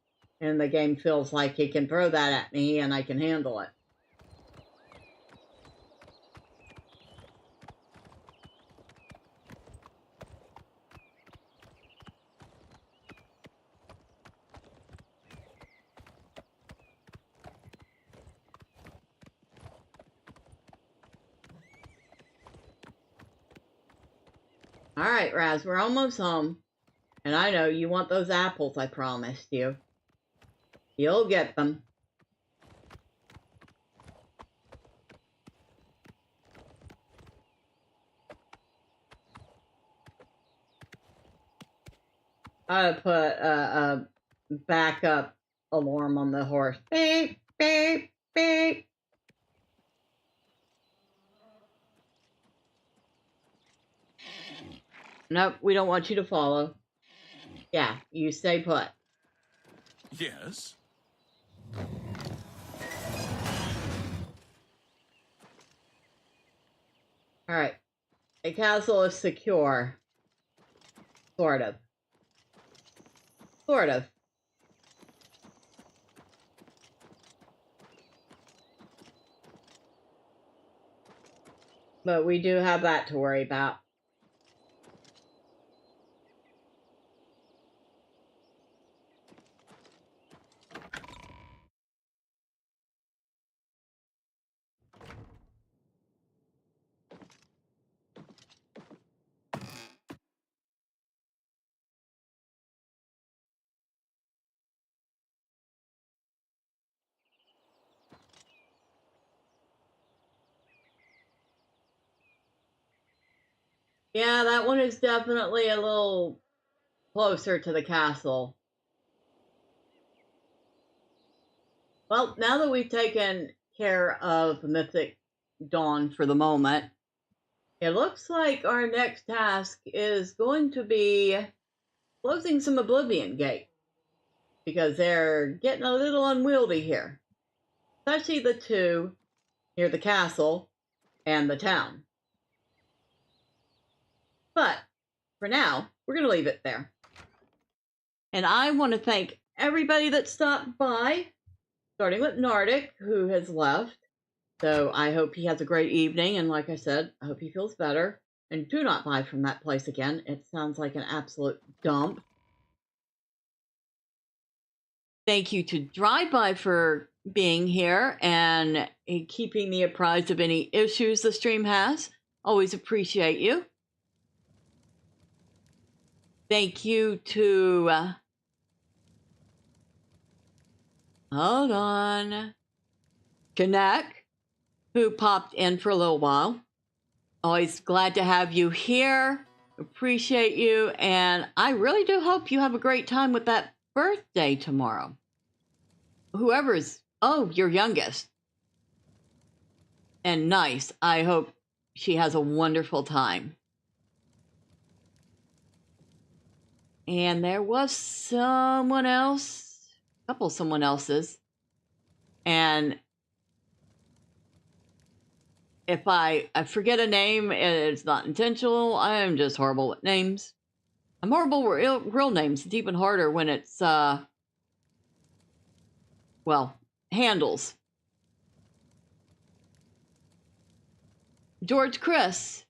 and the game feels like it can throw that at me and I can handle it. All right, Raz, we're almost home. And I know you want those apples I promised you. You'll get them. I put a backup alarm on the horse. Beep, beep, beep. Nope, we don't want you to follow. Yeah, you stay put. Yes? Alright. The castle is secure. Sort of. Sort of. But we do have that to worry about. Yeah, that one is definitely a little closer to the castle. Well, now that we've taken care of Mythic Dawn for the moment, it looks like our next task is going to be closing some Oblivion Gate. Because they're getting a little unwieldy here. Especially the two near the castle and the town. But for now, we're going to leave it there. And I want to thank everybody that stopped by, starting with Nardic, who has left. So I hope he has a great evening. And like I said, I hope he feels better. And do not buy from that place again. It sounds like an absolute dump. Thank you to Drive-By for being here and keeping me apprised of any issues the stream has. Always appreciate you. Thank you to... hold on. Kanek, who popped in for a little while. Always glad to have you here. Appreciate you. And I really do hope you have a great time with that birthday tomorrow. Whoever's... oh, your youngest. and nice. I hope she has a wonderful time. And there was someone else, a couple someone else's. And if I forget a name, it's not intentional. I am just horrible with names. I'm horrible with real names. It's even harder when it's, well, handles. George Chris,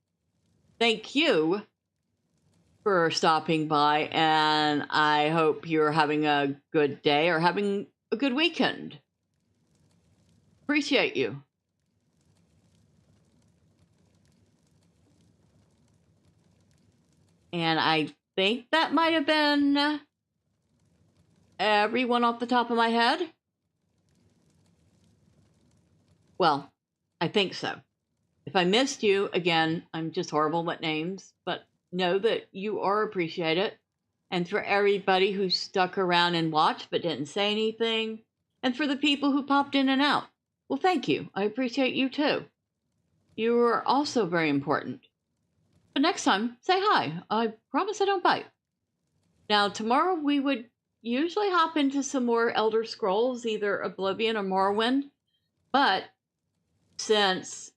thank you for stopping by, and I hope you're having a good day or having a good weekend. Appreciate you. And I think that might have been everyone off the top of my head. Well, I think so. If I missed you, again, I'm just horrible with names, but know that you are appreciated. And for everybody who stuck around and watched but didn't say anything, and for the people who popped in and out, well, thank you. I appreciate you too. You are also very important. But next time, say hi. I promise I don't bite. Now, tomorrow we would usually hop into some more Elder Scrolls, either Oblivion or Morrowind. But since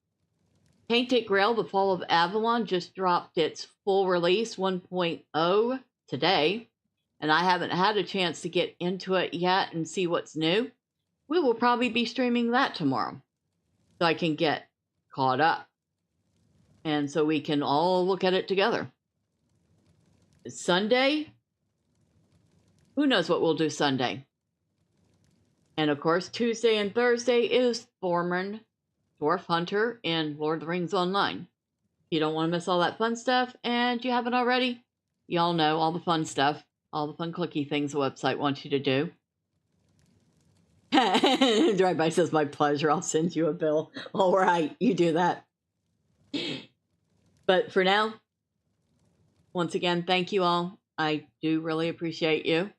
Tainted Grail, The Fall of Avalon, just dropped its full release 1.0 today, and I haven't had a chance to get into it yet and see what's new, we will probably be streaming that tomorrow so I can get caught up. And so we can all look at it together. Sunday, who knows what we'll do Sunday. And of course, Tuesday and Thursday is Thorman, Dwarf Hunter in Lord of the Rings Online. If you don't want to miss all that fun stuff, and you haven't already, y'all know all the fun stuff, all the fun clicky things the website wants you to do. Drive-by says, my pleasure, I'll send you a bill. All right, you do that. But for now, once again, thank you all. I do really appreciate you.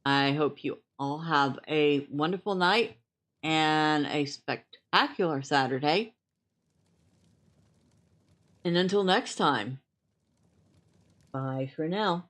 I hope you all have a wonderful night and a spectacular Saturday. And until next time, bye for now.